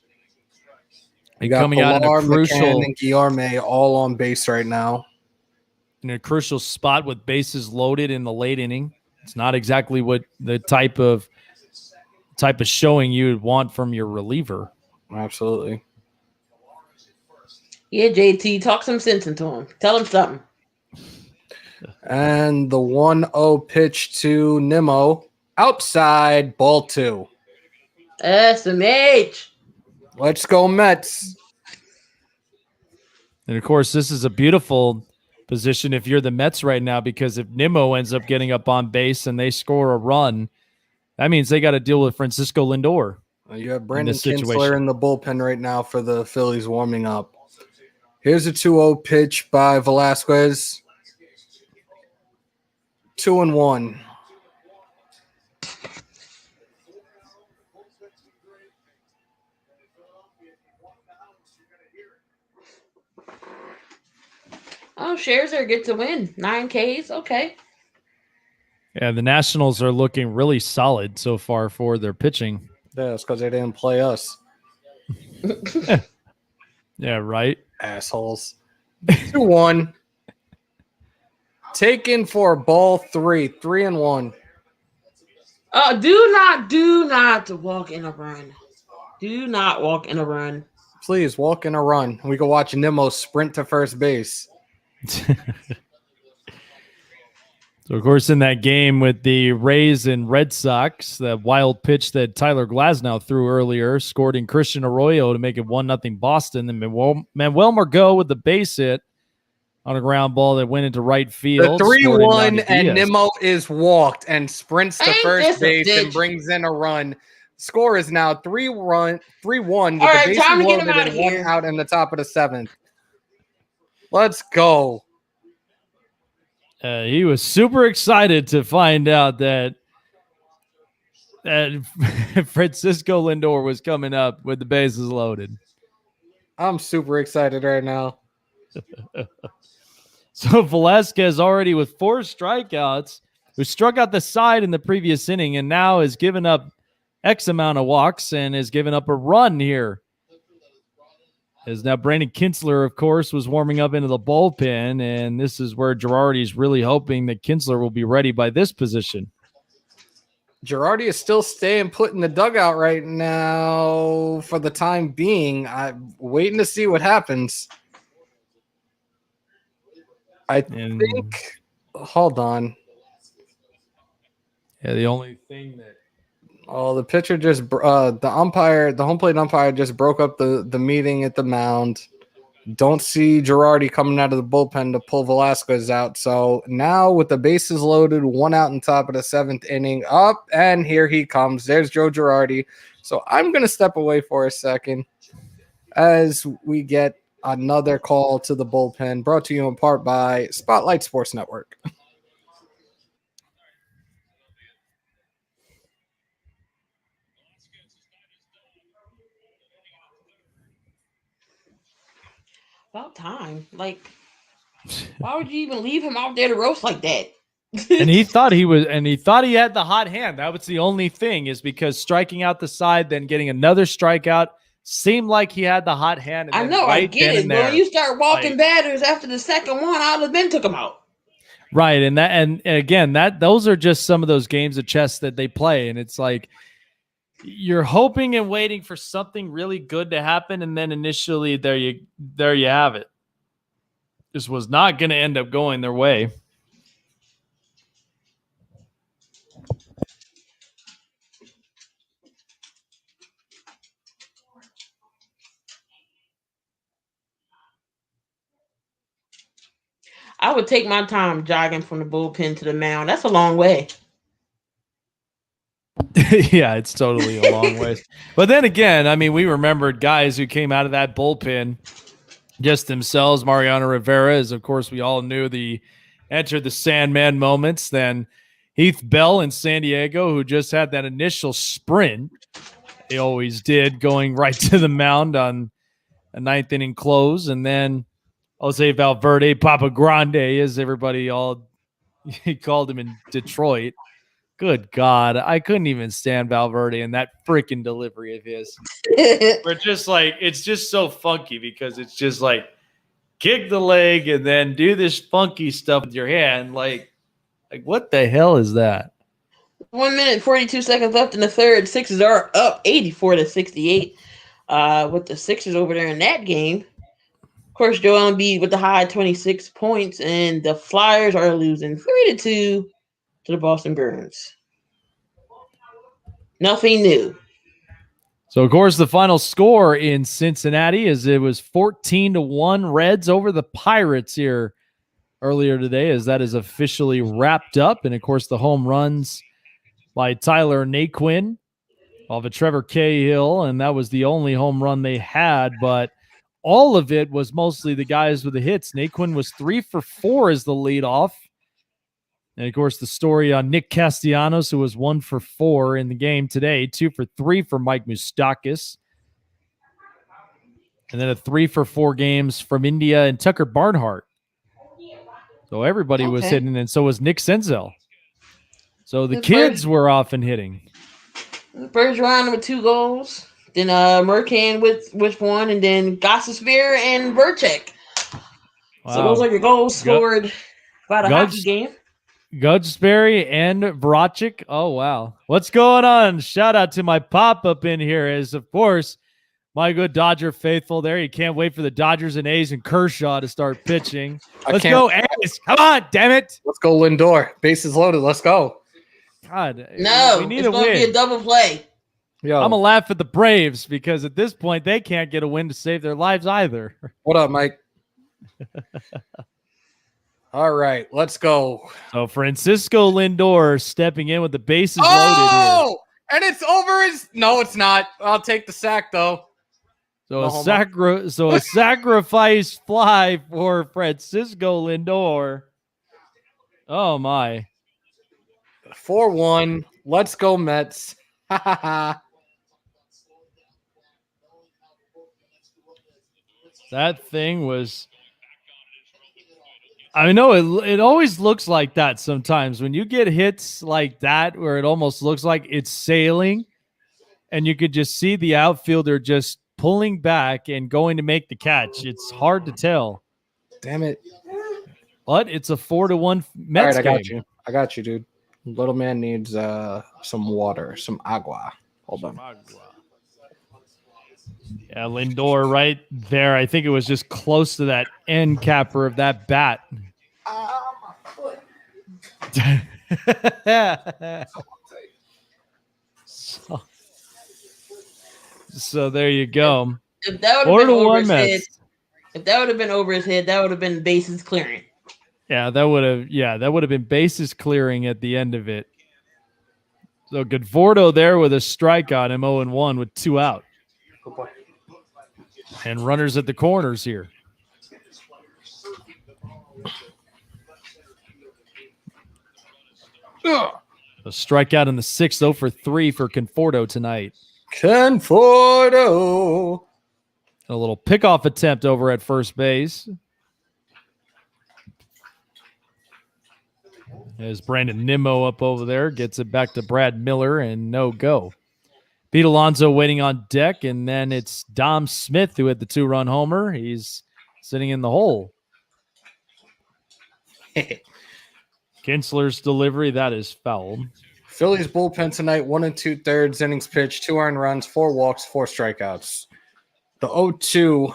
You got coming out in a crucial McCann and Guillorme all on base right now. In a crucial spot with bases loaded in the late inning. It's not exactly what the type of showing you would want from your reliever. Absolutely. Yeah, JT, talk some sense into him. Tell him something. And the 1-0 pitch to Nimmo. Outside, ball 2. SMH. Let's go, Mets. And, of course, this is a beautiful position if you're the Mets right now, because if Nimmo ends up getting up on base and they score a run, that means they got to deal with Francisco Lindor. You have Brandon Kinsler in the bullpen right now for the Phillies warming up. Here's a 2-0 pitch by Velasquez. 2-1. Oh, Scherzer get to win. 9 Ks. Okay. Yeah, the Nationals are looking really solid so far for their pitching. Yeah, it's because they didn't play us. Yeah, right. Assholes. 2-1. Taken for ball 3. 3-1. Do not walk in a run. Do not walk in a run. Please walk in a run. We can watch Nimmo sprint to first base. So, of course, in that game with the Rays and Red Sox, that wild pitch that Tyler Glasnow threw earlier scored in Christian Arroyo to make it 1-0 Boston. And Manuel Margot with the base hit on a ground ball that went into right field. The 3-1, and Nimmo is walked and sprints to first base and brings in a run. Score is now 3-1 with the bases loaded and 1 out in the top of the 7th. Let's go. He was super excited to find out that Francisco Lindor was coming up with the bases loaded. I'm super excited right now. So Velasquez already with 4 strikeouts, who struck out the side in the previous inning and now has given up X amount of walks and has given up a run here. As now Brandon Kinsler, of course, was warming up into the bullpen, and this is where Girardi's really hoping that Kinsler will be ready by this position. Girardi is still staying put in the dugout right now for the time being. I'm waiting to see what happens. I think – hold on. Yeah, the only thing that Oh, the pitcher just the home plate umpire just broke up the meeting at the mound. Don't see Girardi coming out of the bullpen to pull Velasquez out. So now with the bases loaded, 1 out in top of the 7th inning, up, and here he comes. There's Joe Girardi. So I'm going to step away for a second as we get another call to the bullpen, brought to you in part by Spotlight Sports Network. About time. Like, why would you even leave him out there to roast like that? And he thought he had the hot hand. That was the only thing, is because striking out the side, then getting another strikeout seemed like he had the hot hand. And I know, I get it. But when you start walking batters after the second one, I would have been took him out. Right. And again, those are just some of those games of chess that they play. And it's like, you're hoping and waiting for something really good to happen, and then initially there you have it. This was not going to end up going their way. I would take my time jogging from the bullpen to the mound. That's a long way. Yeah, it's totally a long way. But then again, I mean, we remembered guys who came out of that bullpen just themselves. Mariano Rivera, as of course we all knew, the enter the Sandman moments. Then Heath Bell in San Diego, who just had that initial sprint. They always did, going right to the mound on a 9th inning close. And then Jose Valverde, Papa Grande, as everybody he called him in Detroit. Good God, I couldn't even stand Valverde and that freaking delivery of his. We're just like, it's just so funky because it's just like kick the leg and then do this funky stuff with your hand. Like what the hell is that? 1 minute, 42 seconds left in the third. Sixers are up 84-68 with the Sixers over there in that game. Of course, Joel Embiid with the high 26 points, and the Flyers are losing 3-2 to the Boston Bruins. Nothing new. So, of course, the final score in Cincinnati is it was 14-1 Reds over the Pirates here earlier today, as that is officially wrapped up. And, of course, the home runs by Tyler Naquin off of Trevor Cahill, and that was the only home run they had. But all of it was mostly the guys with the hits. Naquin was 3 for 4 as the leadoff. And, of course, the story on Nick Castellanos, who was 1 for 4 in the game today, 2 for 3 for Mike Moustakas. And then a 3 for 4 games from India and Tucker Barnhart. So everybody was hitting, and so was Nick Senzel. So the kids were off and hitting. Bergeron with 2 goals. Then Mercan with 1, and then Gossespierre and Burchek. Wow. So those are your goals scored by the hockey game. Godsberry and Vrachik. Oh, wow. What's going on? Shout out to my pop-up in here is, of course, my good Dodger faithful there. You can't wait for the Dodgers and A's and Kershaw to start pitching. Let's go, A's. Come on, damn it. Let's go, Lindor. Bases loaded. Let's go. God. No, we need it's going to be a double play. Yo. I'm going to laugh at the Braves because at this point, they can't get a win to save their lives either. What up, Mike? All right, let's go. So Francisco Lindor stepping in with the bases loaded here. Oh, and it's over his... No, it's not. I'll take the sack, though. So a sacrifice fly for Francisco Lindor. Oh, my. 4-1. Let's go, Mets. That thing was... I know it always looks like that sometimes when you get hits like that where it almost looks like it's sailing and you could just see the outfielder just pulling back and going to make the catch. It's hard to tell. Damn it. But it's a 4-1 Mets game. I got you, dude. Little man needs some water, some agua. Hold on. Yeah, Lindor right there. I think it was just close to that end capper of that bat. My foot. So there you go. If that would have been over his head, Mets. if that would have been over his head, that would have been bases clearing. Yeah, that would have been bases clearing at the end of it. So Conforto there with a strikeout, him 0-1 with 2 out. And runners at the corners here. A strikeout in the 6th, 0 for 3 for Conforto tonight. Conforto. A little pickoff attempt over at first base. As Brandon Nimmo up over there gets it back to Brad Miller and no go. Pete Alonso waiting on deck, and then it's Dom Smith who had the 2-run homer. He's sitting in the hole. Kinsler's delivery, that is foul. Phillies bullpen tonight, 1 2/3 innings pitched, 2 earned runs, 4 walks, 4 strikeouts. The 0-2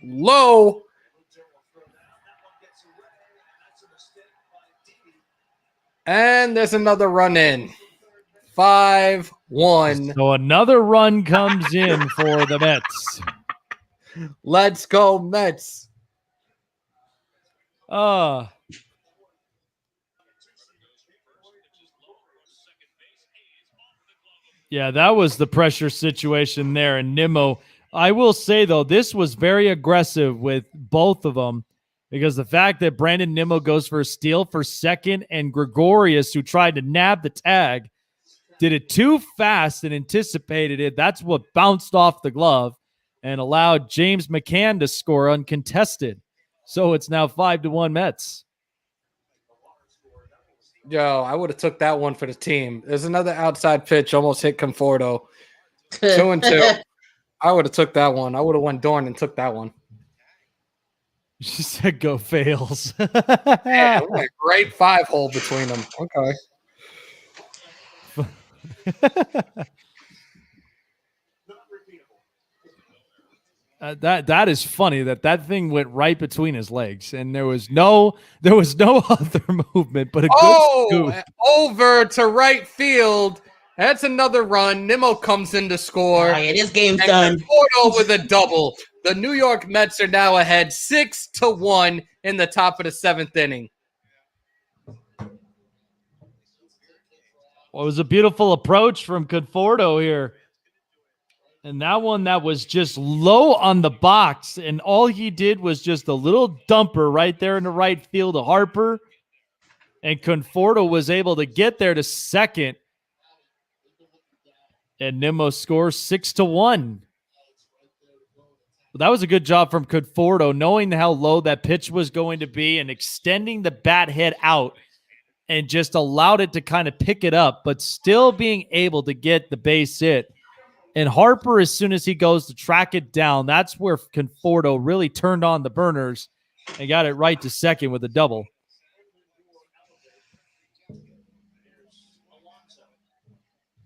low. And there's another run in. 5-1. So another run comes in for the Mets. Let's go, Mets. Yeah, that was the pressure situation there. And Nimmo, I will say, though, this was very aggressive with both of them because the fact that Brandon Nimmo goes for a steal for second and Gregorius, who tried to nab the tag, did it too fast and anticipated it. That's what bounced off the glove and allowed James McCann to score uncontested. So it's now 5-1 Mets. Yo, I would have took that one for the team. There's another outside pitch, almost hit Conforto. 2-2. I would have took that one. I would have went Dorn and took that one. She said go fails. Yeah, a great 5-hole between them. Okay. That is funny that thing went right between his legs and there was no other movement but a good scoop. Over to right field. That's another run. Nimmo comes in to score. Oh, yeah, this game's done. Conforto with a double. The New York Mets are now ahead 6-1 in the top of the 7th inning. Well, it was a beautiful approach from Conforto here. And that one that was just low on the box, and all he did was just a little dumper right there in the right field to Harper. And Conforto was able to get there to second. And Nimmo scores 6-1. Well, that was a good job from Conforto, knowing how low that pitch was going to be and extending the bat head out and just allowed it to kind of pick it up, but still being able to get the base hit. And Harper, as soon as he goes to track it down, that's where Conforto really turned on the burners and got it right to second with a double.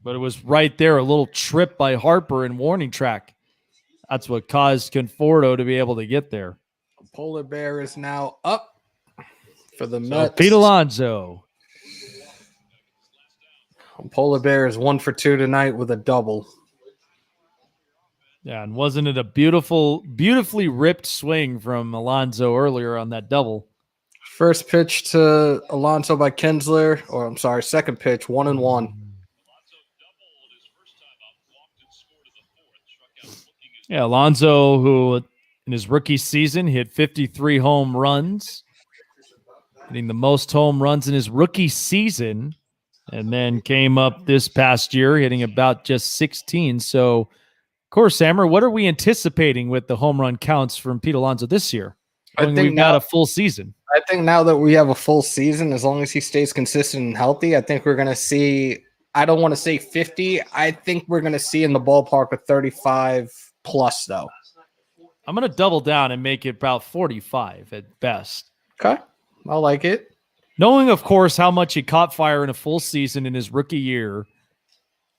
But it was right there, a little trip by Harper in warning track. That's what caused Conforto to be able to get there. Polar Bear is now up for the So Mets. Pete Alonso. Polar Bear is 1 for 2 tonight with a double. Yeah, and wasn't it a beautifully ripped swing from Alonso earlier on that double? First pitch to Alonso by Kinsler, or I'm sorry, second pitch, 1-1. Yeah, Alonso, who in his rookie season hit 53 home runs, hitting the most home runs in his rookie season, and then came up this past year hitting about just 16. So, of course, Hammer, what are we anticipating with the home run counts from Pete Alonso this year? I think we've got a full season. I think now that we have a full season, as long as he stays consistent and healthy, I think we're going to see, I don't want to say 50. I think we're going to see in the ballpark of 35 plus, though. I'm going to double down and make it about 45 at best. Okay. I like it. Knowing, of course, how much he caught fire in a full season in his rookie year.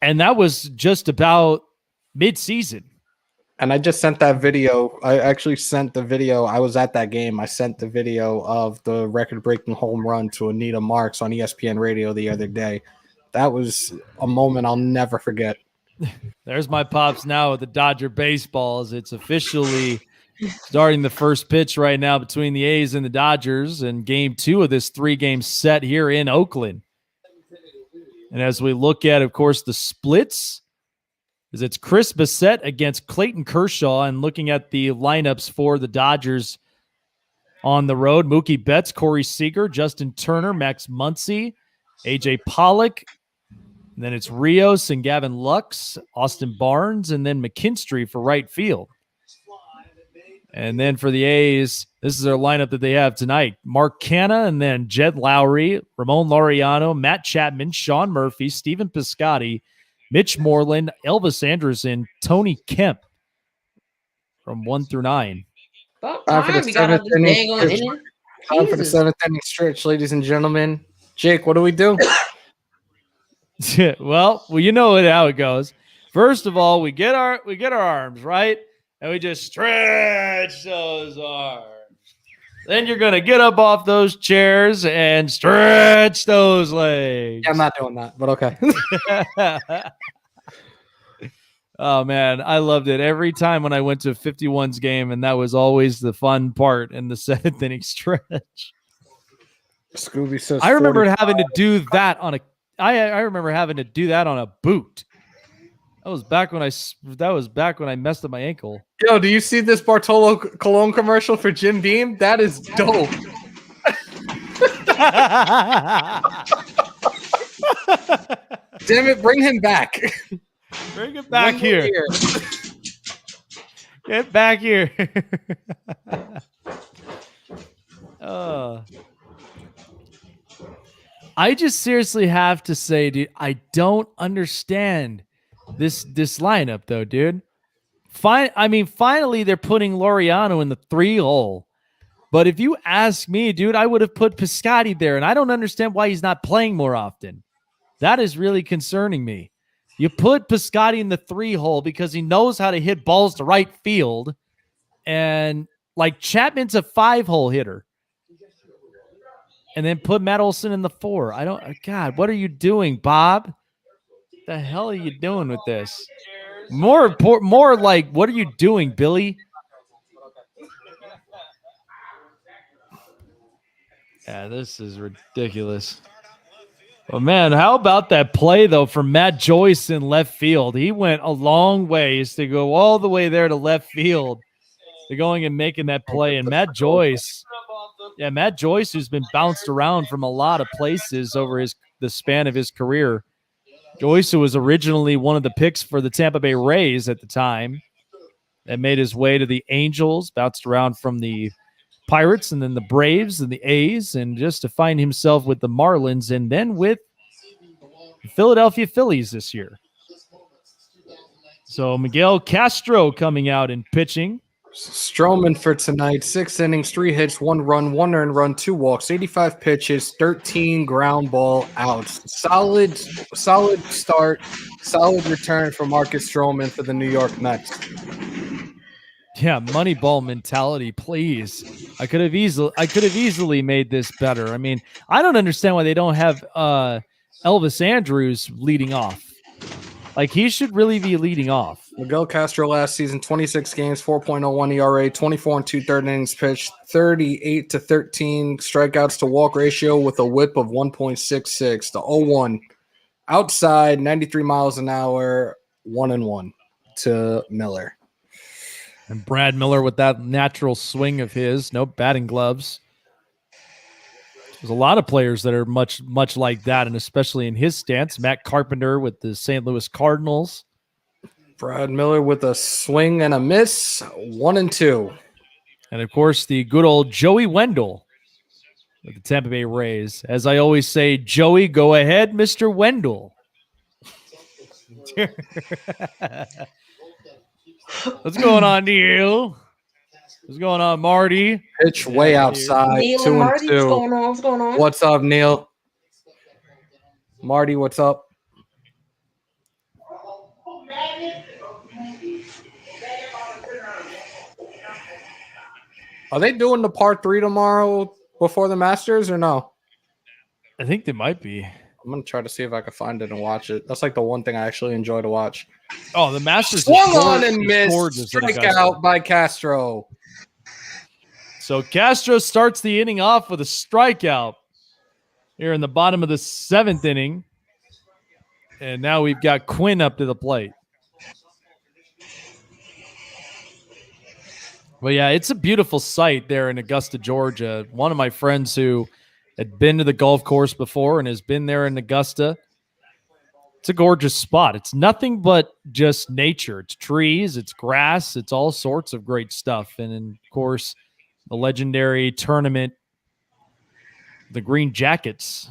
And that was just about mid-season. And I just sent that video. I actually sent the video. I was at that game. I sent the video of the record-breaking home run to Anita Marks on ESPN Radio the other day. That was a moment I'll never forget. There's my pops now with the Dodger baseballs. It's officially starting the first pitch right now between the A's and the Dodgers in game 2 of this 3-game set here in Oakland. And as we look at, of course, the splits, is it's Chris Bassett against Clayton Kershaw, and looking at the lineups for the Dodgers on the road, Mookie Betts, Corey Seager, Justin Turner, Max Muncy, AJ Pollock. And then it's Rios and Gavin Lux, Austin Barnes, and then McKinstry for right field. And then for the A's, this is their lineup that they have tonight. Mark Canha, and then Jed Lowry, Ramon Laureano, Matt Chapman, Sean Murphy, Stephen Piscotty, Mitch Moreland, Elvis Anderson, Tony Kemp from 1 through 9. About Time for time the we got out seventh this inning dang on stretch. inning. Time for the Jesus. 7th inning stretch, ladies and gentlemen. Jake, what do we do? well, you know how it goes. First of all, we get our arms right, and we just stretch those arms. Then you're gonna get up off those chairs and stretch those legs. Yeah, I'm not doing that, but okay. Oh man, I loved it every time when I went to 51's game, and that was always the fun part in the 7th inning stretch. Scooby says I remember 45. having to do that on a. I remember having to do that on a boot. That was back when I messed up my ankle. Yo, do you see this Bartolo Colon commercial for Jim Beam? That is dope. Damn it, bring him back. Bring it back here. Get back here. I just seriously have to say, dude, I don't understand this lineup, though, dude. Finally, they're putting Laureano in the 3 hole. But if you ask me, dude, I would have put Piscotty there, and I don't understand why he's not playing more often. That is really concerning me. You put Piscotty in the 3 hole because he knows how to hit balls to right field, and like Chapman's a 5 hole hitter. And then put Matt Olson in the 4. God, what are you doing, Bob? The hell are you doing with this? More like, what are you doing, Billy? Yeah, this is ridiculous. Well, man, how about that play, though, from Matt Joyce in left field? He went a long ways to go all the way there to left field to going and making that play. And Matt Joyce, who's been bounced around from a lot of places over the span of his career. Joyce, who was originally one of the picks for the Tampa Bay Rays at the time, and made his way to the Angels, bounced around from the Pirates and then the Braves and the A's, and just to find himself with the Marlins and then with the Philadelphia Phillies this year. So Miguel Castro coming out and pitching. Stroman for tonight, 6 innings, 3 hits, 1 run, 1 earned run, 2 walks, 85 pitches, 13 ground ball outs. Solid start, solid return for Marcus Stroman for the New York Mets. Yeah, Moneyball mentality, please. I could have easily made this better. I mean, I don't understand why they don't have Elvis Andrus leading off. Like, he should really be leading off. Miguel Castro last season, 26 games, 4.01 ERA, 24 and 2/3 innings pitched, 38 to 13 strikeouts to walk ratio with a whip of 1.66 to 0-1. Outside, 93 miles an hour, 1-1 to Miller. And Brad Miller with that natural swing of his, no batting gloves. There's a lot of players that are much like that, and especially in his stance. Matt Carpenter with the St. Louis Cardinals. Brad Miller with a swing and a miss, 1-2. And, of course, the good old Joey Wendell with the Tampa Bay Rays. As I always say, Joey, go ahead, Mr. Wendell. What's going on, Neil? What's going on, Marty? Pitch way outside, Neil 2-2. and Marty, what's going on? What's going on? What's up, Neil? Marty, what's up? Are they doing the part 3 tomorrow before the Masters or no? I think they might be. I'm gonna try to see if I can find it and watch it. That's like the one thing I actually enjoy to watch. Oh, the Masters Swung on and missed. gorgeous at Augusta. Strikeout by Castro. So Castro starts the inning off with a strikeout here in the bottom of the 7th inning. And now we've got Quinn up to the plate. Well, yeah, it's a beautiful sight there in Augusta, Georgia. One of my friends who had been to the golf course before and has been there in Augusta. It's a gorgeous spot. It's nothing but just nature. It's trees, it's grass, it's all sorts of great stuff. And of course, the legendary tournament, the Green Jackets.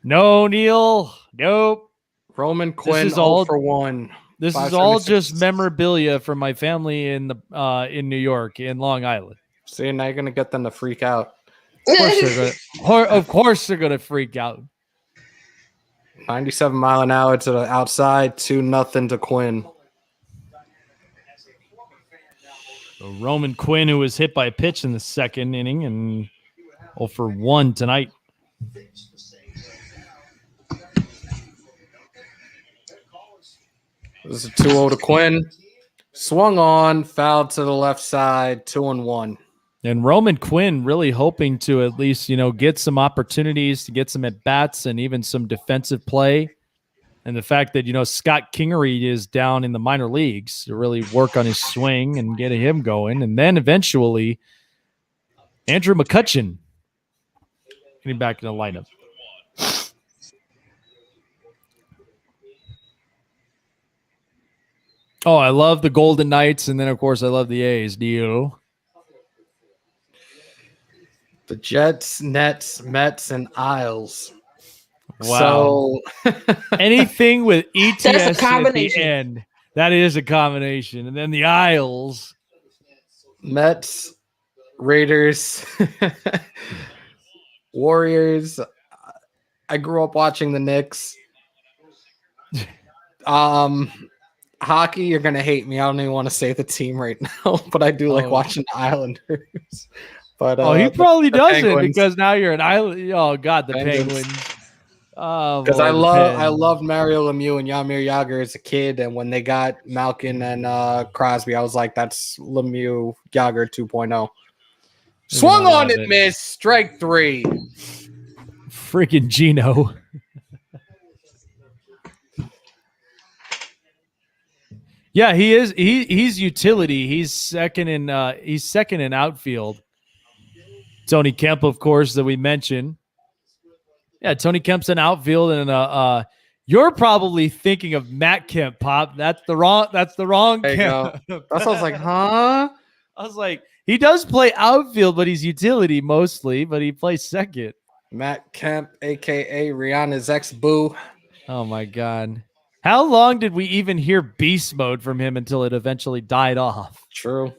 No, Neil. Nope. Roman Quinn is all 0 for 1. This is all just memorabilia from my family in New York, in Long Island. See, now you're gonna get them to freak out. Of course they're gonna freak out. 97 mile an hour to the outside, 2-0 to Quinn. So Roman Quinn, who was hit by a pitch in the 2nd inning, and 0 for 1 tonight. This is a 2-0 to Quinn. Swung on, fouled to the left side, 2-1. And Roman Quinn really hoping to at least, get some opportunities to get some at-bats and even some defensive play. And the fact that, Scott Kingery is down in the minor leagues to really work on his swing and get him going. And then eventually, Andrew McCutchen getting back in the lineup. Oh, I love the Golden Knights, and then, of course, I love the A's. Deal. The Jets, Nets, Mets, and Isles. Wow. So anything with ETS That's a at combination. the end, that is a combination. And then the Isles. Mets, Raiders, Warriors. I grew up watching the Knicks. Hockey, you're gonna hate me. I don't even want to say the team right now, but I do like watching the Islanders. But he probably doesn't Penguins. because now you're an Island. Oh God, the Penguins. Penguins. Oh, Because boy, I loved Mario Lemieux and Jaromir Jagr as a kid, and when they got Malkin and Crosby, I was like, that's Lemieux Jagr 2.0. Swung on and missed. Strike 3. Freaking Gino. Yeah, he is. He's utility. He's second in outfield. Tony Kemp, of course, that we mentioned. Yeah, Tony Kemp's in outfield, and you're probably thinking of Matt Kemp, Pop. That's the wrong Kemp. That's what I was like, huh? I was like, he does play outfield, but he's utility mostly, but he plays second. Matt Kemp, aka Rihanna's ex-boo. Oh my God. How long did we even hear beast mode from him until it eventually died off? True.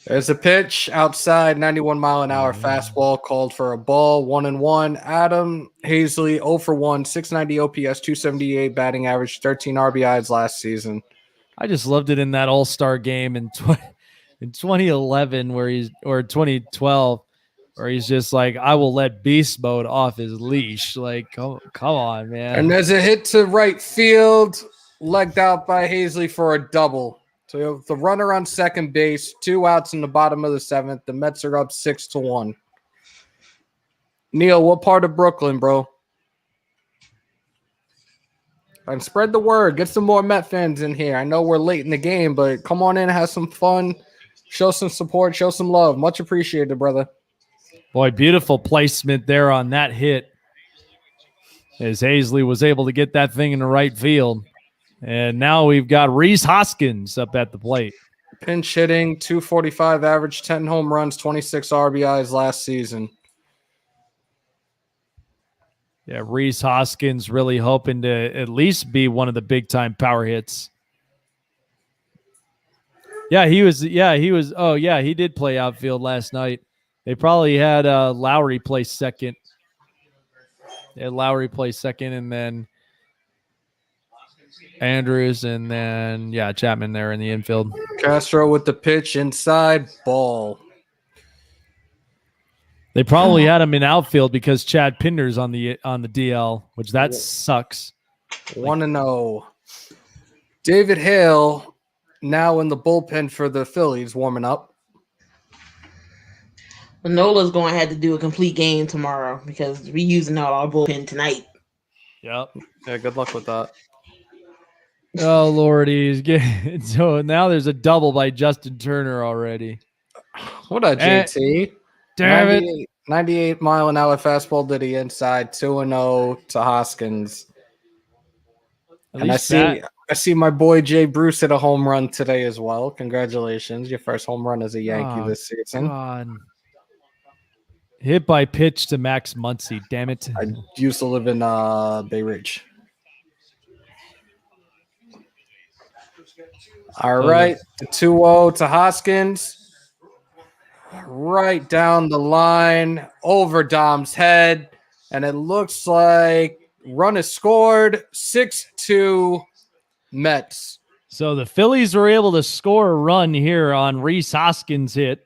There's a pitch outside, 91 mile an hour fastball called for a ball, 1-1. Adam Hazley, 0 for 1, 690 OPS, 278 batting average, 13 RBIs last season. I just loved it in that All-Star game in 2011 or 2012 where he's just like, I will let beast mode off his leash. Like, come on, man. And there's a hit to right field, legged out by Hazley for a double. So the runner on second base, 2 outs in the bottom of the 7th. The Mets are up 6-1. Neil, what part of Brooklyn, bro? And spread the word. Get some more Met fans in here. I know we're late in the game, but come on in, have some fun, show some support, show some love. Much appreciated, brother. Boy, beautiful placement there on that hit as Hazley was able to get that thing in the right field. And now we've got Rhys Hoskins up at the plate. Pinch hitting, 245 average, 10 home runs, 26 RBIs last season. Yeah, Rhys Hoskins really hoping to at least be one of the big-time power hits. Yeah, he was. Oh, yeah, he did play outfield last night. They probably had Lowry play second. They had Lowry play second, and then Andrews, and then, Chapman there in the infield. Castro with the pitch inside, ball. They probably had him in outfield because Chad Pinder's on the DL, which that sucks. 1-0. David Hale now in the bullpen for the Phillies, warming up. Nola's going to have to do a complete game tomorrow because we're using all our bullpen tonight. Yep. Yeah, good luck with that. Oh, Lordy. So now there's a double by Justin Turner already. What a JT. Damn it. 98 mile an hour fastball to the inside, 2-0 to Hoskins. And I see my boy Jay Bruce hit a home run today as well. Congratulations. Your first home run as a Yankee this season. God. Hit by pitch to Max Muncy. Damn it. I used to live in Bay Ridge. All right. The 2-0 to Hoskins. Right down the line, over Dom's head. And it looks like run is scored. 6-2 Mets. So the Phillies were able to score a run here on Rhys Hoskins' hit.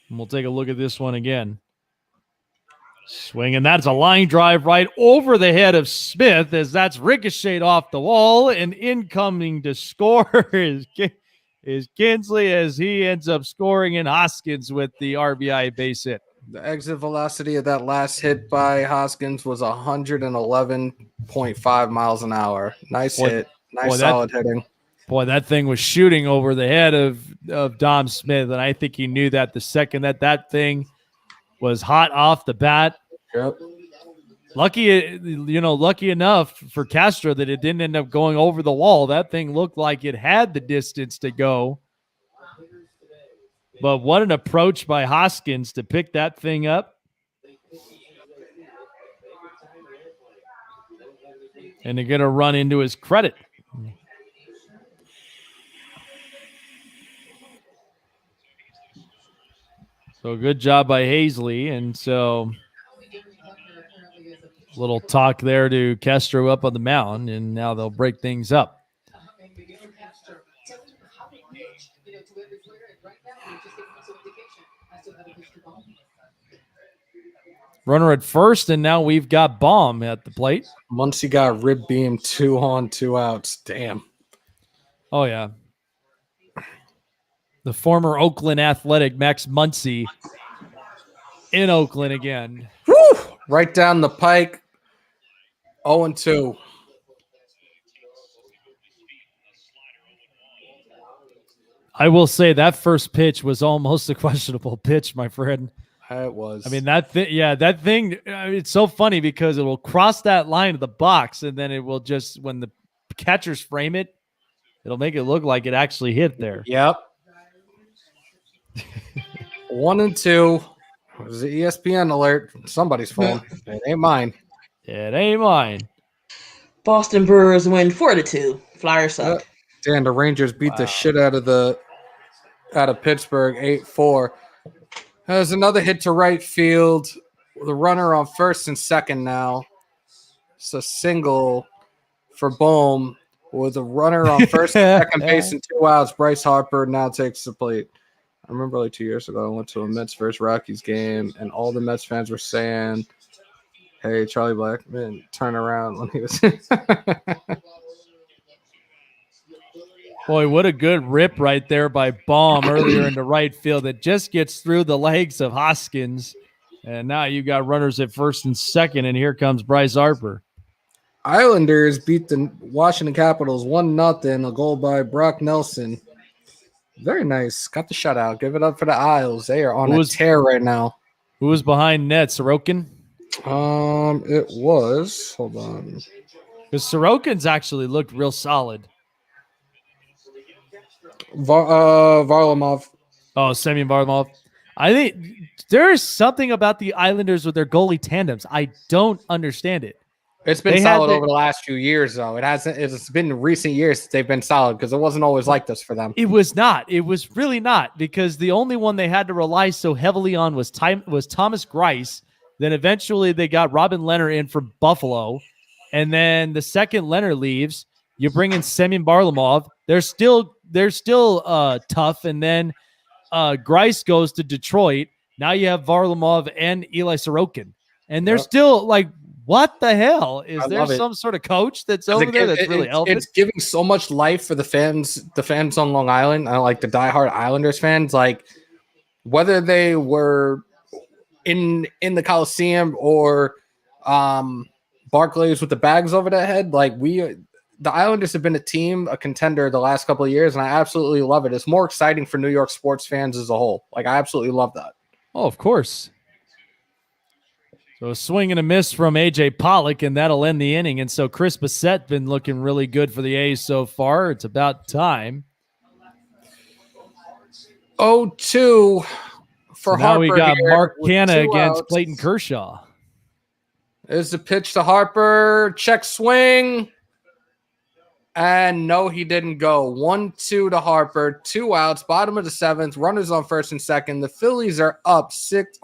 And we'll take a look at this one again. Swing, and that's a line drive right over the head of Smith as that's ricocheted off the wall. And incoming to score is Kinsley as he ends up scoring, and Hoskins with the RBI base hit. The exit velocity of that last hit by Hoskins was 111.5 miles an hour. Nice hit. Nice solid hitting. Boy, that thing was shooting over the head of Dom Smith, and I think he knew that the second that thing was hot off the bat. Yep. Lucky enough for Castro that it didn't end up going over the wall. That thing looked like it had the distance to go. But what an approach by Hoskins to pick that thing up. And they're going to run into his credit. So good job by Hazley. And so little talk there to Castro up on the mound, and now they'll break things up. Runner at first, and now we've got Baum at the plate. Muncy got rib beam, 2 on, 2 outs. Damn. Oh, yeah. The former Oakland Athletic, Max Muncy, in Oakland again. Woo! Right down the pike. 0-2. I will say that first pitch was almost a questionable pitch, my friend. It was. I mean, that thing, it's so funny because it will cross that line of the box, and then it will just, when the catchers frame it, it'll make it look like it actually hit there. Yep. 1-2. It was the ESPN alert from somebody's phone. It ain't mine. It ain't mine. Boston Brewers win 4-2. Flyers suck. Dan, the Rangers beat the shit out of Pittsburgh 8-4. There's another hit to right field. The runner on first and second now. It's a single for Bohm with a runner on first and second base and 2 outs. Bryce Harper now takes the plate. I remember like 2 years ago, I went to a Mets versus Rockies game, and all the Mets fans were saying, "Hey, Charlie Blackmon, turn around," when he was. Boy, what a good rip right there by Baum earlier into right field. That just gets through the legs of Hoskins. And now you got runners at first and second, and here comes Bryce Harper. Islanders beat the Washington Capitals 1-0, a goal by Brock Nelson. Very nice. Got the shutout. Give it up for the Isles. They are on a tear right now. Who was behind net? Sorokin? It was. Hold on. Because Sorokin's actually looked real solid. Varlamov. Oh, Semyon Varlamov. I think there's something about the Islanders with their goalie tandems. I don't understand it. It's been solid over the last few years, though. It's been recent years they've been solid because it wasn't always like this for them. It was not. It was really not, because the only one they had to rely so heavily on was Thomas Greiss. Then eventually they got Robin Leonard in for Buffalo. And then the second Leonard leaves, you bring in Semyon Varlamov. They're still tough. And then Greiss goes to Detroit. Now you have Varlamov and Eli Sorokin. And they're still like, what the hell? Is there some sort of coach that's over there that's really helping? It's giving so much life for the fans on Long Island. I like the diehard Islanders fans. Like, whether they were in the Coliseum or Barclays with the bags over their head, like the Islanders have been a contender the last couple of years, and I absolutely love it. It's more exciting for New York sports fans as a whole. Like, I absolutely love that. Oh, of course. So a swing and a miss from A.J. Pollock, and that'll end the inning. And so Chris Bassett been looking really good for the A's so far. It's about time. 0-2 for now Harper. We got here Mark Canha against outs. Clayton Kershaw. There's the pitch to Harper. Check swing. And no, he didn't go. 1-2 to Harper. 2 outs. Bottom of the 7th. Runners on first and second. The Phillies are up 6.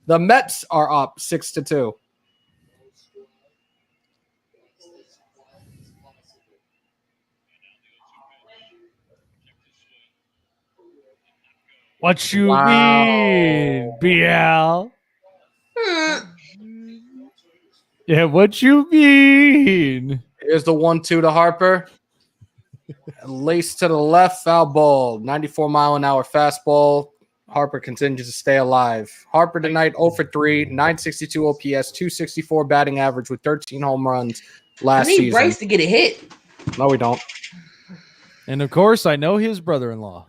The Mets are up 6-2. What you mean, BL? Yeah, what you mean? Here's the 1-2 to Harper. Lace to the left, foul ball. 94-mile-an-hour fastball. Harper continues to stay alive. Harper tonight 0 for 3, 962 OPS, 264 batting average with 13 home runs last season. We need Bryce to get a hit. No, we don't. And of course, I know his brother-in-law.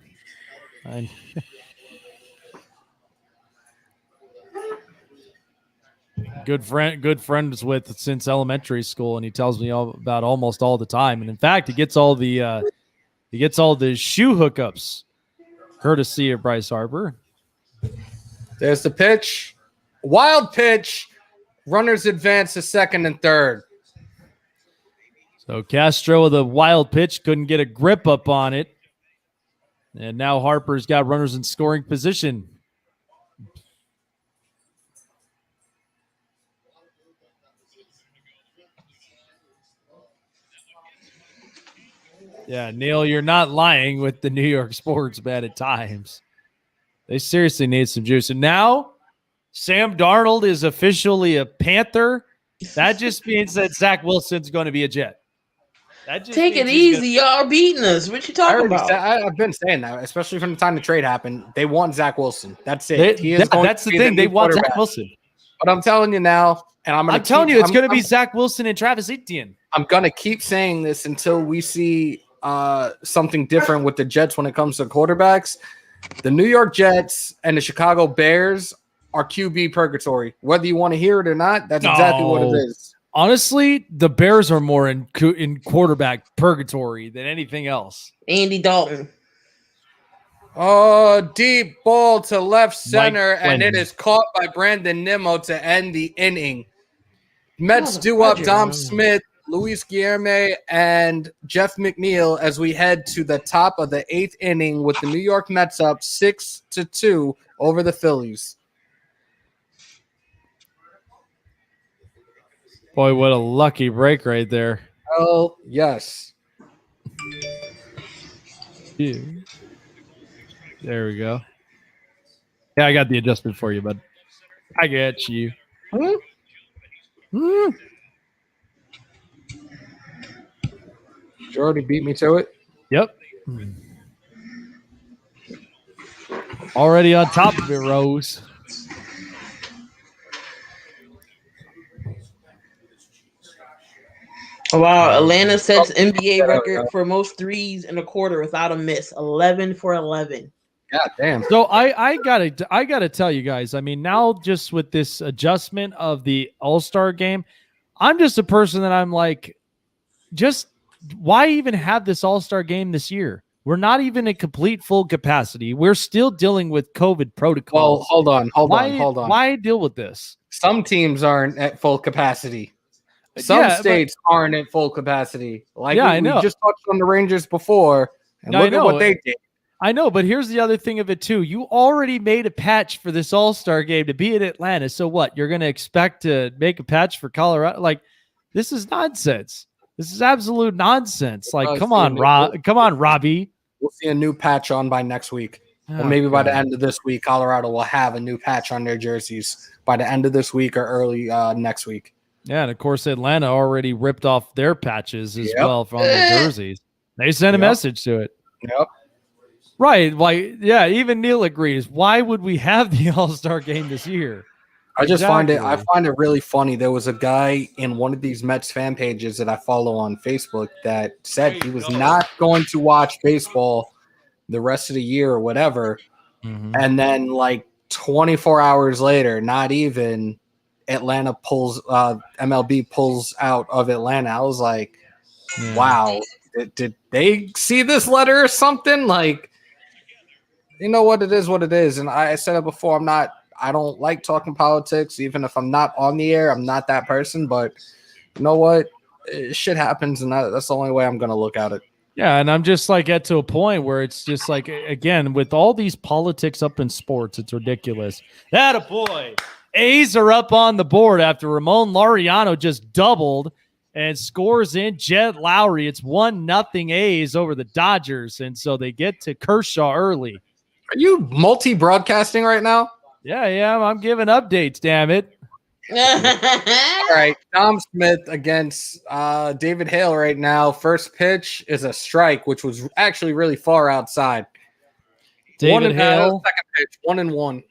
Good friends with since elementary school, and he tells me all about almost all the time. And in fact, he gets all the shoe hookups courtesy of Bryce Harper. There's the pitch. Wild pitch. Runners advance to second and third. So Castro with a wild pitch, couldn't get a grip up on it. And now Harper's got runners in scoring position. Yeah, Neil, you're not lying with the New York sports bet at times. They seriously need some juice. And now Sam Darnold is officially a Panther. That just means that Zach Wilson's going to be a Jet. Take it easy. Y'all beating us. What you talking about? I've been saying that, especially from the time the trade happened. They want Zach Wilson. That's it. That's the thing. They want Zach Wilson. But I'm telling you now, and I'm telling you, it's going to be Zach Wilson and Travis Etienne. I'm going to keep saying this until we see something different with the Jets when it comes to quarterbacks. The New York Jets and the Chicago Bears are QB purgatory. Whether you want to hear it or not, that's exactly what it is. Honestly, the Bears are more in quarterback purgatory than anything else. Andy Dalton. Oh, deep ball to left center, and it is caught by Brandon Nimmo to end the inning. Mets do up Dom Smith, Luis Guilherme, and Jeff McNeil as we head to the top of the 8th inning with the New York Mets up 6-2 over the Phillies. Boy, what a lucky break right there. Oh, yes. Yeah. There we go. Yeah, I got the adjustment for you, bud. I get you. You already beat me to it? Yep. Already on top of it, Rose. Wow, Atlanta sets NBA record for most threes in a quarter without a miss. 11 for 11. God damn. So I gotta tell you guys, I mean, now just with this adjustment of the All-Star game, I'm just a person that I'm like, just why even have this All-Star game this year? We're not even at complete full capacity. We're still dealing with COVID protocols. Well, hold on. Why deal with this? Some teams aren't at full capacity. Some states aren't at full capacity. Like I know. We just touched on the Rangers before, and look at what they did. I know, but here's the other thing of it too. You already made a patch for this All-Star game to be in Atlanta. So what? You're going to expect to make a patch for Colorado? Like, this is nonsense. This is absolute nonsense. Like, come on, Robbie. We'll see a new patch on by next week. Or maybe by the end of this week, Colorado will have a new patch on their jerseys by the end of this week or early next week. Yeah, and of course, Atlanta already ripped off their patches as well from the jerseys. They sent a message to it. Yep. Right. Like, yeah, even Neil agrees. Why would we have the All-Star game this year? I find it really funny. There was a guy in one of these Mets fan pages that I follow on Facebook that said he was not going to watch baseball the rest of the year or whatever. Mm-hmm. And then like 24 hours later, not even, Atlanta MLB pulls out of Atlanta. I was like, wow, did they see this letter or something? Like, you know what, it is what it is. And I said it before, I don't like talking politics. Even if I'm not on the air, I'm not that person. But you know what? Shit happens, and that's the only way I'm going to look at it. Yeah, and I'm just like to a point where it's just like, again, with all these politics up in sports, it's ridiculous. That a boy. A's are up on the board after Ramon Laureano just doubled and scores in Jed Lowry. It's 1-0 A's over the Dodgers, and so they get to Kershaw early. Are you multi-broadcasting right now? Yeah, I'm giving updates, damn it. All right, Dom Smith against David Hale right now. First pitch is a strike, which was actually really far outside. David Hale. Second pitch, 1-1.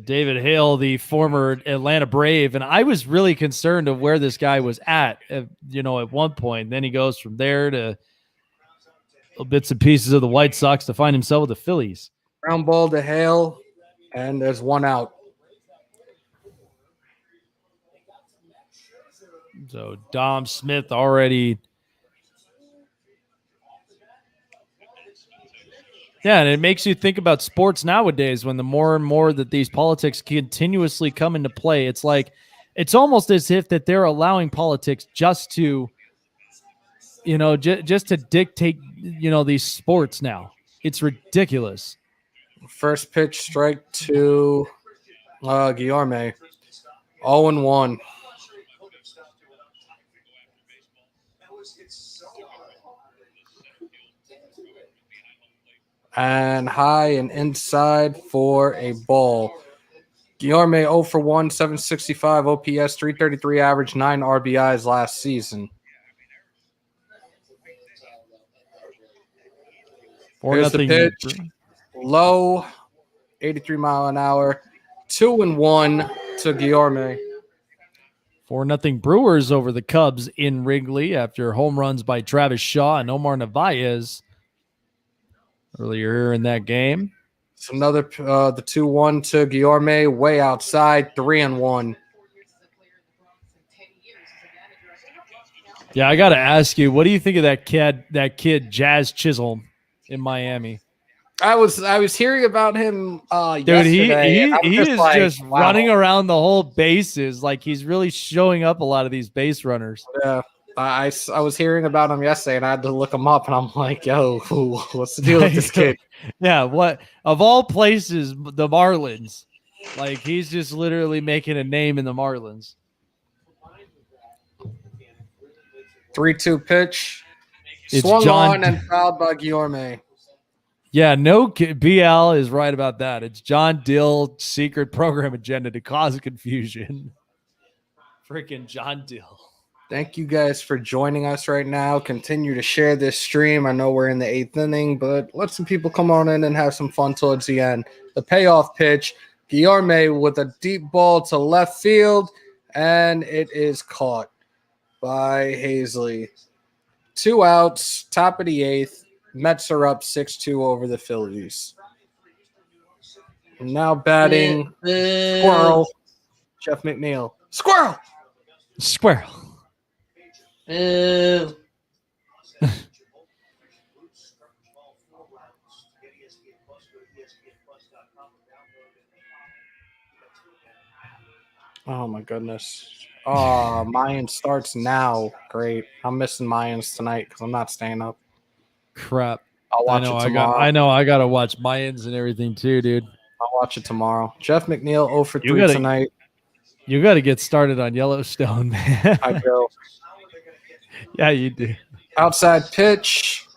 David Hale, the former Atlanta Brave, and I was really concerned of where this guy was at one point. Then he goes from there to little bits and pieces of the White Sox to find himself with the Phillies. Ground ball to Hale, and there's one out. So Dom Smith already. Yeah, and it makes you think about sports nowadays when the more and more that these politics continuously come into play. It's like, it's almost as if that they're allowing politics just to, just to dictate, these sports now. It's ridiculous. First pitch strike to Guillorme. 0-1. And high and inside for a ball. Guillorme 0 for 1, 765 OPS, 333 average, 9 RBIs last season. Here's the pitch. Low, 83 mile an hour, 2-1 to Guillorme. 4-0 Brewers over the Cubs in Wrigley after home runs by Travis Shaw and Omar Narvaez earlier in that game. It's another the 2-1 to Guillorme, way outside, 3-1. Yeah, I got to ask you, what do you think of that kid Jazz Chisholm in Miami? I was hearing about him dude, yesterday. he is like, just wow, running around the whole bases. Like, he's really showing up a lot of these base runners. Yeah. I was hearing about him yesterday, and I had to look him up, and I'm like, yo, what's the deal with this kid? Yeah, what of all places, the Marlins. Like, he's just literally making a name in the Marlins. 3-2 pitch. It's swung John on and fouled by Guillorme. Yeah, no, BL is right about that. It's John Dill secret program agenda to cause confusion. Freaking John Dill. Thank you guys for joining us right now. Continue to share this stream. I know we're in the 8th inning, but let some people come on in and have some fun towards the end. The payoff pitch, Guillorme with a deep ball to left field, and it is caught by Hazley. 2 outs, top of the 8th. Mets are up 6-2 over the Phillies. And now batting, Squirrel, Jeff McNeil. Squirrel! Oh my goodness. Oh, Mayans starts now. Great. I'm missing Mayans tonight because I'm not staying up. Crap. I'll watch it tomorrow. I got to watch Mayans and everything too, dude. I'll watch it tomorrow. Jeff McNeil 0 for 3 tonight. You got to get started on Yellowstone, man. I do. Yeah, you do. Outside pitch.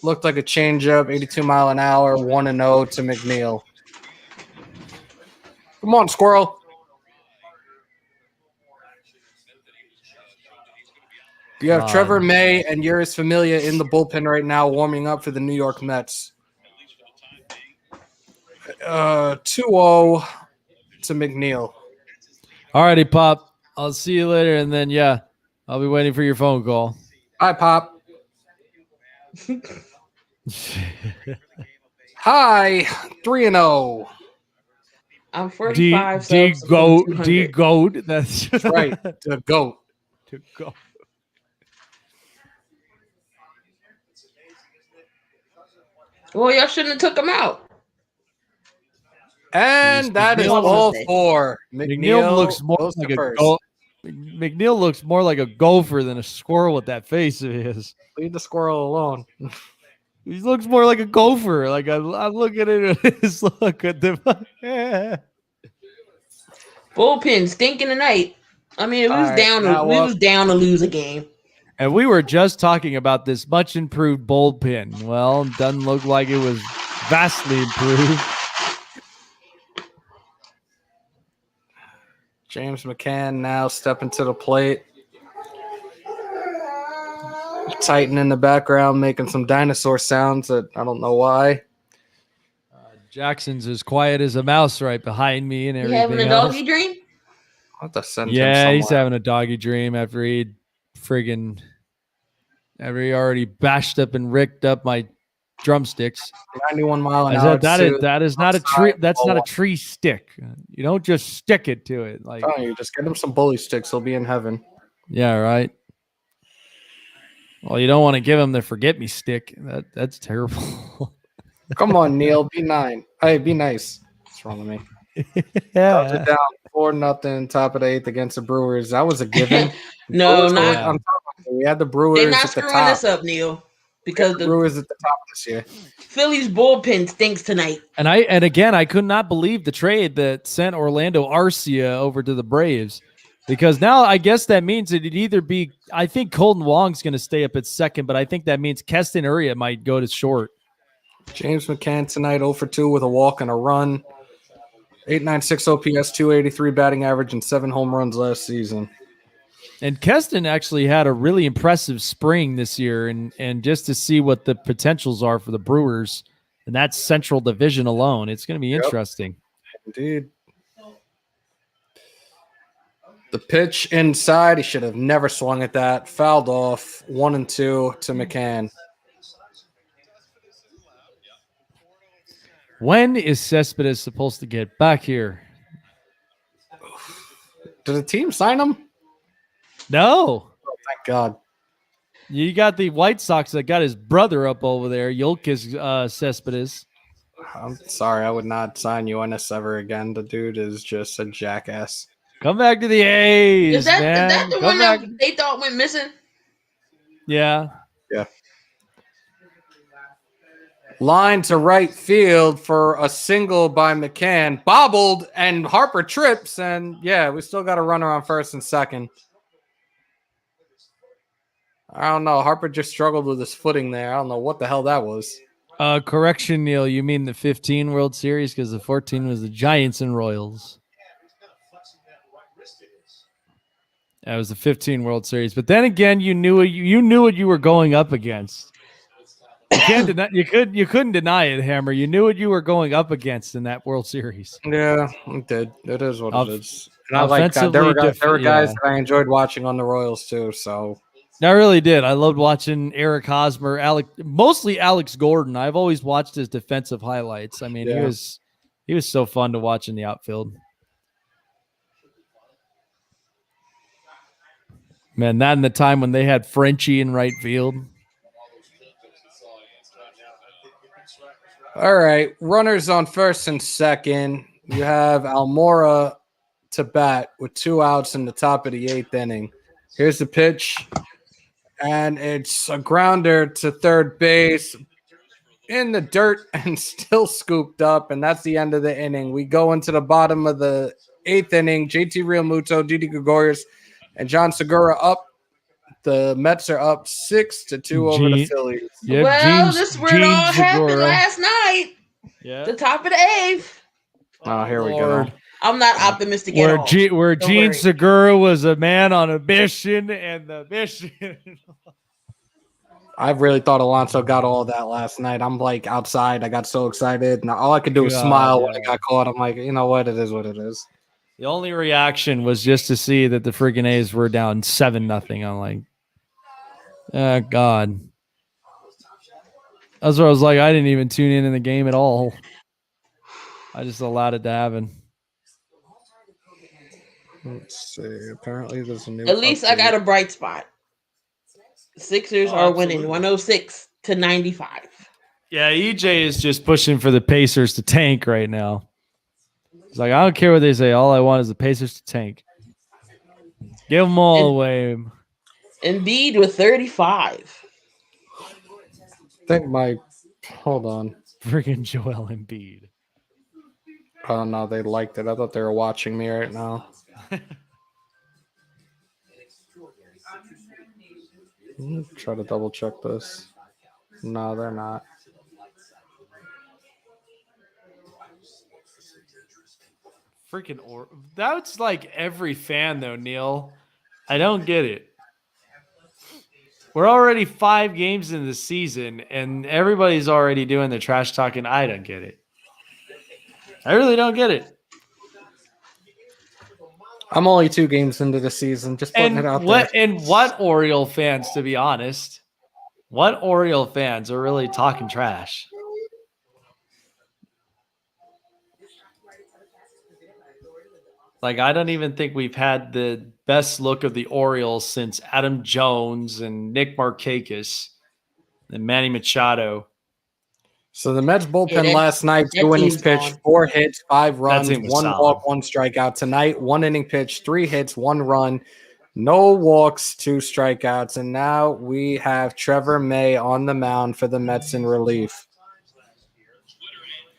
Looked like a changeup, 82 mile an hour, 1-0 to McNeil. Come on, squirrel. You have Trevor May and Uris Familia in the bullpen right now, warming up for the New York Mets. 2-0 to McNeil. All righty, Pop. I'll see you later, and then I'll be waiting for your phone call. Hi, Pop. Hi, 3-0. I'm 45 subs. D-goat. That's right. The GOAT. To go. Well, y'all shouldn't have took him out. And that is all for McNeil. Looks more like McNeil looks more like a gopher than a squirrel with that face of his. Leave the squirrel alone. He looks more like a gopher. Like I'm looking at his look at the bullpen stinking tonight. I mean, we was down to lose a game. And we were just talking about this much improved bullpen. Well, doesn't look like it was vastly improved. James McCann now stepping to the plate. Titan in the background making some dinosaur sounds that I don't know why. Jackson's as quiet as a mouse right behind me and everything. You having a doggy dream? I'll have to send him somewhere. He's having a doggy dream after he already bashed up and ricked up my drumsticks. 91 mile an hour. That is not a tree. That's not a tree stick. You don't just stick it to it. Like you just get him some bully sticks. He'll be in heaven. Yeah, right. Well, you don't want to give him the forget me stick. That's terrible. Come on, Neil. Be nice. Hey, be nice. What's wrong with me? Yeah. Down 4-0, top of the 8th against the Brewers. That was a given. No, we had the Brewers. They're not at the screwing top. this up, Neil, because the Brewers at the top this year. Phillies bullpen stinks tonight. And again, I could not believe the trade that sent Orlando Arcia over to the Braves. Because now I guess that means it'd either be, I think Colton Wong's going to stay up at second, but I think that means Keston Uria might go to short. James McCann tonight 0 for 2 with a walk and a run. 896 OPS, 283 batting average, and 7 home runs last season. And Keston actually had a really impressive spring this year, and just to see what the potentials are for the Brewers in that Central Division alone, it's going to be interesting. Indeed. The pitch inside, he should have never swung at that. Fouled off, 1-2 to McCann. When is Cespedes supposed to get back here? Did the team sign him? No. Oh, thank God. You got the White Sox that got his brother up over there, Yolkis Cespedes. I'm sorry, I would not sign UNS ever again. The dude is just a jackass. Come back to the A's, Is that the one back. that they thought went missing? Yeah. Yeah. Line to right field for a single by McCann. Bobbled, and Harper trips, and we still got a runner on first and second. I don't know. Harper just struggled with his footing there. I don't know what the hell that was. Correction, Neil. You mean the 15 World Series? Because the 14 was the Giants and Royals. That was the 15 World Series. But then again, you knew what you were going up against. You couldn't deny it, Hammer. You knew what you were going up against in that World Series. Yeah, it did. It is what it is. And I like that. There were guys that I enjoyed watching on the Royals too. So I really did. I loved watching Eric Hosmer, mostly Alex Gordon. I've always watched his defensive highlights. I mean, he was so fun to watch in the outfield. Man, not in the time when they had Frenchie in right field. All right, runners on first and second. You have Almora to bat with 2 outs in the top of the 8th inning. Here's the pitch, and it's a grounder to third base in the dirt and still scooped up, and that's the end of the inning. We go into the bottom of the 8th inning. JT Realmuto, Didi Gregorius, and John Segura up The Mets are up 6-2 over the Gene- Phillies. Yep, Well, this is where it all happened last night. Yeah. The top of the eighth. Oh, here we Lord. go. I'm not optimistic at all. Where Don't Gene worry. Segura was a man on a mission, and the mission. I really thought Alonso got all of that last night. I'm like outside. I got so excited. And all I could do was God, smile when I yeah. got caught. I'm like, you know what? It is what it is. The only reaction was just to see that the freaking A's were down 7-0. I'm like, oh, God. That's what I was like. I didn't even tune in the game at all. I just allowed it to happen. Let's see. Apparently, there's a new. At least I got a bright spot. The Sixers are winning absolutely. 106-95. Yeah, EJ is just pushing for the Pacers to tank right now. He's like, I don't care what they say. All I want is the Pacers to tank. Give them all away. Embiid with 35. I think my. Hold on. Freaking Joel Embiid. Oh no, they liked it. I thought they were watching me right now. Try to double check this. No, they're not. Freaking that's like every fan though, Neil. I don't get it. We're already 5 games in the season, and everybody's already doing the trash talking. I don't get it. I really don't get it. I'm only 2 games into the season. Just putting it out there. And what Oriole fans, to be honest, what Oriole fans are really talking trash? Like, I don't even think we've had the best look of the Orioles since Adam Jones and Nick Markakis and Manny Machado. So the Mets bullpen last night, 2 innings pitched, 4 hits, 5 runs, 1 walk, 1 strikeout. Tonight, 1 inning pitched, 3 hits, 1 run, no walks, 2 strikeouts. And now we have Trevor May on the mound for the Mets in relief.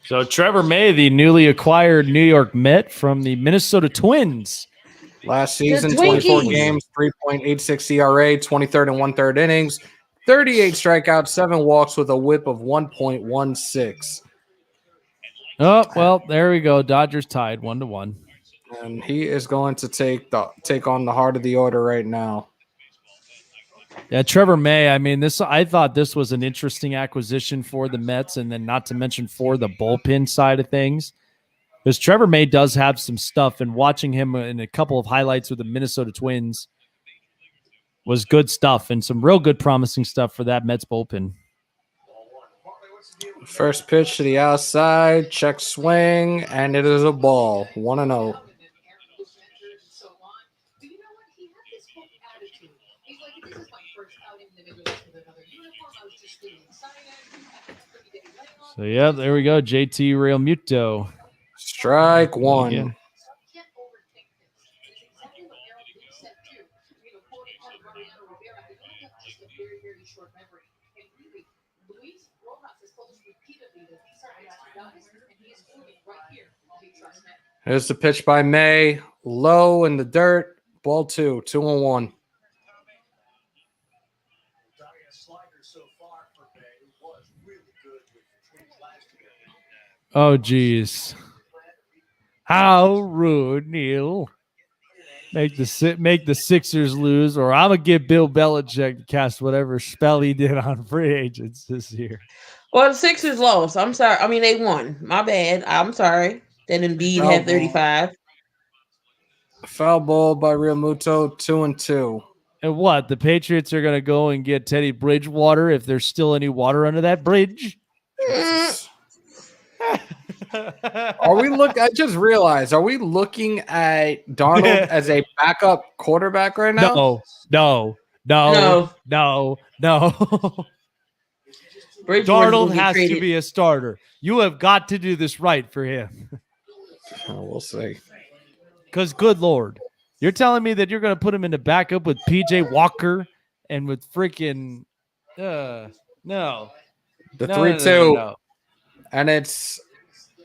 So Trevor May, the newly acquired New York Met from the Minnesota Twins. Last season, 24 games, 3.86 ERA, 23rd and 1/3 innings, 38 strikeouts, 7 walks with a whip of 1.16. Oh, well, there we go. Dodgers tied 1-1. And he is going to take on the heart of the order right now. Yeah, Trevor May. I mean, I thought this was an interesting acquisition for the Mets, and then not to mention for the bullpen side of things. Because Trevor May does have some stuff, and watching him in a couple of highlights with the Minnesota Twins was good stuff, and some real good promising stuff for that Mets bullpen. First pitch to the outside, check swing, and it is a ball. 1-0. So, yeah, there we go. JT Real Muto. Strike 1. Yeah. Here's the pitch by May. Low in the dirt. Ball 2. 2-1. Oh, geez. How rude, Neil. Make the Sixers lose, or I'm going to give Bill Belichick to cast whatever spell he did on free agents this year. Well, the Sixers lost. I'm sorry. I mean, they won. My bad. I'm sorry. That Embiid had 35. Foul ball by Real Muto, 2-2. And what? The Patriots are going to go and get Teddy Bridgewater if there's still any water under that bridge? Are we I just realized, are we looking at Darnold as a backup quarterback right now? No. Darnold has to be a starter. You have got to do this right for him. Oh, we'll see. Because, good Lord, you're telling me that you're going to put him in the backup with PJ Walker and with freaking no. The 3-2. And it's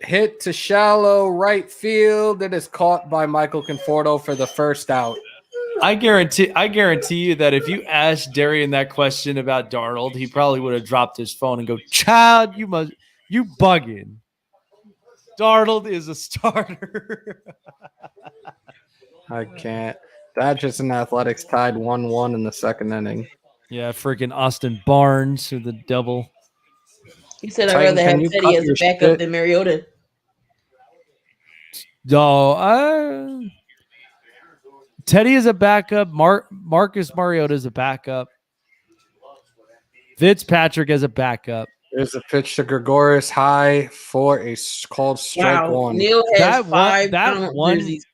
hit to shallow right field. It is caught by Michael Conforto for the first out. I guarantee you that if you asked Darian that question about Darnold, he probably would have dropped his phone and go, "Child, you bugging. Darnold is a starter." I can't. Dodgers and Athletics tied 1-1 in the second inning. Yeah, freaking Austin Barnes with the double. He said I'd Titan, rather can have you Teddy cut as a your backup shit? than Mariota. No, Teddy is a backup. Marcus Mariota is a backup. Fitzpatrick as a backup. There's a pitch to Gregorius high for a called strike Wow, one. Neil has That five one. jerseys.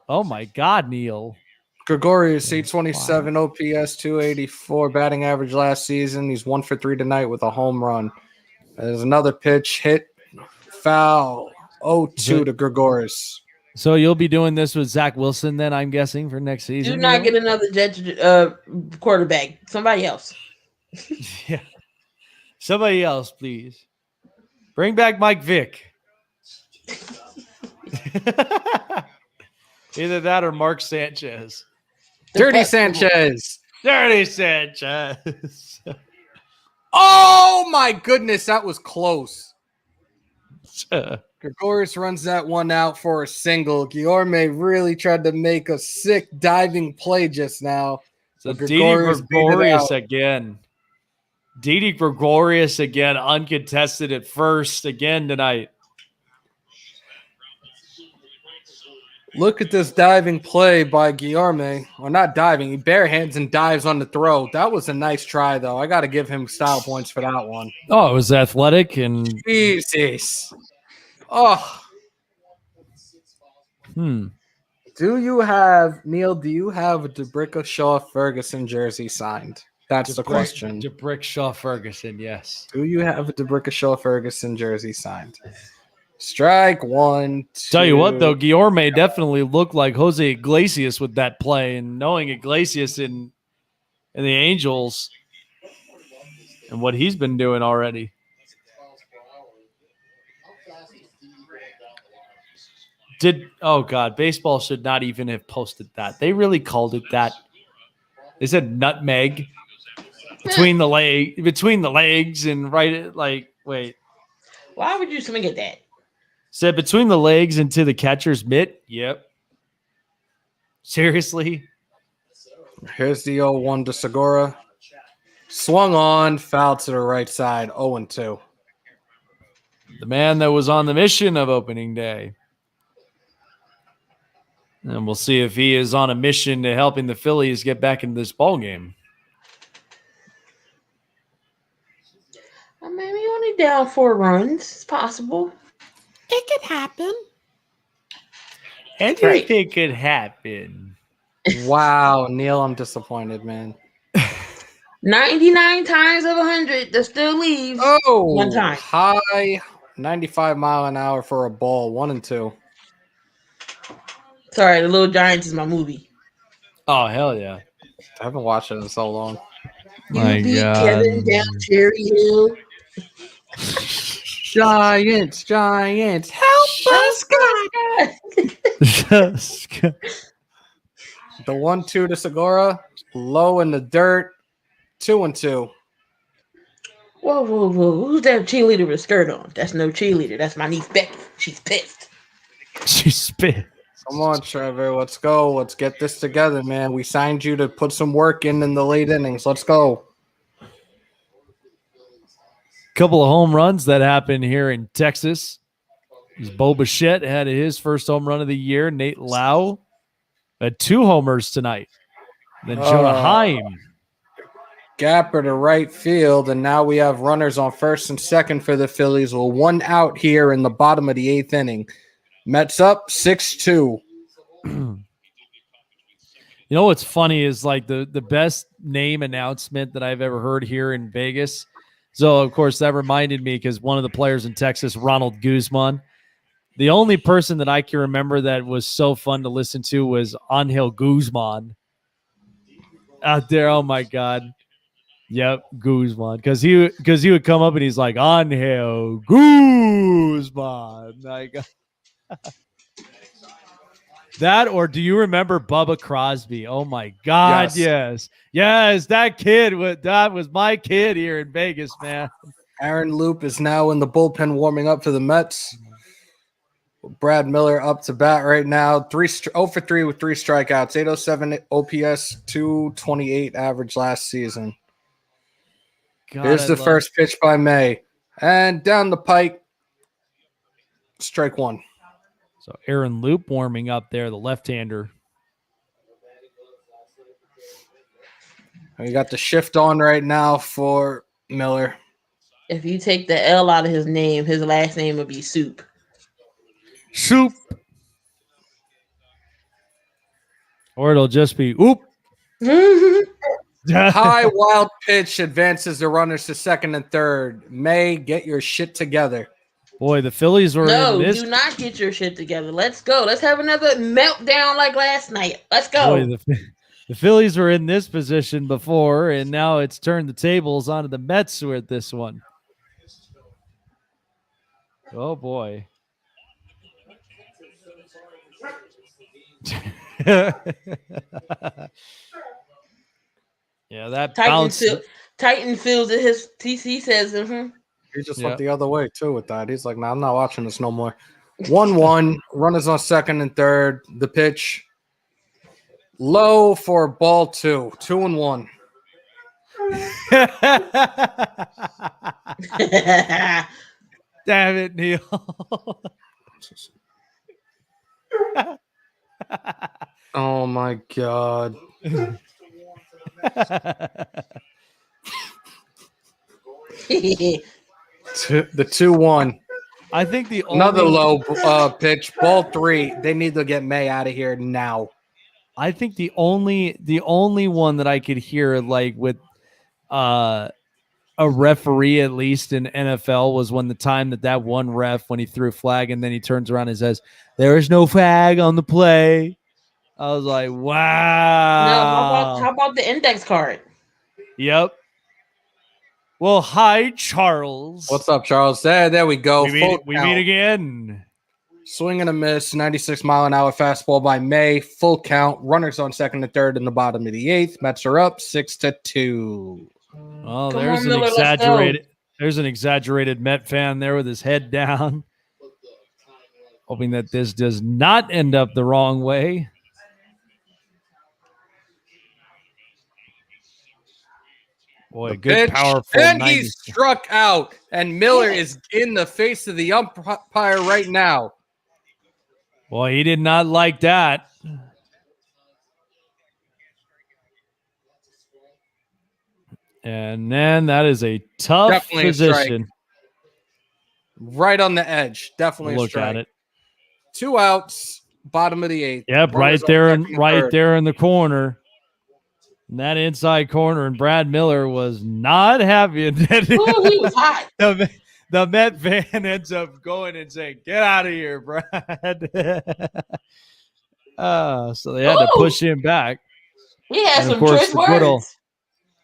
Oh my God, Neil. Gregorius, 827 OPS, 284 batting average last season. He's 1 for 3 tonight with a home run. There's another pitch, hit, foul, 0-2 to Gregorius. So you'll be doing this with Zach Wilson then, I'm guessing, for next season. Do not get another Jets quarterback. Somebody else. Yeah. Somebody else, please. Bring back Mike Vick. Either that or Mark Sanchez. Dirty Sanchez. Dirty Sanchez. Oh my goodness, that was close. Gregorius runs that one out for a single. Guillorme really tried to make a sick diving play just now. So Didi Gregorius again. Didi Gregorius again, uncontested at first again tonight. Look at this diving play by Guillorme. Or not diving, he bare hands and dives on the throw. That was a nice try, though. I got to give him style points for that one. Oh, it was athletic and Jesus. Oh. Do you have, Neil, do you have a DeBrickashaw Ferguson jersey signed? That's the question. DeBrickashaw Ferguson, yes. Do you have a DeBrickashaw Ferguson jersey signed? Strike one. Tell you what, though, Guillorme definitely looked like Jose Iglesias with that play, and knowing Iglesias in the Angels and what he's been doing already. Oh God, baseball should not even have posted that. They really called it that. They said nutmeg between the legs and right, like, wait. Why would you swing at that? Said between the legs into the catcher's mitt. Yep. Seriously? Here's the 0-1 to Segura. Swung on, foul to the right side, 0-2. The man that was on the mission of opening day. And we'll see if he is on a mission to helping the Phillies get back into this ball game. I mean, we only down 4 runs. It's possible. It could happen. Anything could happen. Wow, Neil, I'm disappointed, man. 99 times of 100 that still leaves one time. High 95 mile an hour for a ball, 1-2. Sorry, The Little Giants is my movie. Oh, hell yeah. I haven't watched it in so long. My God. Kevin down Cherry Hill. Giants, help us, God. The 1-2 to Segura, low in the dirt, 2-2. Whoa. Who's that cheerleader with a skirt on? That's no cheerleader. That's my niece Becky. She's pissed. She's pissed. Come on, Trevor. Let's go. Let's get this together, man. We signed you to put some work in the late innings. Let's go. Couple of home runs that happened here in Texas. Bo Bichette had his first home run of the year. Nate Lau had 2 homers tonight. Then Jonah Heim. Gapper to right field, and now we have runners on first and second for the Phillies. Well, 1 out here in the bottom of the 8th inning. Mets up 6-2. You know what's funny is like the best name announcement that I've ever heard here in Vegas. So, of course, that reminded me because one of the players in Texas, Ronald Guzman, the only person that I can remember that was so fun to listen to was Angel Guzman out there. Oh, my God. Yep, Guzman. Because he would come up and he's like, Angel Guzman. Like, That, or do you remember Bubba Crosby? Oh my God, yes. That was my kid here in Vegas, man. Aaron Loop is now in the bullpen warming up for the Mets. Brad Miller up to bat right now. 0 for 3 with 3 strikeouts. 807 OPS, 228 average last season. God, Here's the first pitch by May. And down the pike, strike one. So Aaron Loop warming up there, the left-hander. We got the shift on right now for Miller. If you take the L out of his name, his last name would be Soup. Soup. Or it'll just be oop. High wild pitch advances the runners to second and third. May, get your shit together. Boy, the Phillies were in this. No, do not get your shit together. Let's go. Let's have another meltdown like last night. Let's go. Boy, the Phillies were in this position before, and now it's turned the tables onto the Mets with this one. Oh, boy. Yeah, that Titan feels that his TC says, He just went the other way, too, with that. He's like, nah, I'm not watching this no more. 1-1. Runners on second and third. The pitch. Low for ball 2. 2-1. Damn it, Neil. Oh, my God. the 2-1. I think another low pitch, ball 3. They need to get May out of here now. I think the only one that I could hear like with a referee, at least in NFL, was when the time that one ref, when he threw a flag and then he turns around and says, "There is no flag on the play." I was like, wow. No, how about the index card? Yep. Well, hi, Charles. What's up, Charles? There we go. We meet again. Swing and a miss. 96-mile-an-hour fastball by May. Full count. Runners on second and third in the bottom of the 8th. Mets are up 6-2. Oh, there's an exaggerated Met fan there with his head down, hoping that this does not end up the wrong way. Boy, good, powerful. And he's struck out. And Miller is in the face of the umpire right now. Boy, he did not like that. And then that is a tough position. Right on the edge. Definitely look at it. 2 outs, bottom of the 8th. Yep, right there in the corner. In that inside corner, and Brad Miller was not happy. He was hot. The Met fan ends up going and saying, "Get out of here, Brad." So they had to push him back. He had some choice words.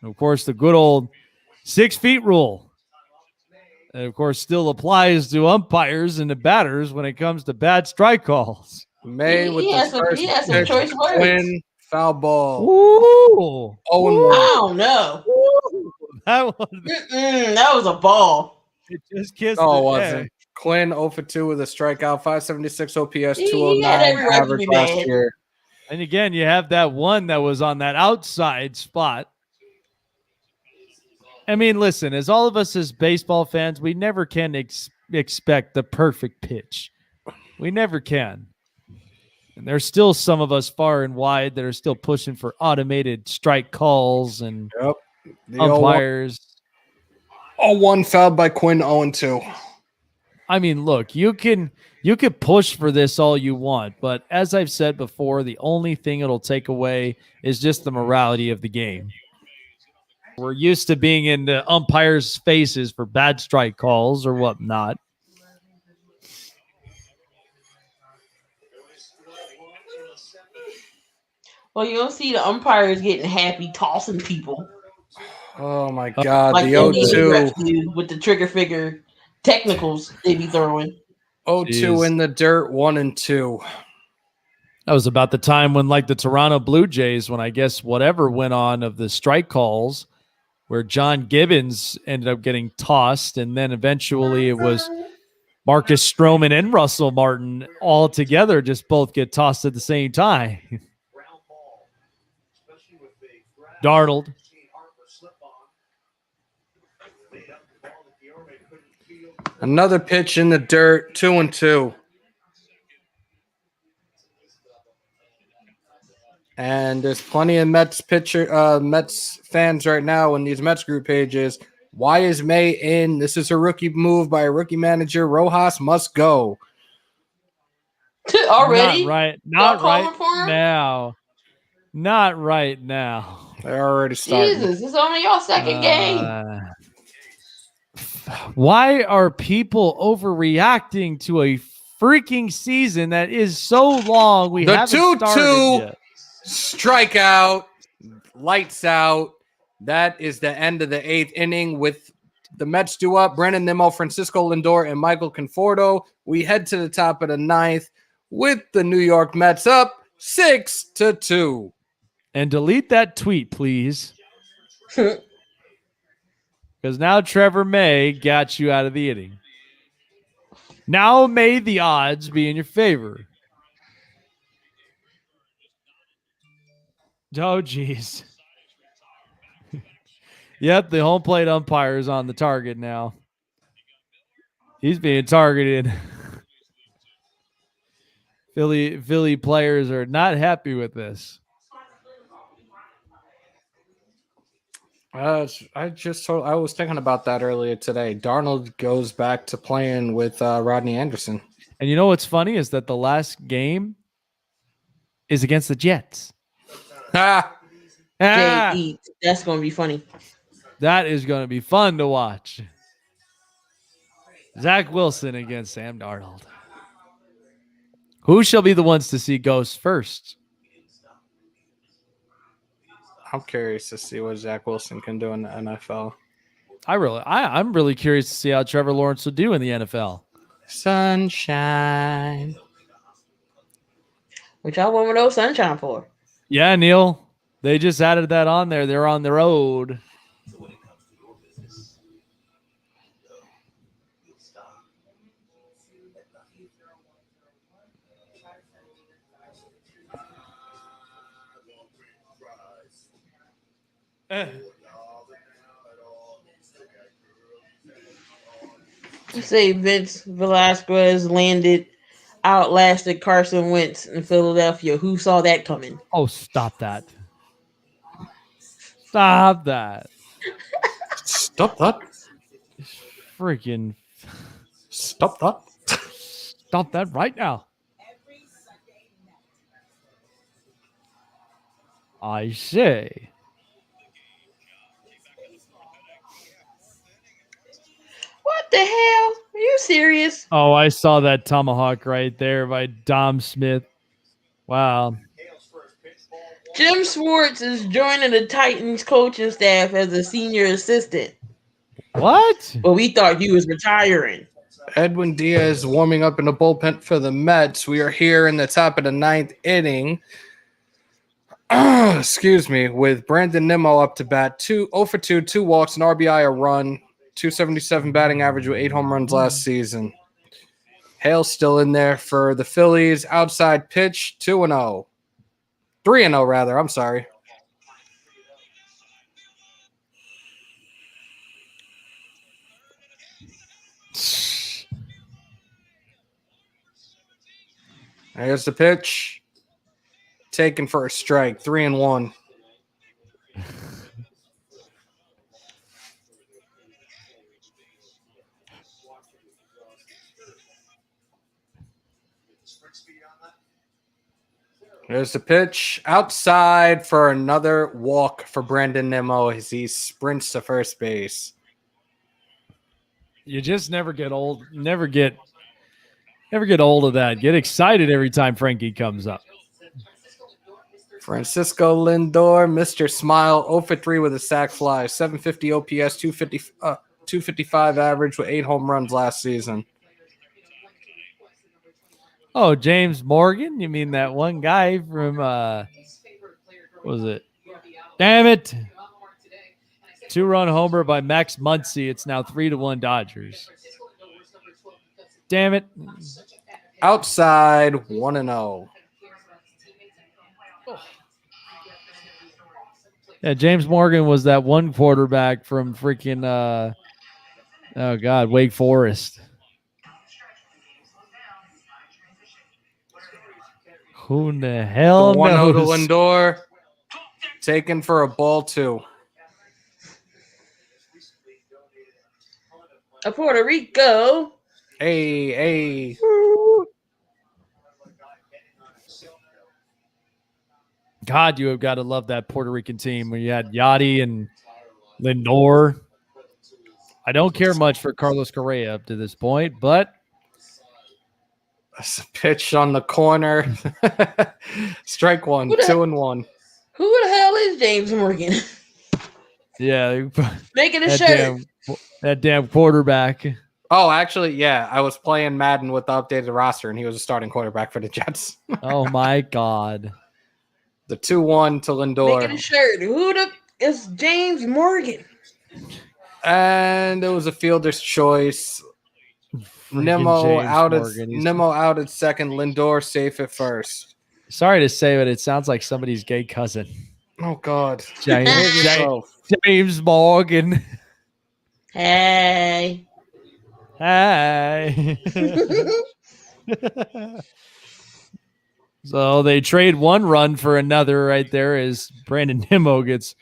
Of course, the good old 6 feet rule. And of course, still applies to umpires and the batters when it comes to bad strike calls. May with he has some choice words. Twin foul ball. Ooh. I don't know. That was a ball. It just kissed it wasn't. Wasn't. Quinn 0 for 2 with a strikeout, 576 OPS, He 209 average last year. And again, you have that one that was on that outside spot. I mean, listen, as all of us as baseball fans, we never can expect the perfect pitch. We never can. And there's still some of us far and wide that are still pushing for automated strike calls and umpires. 0-1 fouled by Quinn, 0-2. I mean, look, you can push for this all you want, but as I've said before, the only thing it'll take away is just the morality of the game. We're used to being in the umpires' faces for bad strike calls or whatnot. Well, you don't see the umpires getting happy tossing people. Oh, my God. Like the 0-2. With the trigger finger technicals they be throwing. 0-2 in the dirt, 1-2. That was about the time when, like, the Toronto Blue Jays, when I guess whatever went on of the strike calls, where John Gibbons ended up getting tossed, and then eventually it was Marcus Stroman and Russell Martin all together just both get tossed at the same time. Darnold. Another pitch in the dirt, 2-2. And there's plenty of Mets fans right now in these Mets group pages. Why is May in? This is a rookie move by a rookie manager. Rojas must go. Already? Not right. Y'all Not right calling for him? now. Not right now. They're already starting. Jesus, it's only y'all second game. Why are people overreacting to a freaking season that is so long? We The haven't 2-2 started yet. strikeout, lights out. That is the end of the 8th inning with the Mets due up. Brandon Nimmo, Francisco Lindor, and Michael Conforto. We head to the top of the 9th with the New York Mets up 6-2. And delete that tweet, please. Because now Trevor May got you out of the inning. Now may the odds be in your favor. Oh, geez. Yep, the home plate umpire is on the target now. He's being targeted. Philly players are not happy with this. I was thinking about that earlier today. Darnold goes back to playing with Rodney Anderson. And you know what's funny is that the last game is against the Jets. That's going to be funny. That is going to be fun to watch. Zach Wilson against Sam Darnold. Who shall be the ones to see ghosts first? I'm curious to see what Zach Wilson can do in the NFL. I'm really curious to see how Trevor Lawrence will do in the NFL. Sunshine. Which y'all want no sunshine for? Yeah, Neil. They just added that on there. They're on the road. You say Vince Velasquez outlasted Carson Wentz in Philadelphia. Who saw that coming? Oh, stop that. Stop that. Stop that. Freaking. Stop that. Stop that right now. I say. What the hell? Are you serious? Oh, I saw that tomahawk right there by Dom Smith. Wow. Jim Schwartz is joining the Titans coaching staff as a senior assistant. What? Well, we thought he was retiring. Edwin Diaz warming up in the bullpen for the Mets. We are here in the top of the 9th inning. Excuse me, with Brandon Nimmo up to bat, 0 for 2, 2 walks, an RBI, a run, 277 batting average with 8 home runs last season. Hale's still in there for the Phillies. Outside pitch, 2-0. 3-0, rather. I'm sorry. There's the pitch. Taken for a strike. 3-1. There's the pitch. Outside for another walk for Brandon Nimmo as he sprints to first base. You just never get old. Never get old of that. Get excited every time Frankie comes up. Francisco Lindor, Mr. Smile, 0 for 3 with a sac fly, 750 OPS, 255 average with 8 home runs last season. Oh, James Morgan? You mean that one guy from what was it? Damn it. 2-run homer by Max Muncy. It's now 3-1 Dodgers. Damn it. Outside 1-0. Yeah, James Morgan was that one quarterback from freaking Wake Forest. Who in the hell The 1-0 to knows? Lindor. Taken for a ball 2. A Puerto Rico. Hey. God, you have got to love that Puerto Rican team when you had Yachty and Lindor. I don't care much for Carlos Correa up to this point, but that's a pitch on the corner. Strike 1, 2-1. Who the hell is James Morgan? Yeah, making a shirt. That damn quarterback. Oh, actually, yeah. I was playing Madden with the updated roster, and he was a starting quarterback for the Jets. Oh, my God. The 2-1 to Lindor. Making a shirt. Who the is James Morgan? And it was a fielder's choice. Nimmo out at second. Lindor safe at first. Sorry to say, but it sounds like somebody's gay cousin. Oh, God. James Morgan. Hey. So they trade 1 run for another right there as Brandon Nimmo gets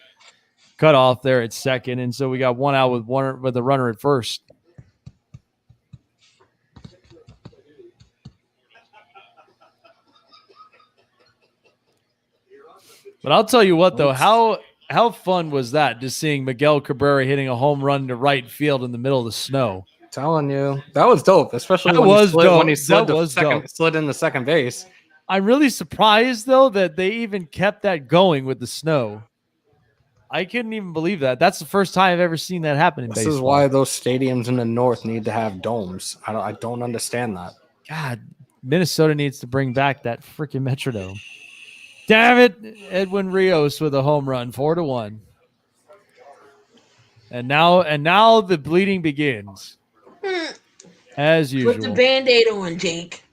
cut off there at second. And so we got 1 out with a runner at first. But I'll tell you what, though, how fun was that, just seeing Miguel Cabrera hitting a home run to right field in the middle of the snow? Telling you, that was dope, especially when he slid in the second base. I'm really surprised, though, that they even kept that going with the snow. I couldn't even believe that. That's the first time I've ever seen that happen in baseball. This is why those stadiums in the north need to have domes. I don't understand that. God, Minnesota needs to bring back that freaking Metrodome. Damn it, Edwin Rios with a home run, 4-1. And now the bleeding begins. As usual. Put the Band-Aid on, Jake.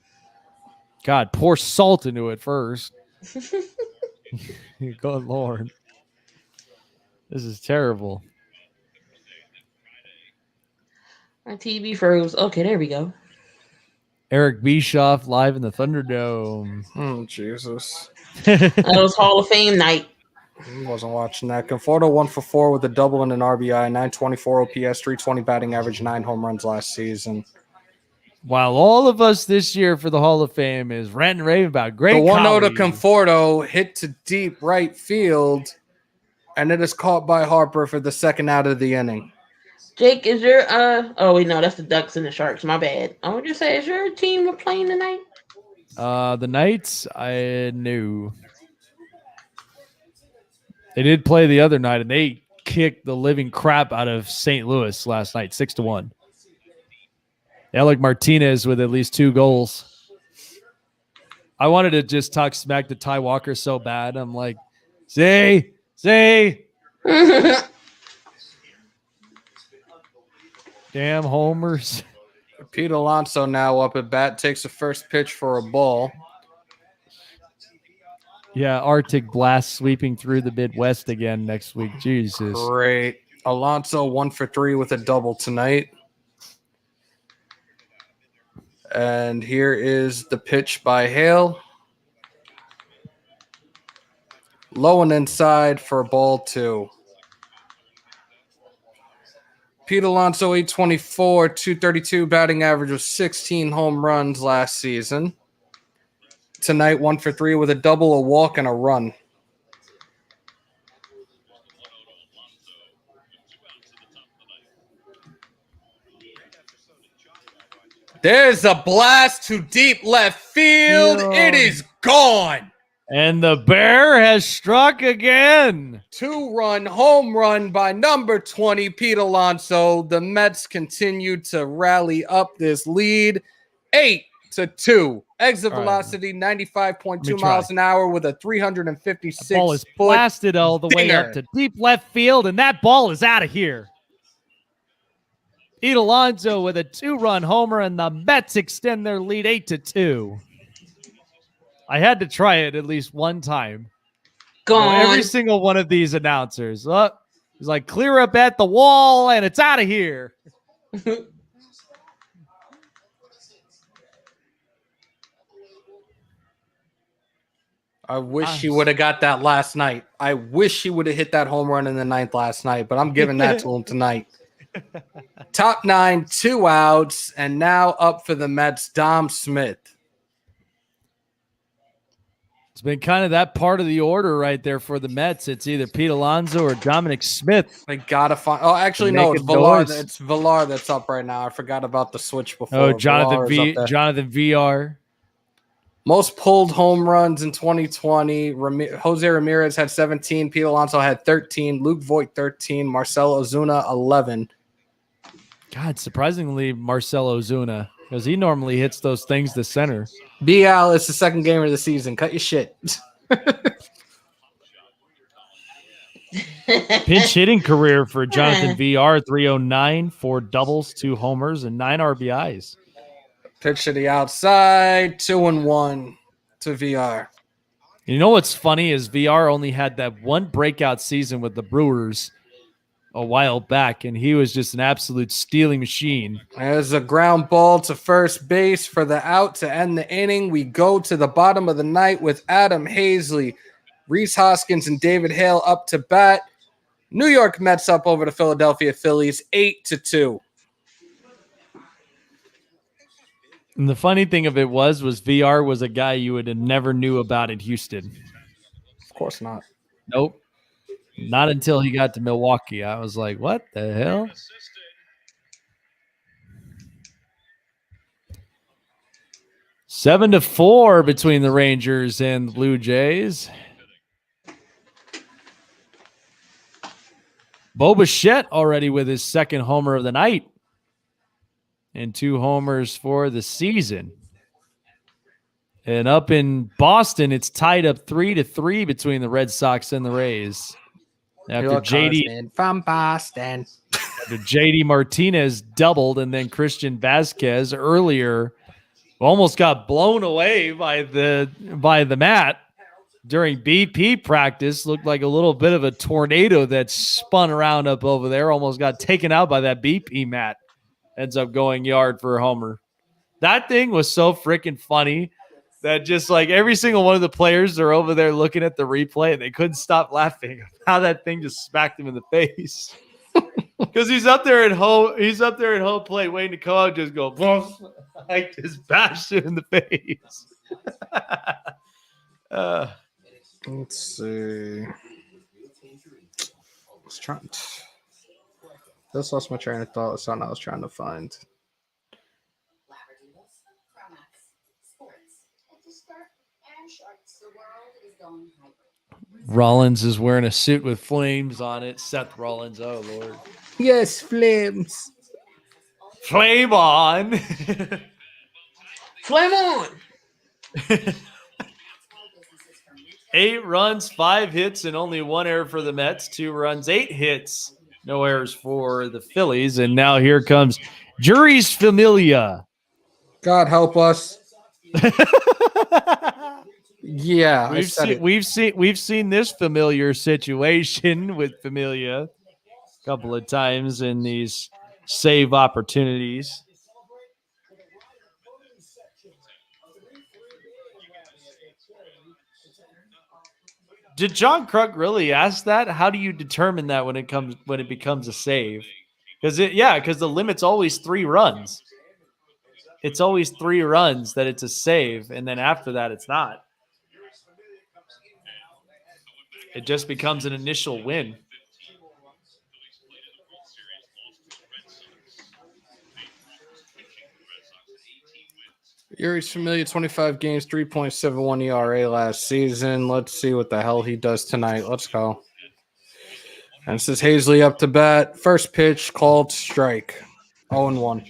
God, pour salt into it first. Good Lord. This is terrible. My TV froze. Okay, there we go. Eric Bischoff live in the Thunderdome. Oh, Jesus. That was Hall of Fame night. I wasn't watching that. Conforto 1 for 4 with a double and an RBI, 924 OPS, 320 batting average, 9 home runs last season. While all of us this year for the Hall of Fame is ranting and raving about great The 1-0 to Conforto hit to deep right field, and it is caught by Harper for the second out of the inning. Jake, is your oh wait, no, that's the Ducks and the Sharks. My bad. I would just say, is your team playing tonight? The Knights, I knew. They did play the other night, and they kicked the living crap out of St. Louis last night, 6-1. Alec Martinez with at least 2 goals. I wanted to just talk smack to Ty Walker so bad. I'm like, say. Damn homers. Pete Alonso now up at bat, takes the first pitch for a ball. Yeah, Arctic blast sweeping through the Midwest again next week. Jesus. Great. Alonso 1 for 3 with a double tonight. And here is the pitch by Hale. Low and inside for ball 2. Pete Alonso, 824, 232 batting average with 16 home runs last season. Tonight, 1 for 3 with a double, a walk, and a run. There's a blast to deep left field. No. It is gone. And the Bear has struck again. 2-run home run by number 20, Pete Alonso. The Mets continue to rally up this lead, 8-2 Exit All right. velocity, Let 95.2 me try. miles an hour with a The 356 ball is foot blasted all the way up dinger. to deep left field, and that ball is out of here. Pete Alonso with a 2-run homer, and the Mets extend their lead 8-2. I had to try it at least one time. Gone. Every single one of these announcers. He's like, clear up at the wall, and it's out of here. I wish she would have got that last night. I wish she would have hit that home run in the ninth last night, but I'm giving that to him tonight. Top 9, 2 outs, and now up for the Mets, Dom Smith. It's been kind of that part of the order right there for the Mets. It's either Pete Alonso or Dominic Smith. They gotta find. Oh, actually, no, it's Villar. It's Villar that's up right now. I forgot about the switch before. Oh, Jonathan VR. Most pulled home runs in 2020. Jose Ramirez had 17. Pete Alonso had 13. Luke Voigt 13. Marcell Ozuna 11. God, surprisingly, Marcell Ozuna, because he normally hits those things to center. BL, it's the second game of the season. Cut your shit. Pinch hitting career for Jonathan VR, 309, 4 doubles, 2 homers, and 9 RBIs. Pitch to the outside, 2-1 to VR. You know what's funny is VR only had that one breakout season with the Brewers a while back, and he was just an absolute stealing machine. There's a ground ball to first base for the out to end the inning. We go to the bottom of the night with Adam Hazley, Rhys Hoskins, and David Hale up to bat. New York Mets up over the Philadelphia Phillies, 8-2. And the funny thing of it was VR was a guy you would have never knew about in Houston. Of course not. Nope. Not until he got to Milwaukee. I was like, what the hell? Seven to 4 between the Rangers and the Blue Jays. Bo Bichette already with his second homer of the night. And 2 homers for the season. And up in Boston, it's tied up 3-3 between the Red Sox and the Rays. After JD from Boston. After JD Martinez doubled, and then Christian Vasquez earlier almost got blown away by the mat during BP practice. Looked like a little bit of a tornado that spun around up over there. Almost got taken out by that BP mat. Ends up going yard for a homer. That thing was so freaking funny that just like every single one of the players are over there looking at the replay and they couldn't stop laughing how that thing just smacked him in the face. Because he's up there at home plate waiting to come out, just go boom, like just bashed him in the face. Let's see. This lost my train of thought. That's something I was trying to find. Rollins is wearing a suit with flames on it. Seth Rollins. Oh, Lord. Yes, flames. Flame on. Flame on. 8 runs, 5 hits, and only 1 error for the Mets. 2 runs, 8 hits. No errors for the Phillies. And now here comes Juris Familia. God help us. Yeah, we've seen this familiar situation with Familia a couple of times in these save opportunities. Did John Kruk really ask that? How do you determine that when it becomes a save? Because the limit's always 3 runs. It's always 3 runs that it's a save, and then after that, it's not. It just becomes an initial win. Yuri's familiar, 25 games, 3.71 ERA last season. Let's see what the hell he does tonight. Let's go. And this is Hazley up to bat. First pitch, called strike. 0-1.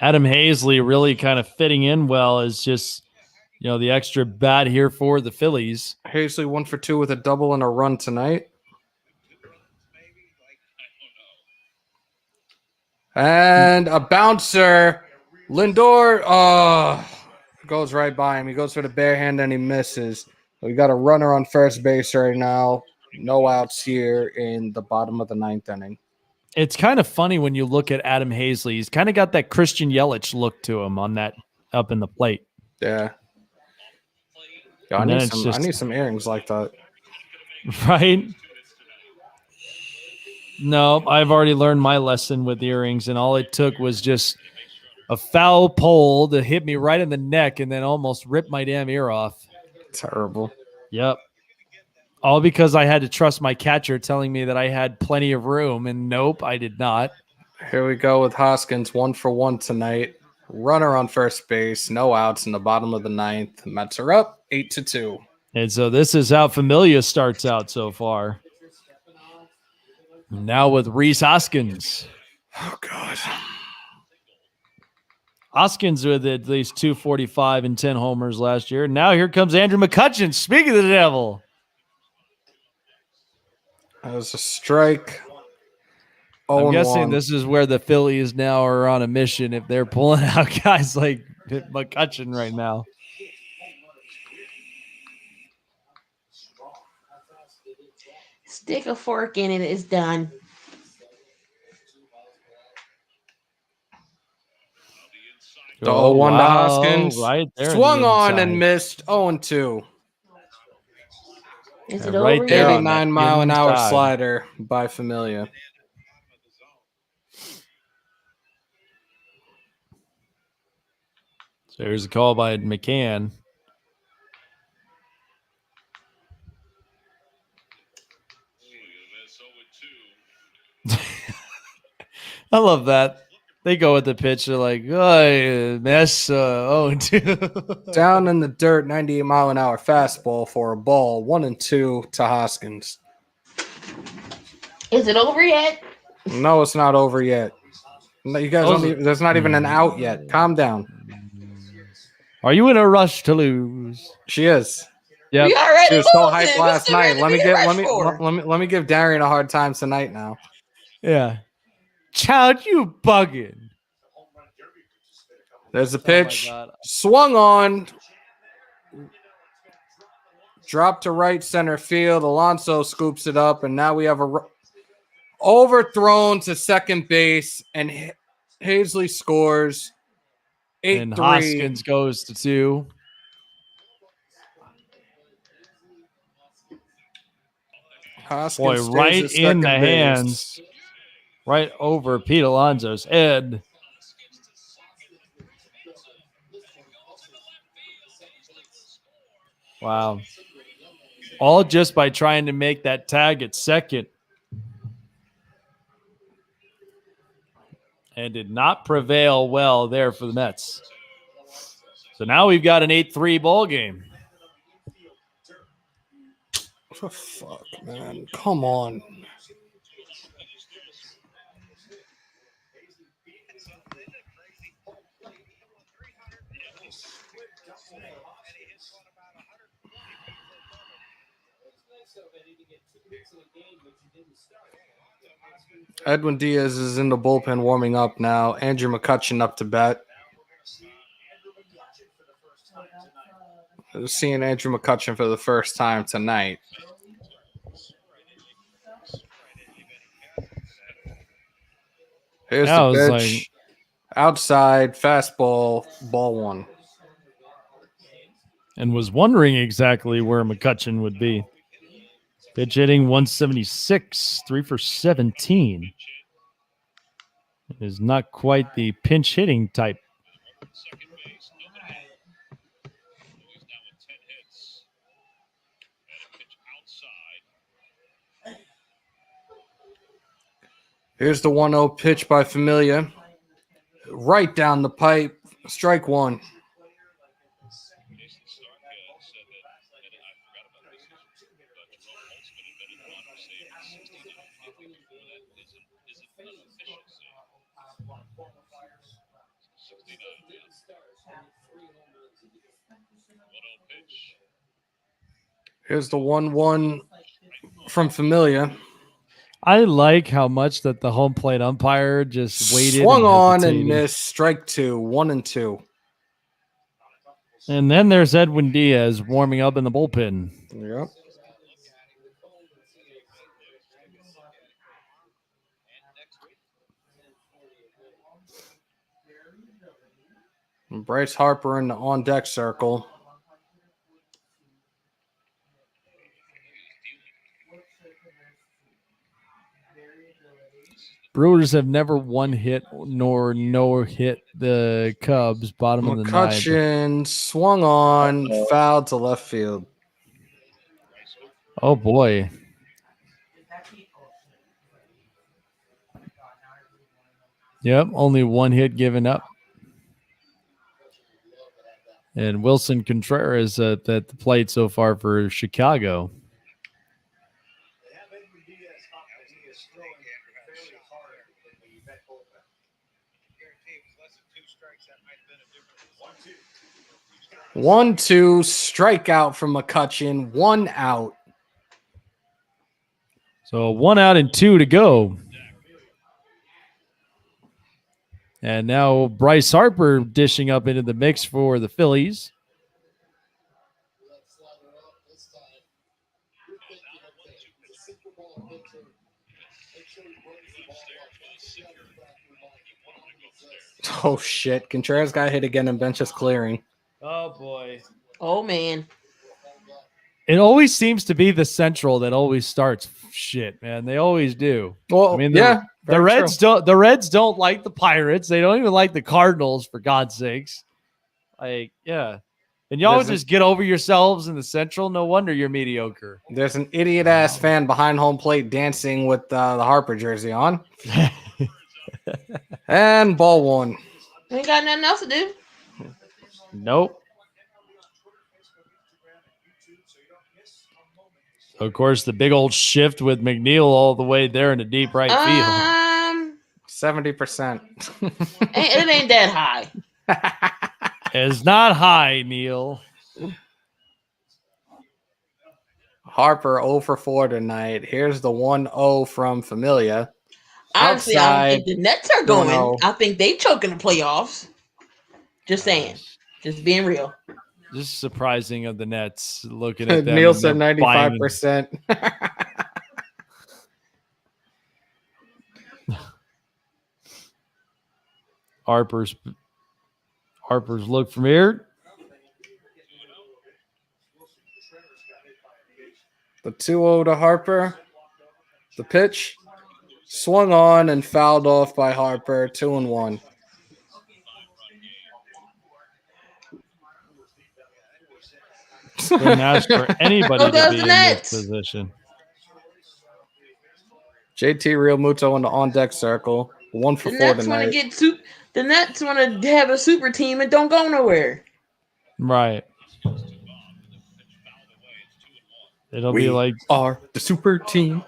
Adam Hazley really kind of fitting in well as just, the extra bat here for the Phillies. Hazley 1 for 2 with a double and a run tonight. And a bouncer. Lindor, goes right by him. He goes for the bare hand and he misses. We got a runner on first base right now. No outs here in the bottom of the 9th inning. It's kind of funny when you look at Adam Hazley. He's kind of got that Christian Yelich look to him on that up in the plate. Yeah. I need some earrings like that. Right? No, I've already learned my lesson with earrings, and all it took was just a foul pole to hit me right in the neck and then almost rip my damn ear off. Terrible. Yep. All because I had to trust my catcher telling me that I had plenty of room, and nope, I did not. Here we go with Hoskins, 1 for 1 tonight. Runner on first base, no outs in the bottom of the 9th. Mets are up 8-2. And so this is how Familia starts out so far. Now with Rhys Hoskins. Oh, God. Hoskins with at least 245 and 10 homers last year. Now here comes Andrew McCutchen. Speaking of the devil. That was a strike. I'm guessing this is where the Phillies now are on a mission if they're pulling out guys like McCutchen right now. Stick a fork in it. It's done. The 0-1 to Hoskins. Right there. Swung on and missed. 0-2. Is it right over there yet? on that 89-mile-an-hour inside. slider by Familia. So here's a call by McCann. I love that. They go with the pitch. They're like, oh, mess. 0-2. Down in the dirt, 98-mile-an-hour fastball for a ball. 1-2 to Hoskins. Is it over yet? No, it's not over yet. No, you guys don't even, there's not even an out yet. Calm down. Are you in a rush to lose? She is. Yep. We already She was so losing. hyped What's last there night. to Let be me a give rush for? let me give Darian a hard time tonight now. Yeah. Child, you bugging. There's a pitch. God. Swung on. Dropped to right center field. Alonso scoops it up, and now we have a overthrown to second base, and Hazley scores. 8-3. And Hoskins goes to 2. Hoskins Boy, stays right at in second the base. hands. Right over Pete Alonso's head. Wow. All just by trying to make that tag at second. And did not prevail well there for the Mets. So now we've got an 8-3 ball game. What the fuck, man? Come on. Edwin Diaz is in the bullpen warming up now. Andrew McCutchen up to bat. Seeing Andrew McCutchen for the first time tonight. Here's That the was pitch. Outside, fastball, ball 1. And was wondering exactly where McCutchen would be. Pitch hitting 176, 3 for 17. Is not quite the pinch hitting type. Here's the 1-0 pitch by Familia. Right down the pipe. Strike 1. Here's the 1-1 from Familia. I like how much that the home plate umpire just waited, Swung on and hesitated. missed. Strike 2, 1-2. And then there's Edwin Diaz warming up in the bullpen. Yep. And Bryce Harper in the on-deck circle. Brewers have never one hit nor no hit the Cubs, bottom of the ninth. McCutcheon swung on, fouled to left field. Oh, boy. Yep, only one hit given up. And Wilson Contreras at the plate so far for Chicago. They have Edwin Diaz up, and he is throwing fairly hard in the vet bullpen. 1-2 strikeout from McCutcheon, 1 out. So 1 out and 2 to go. And now Bryce Harper dishing up into the mix for the Phillies. Oh, shit. Contreras got hit again and bench is clearing. Oh, boy. Oh, man. It always seems to be the Central that always starts shit, man. They always do. Well, I mean, yeah. The Reds don't like the Pirates. They don't even like the Cardinals, for God's sakes. Like, yeah. And y'all just get over yourselves in the Central. No wonder you're mediocre. There's an idiot-ass fan behind home plate dancing with the Harper jersey on. And ball 1. Ain't got nothing else to do. Nope. Of course, the big old shift with McNeil all the way there in the deep right field. 70%. It ain't that high. It's not high, Neil. Harper 0 for 4 tonight. Here's the 1-0 from Familia. Honestly, I don't think the Nets are going. 1-0. I think they choking the playoffs. Just saying. Just being real. Just surprising of the Nets looking at them. Neil said 95%. Harper's look from here. The 2-0 to Harper. The pitch swung on and fouled off by Harper. 2-1. Couldn't ask for anybody to be in this position. JT Real Muto in the on-deck circle. 1 for 4 tonight. The Nets want to have a super team and don't go nowhere. Right. It'll be like are the super team.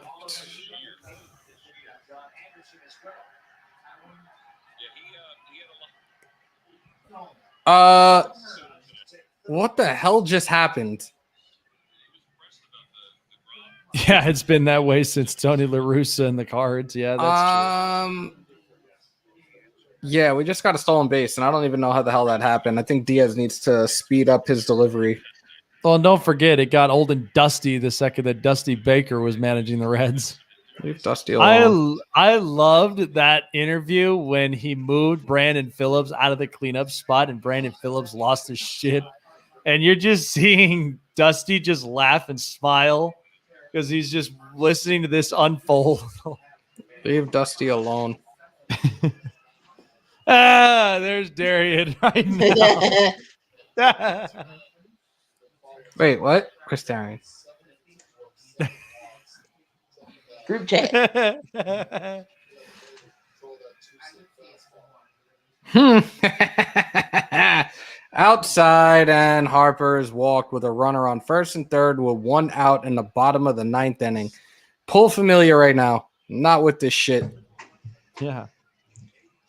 What the hell just happened? Yeah, it's been that way since Tony La Russa and the Cards. Yeah, that's true. Yeah, we just got a stolen base, and I don't even know how the hell that happened. I think Diaz needs to speed up his delivery. Well, don't forget, it got old and dusty the second that Dusty Baker was managing the Reds. Leave Dusty alone. I loved that interview when he moved Brandon Phillips out of the cleanup spot, and Brandon Phillips lost his shit. And you're just seeing Dusty just laugh and smile because he's just listening to this unfold. Leave Dusty alone. There's Darian right now. Wait, what? Chris Darian. Group chat. Outside, and Harper's walked with a runner on first and third with 1 out in the bottom of the 9th inning. Pull Familia right now. Not with this shit. Yeah.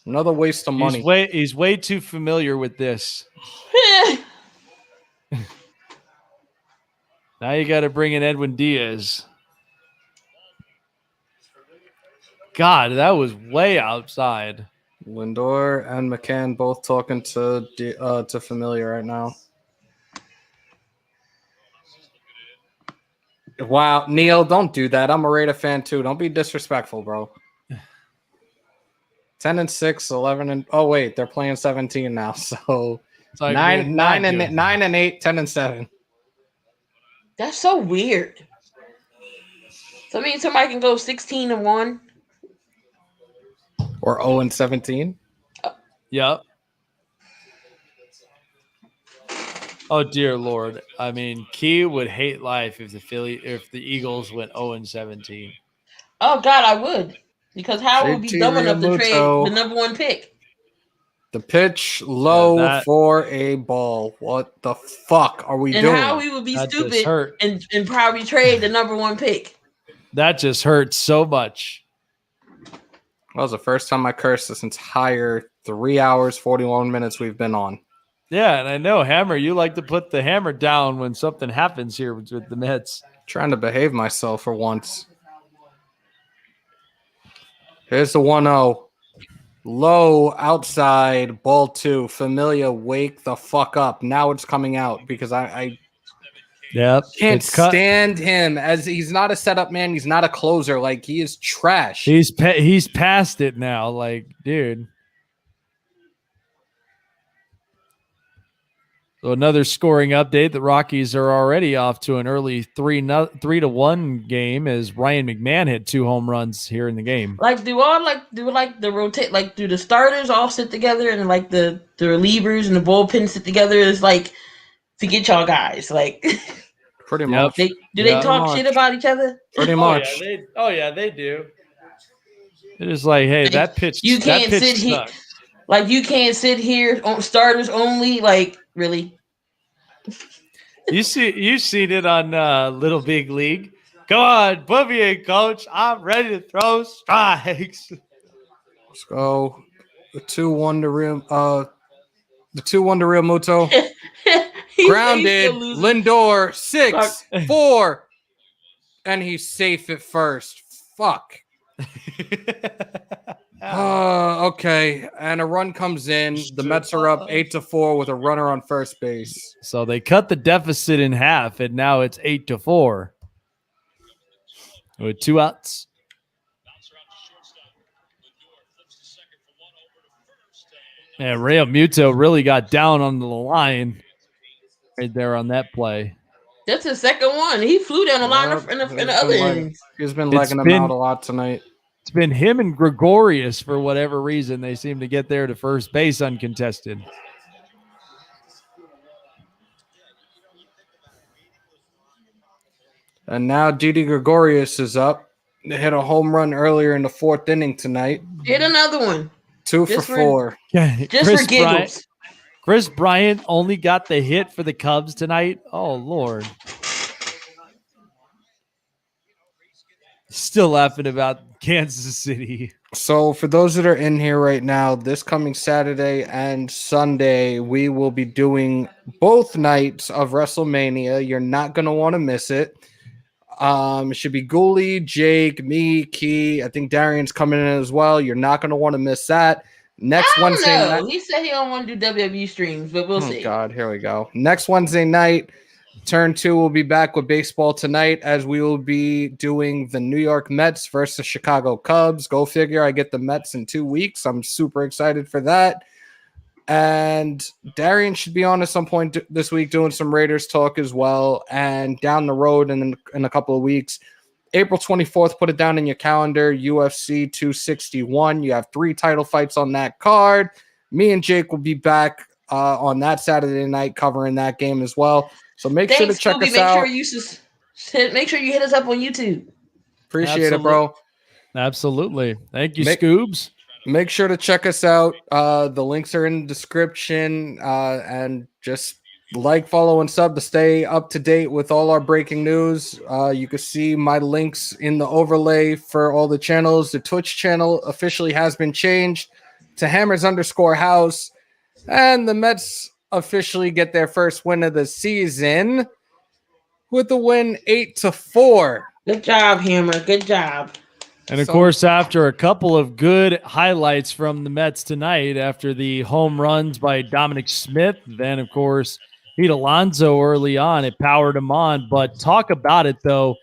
Another waste of money. He's way too familiar with this. Now you got to bring in Edwin Diaz. God, that was way outside. Lindor and McCann both talking to Familia right now. Wow, Neil, don't do that. I'm a Raider fan too. Don't be disrespectful, bro. 10-6, 11 and oh wait, they're playing 17 now. So Like 9 and 8, 10 and 7. That's so weird. So I mean somebody can go 16-1. Or 0 and 17. Yep. Oh dear Lord! I mean, Key would hate life if the Eagles went 0 and 17. Oh God, I would, because Howard would be JT dumb enough to trade Realmuto. the number 1 pick. The pitch low Yeah, for a ball. What the fuck are we And doing? Howie would be That just stupid hurt. and probably trade the number 1 pick. That just hurts so much. That was the first time I cursed this entire 3 hours, 41 minutes we've been on. Yeah, and I know, Hammer, you like to put the hammer down when something happens here with the Mets. Trying to behave myself for once. Here's the 1-0. Low outside, ball 2. Familia, wake the fuck up. Now it's coming out because I can't stand him, as he's not a setup man. He's not a closer. Like, he is trash. He's past it now. Like, dude. So another scoring update. The Rockies are already off to an early 3-1 game as Ryan McMahon hit 2 home runs here in the game. Like, do the starters all sit together and like the relievers and the bullpen sit together? Is like, forget y'all guys. Like, pretty much. They talk shit about each other? Pretty much. Yeah, they do. It is like, hey, that pitch. You can't sit here. Like, you can't sit here on starters only. Like, really? You've seen it on Little Big League. Go on, put me in, coach. I'm ready to throw strikes. Let's go. The 2-1 to Realmuto. Grounded. Lindor 6-4. And he's safe at first. Fuck. Okay. And a run comes in. The Mets are up 8-4 with a runner on first base. So they cut the deficit in half, and now it's 8-4 with 2 outs. And Realmuto really got down on the line right there on that play. That's his second one. He flew down the line in the other innings. He's been legging them out a lot tonight. It's been him and Gregorius for whatever reason. They seem to get there to first base uncontested. And now Didi Gregorius is up. They hit a home run earlier in the 4th inning tonight. Hit another one. 2 for 4. Just for giggles. Chris Bryant only got the hit for the Cubs tonight. Oh, Lord. Still laughing about Kansas City. So for those that are in here right now, this coming Saturday and Sunday, we will be doing both nights of WrestleMania. You're not going to want to miss it. It should be Ghoulie, Jake, me, Key. I think Darian's coming in as well. You're not going to want to miss that. Next Wednesday night. He said he don't want to do WWE streams, but we'll see. God, here we go. Next Wednesday night, Turn 2 will be back with baseball tonight, as we will be doing the New York Mets versus Chicago Cubs. Go figure, I get the Mets in 2 weeks. I'm super excited for that. And Darian should be on at some point this week doing some Raiders talk as well. And down the road in a couple of weeks, April 24th, put it down in your calendar, UFC 261. You have 3 title fights on that card. Me and Jake will be back on that Saturday night covering that game as well. So make sure to check us out. Make sure you hit us up on YouTube. Appreciate it, bro. Absolutely. Thank you, Scoobs. Make sure to check us out. The links are in the description. And just like, follow, and sub to stay up to date with all our breaking news. You can see my links in the overlay for all the channels. The Twitch channel officially has been changed to Hammers_House, and the Mets officially get their first win of the season with the win 8-4. Good job, Hammer. Good job. And of course, after a couple of good highlights from the Mets tonight, after the home runs by Dominic Smith, then of course Pete Alonso early on, it powered him on. But talk about it though.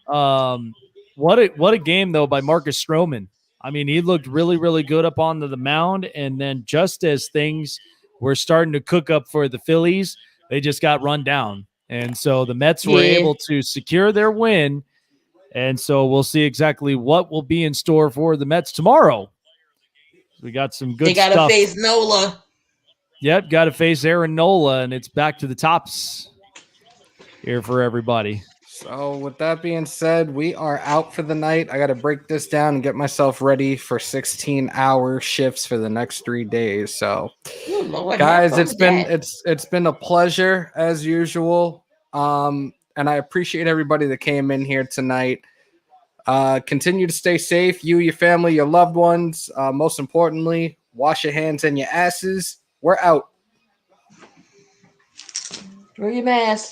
What a game though by Marcus Stroman. I mean, he looked really, really good up onto the mound. And then just as things were starting to cook up for the Phillies, they just got run down. And so the Mets were able to secure their win. And so we'll see exactly what will be in store for the Mets tomorrow. We got some good stuff. They got to face Nola. Yep, got to face Aaron Nola, and it's back to the tops here for everybody. So with that being said, we are out for the night. I got to break this down and get myself ready for 16-hour shifts for the next 3 days. So, Lord, guys, it's been a pleasure as usual. And I appreciate everybody that came in here tonight. Continue to stay safe, you, your family, your loved ones. Most importantly, wash your hands and your asses. We're out. Wear your mask.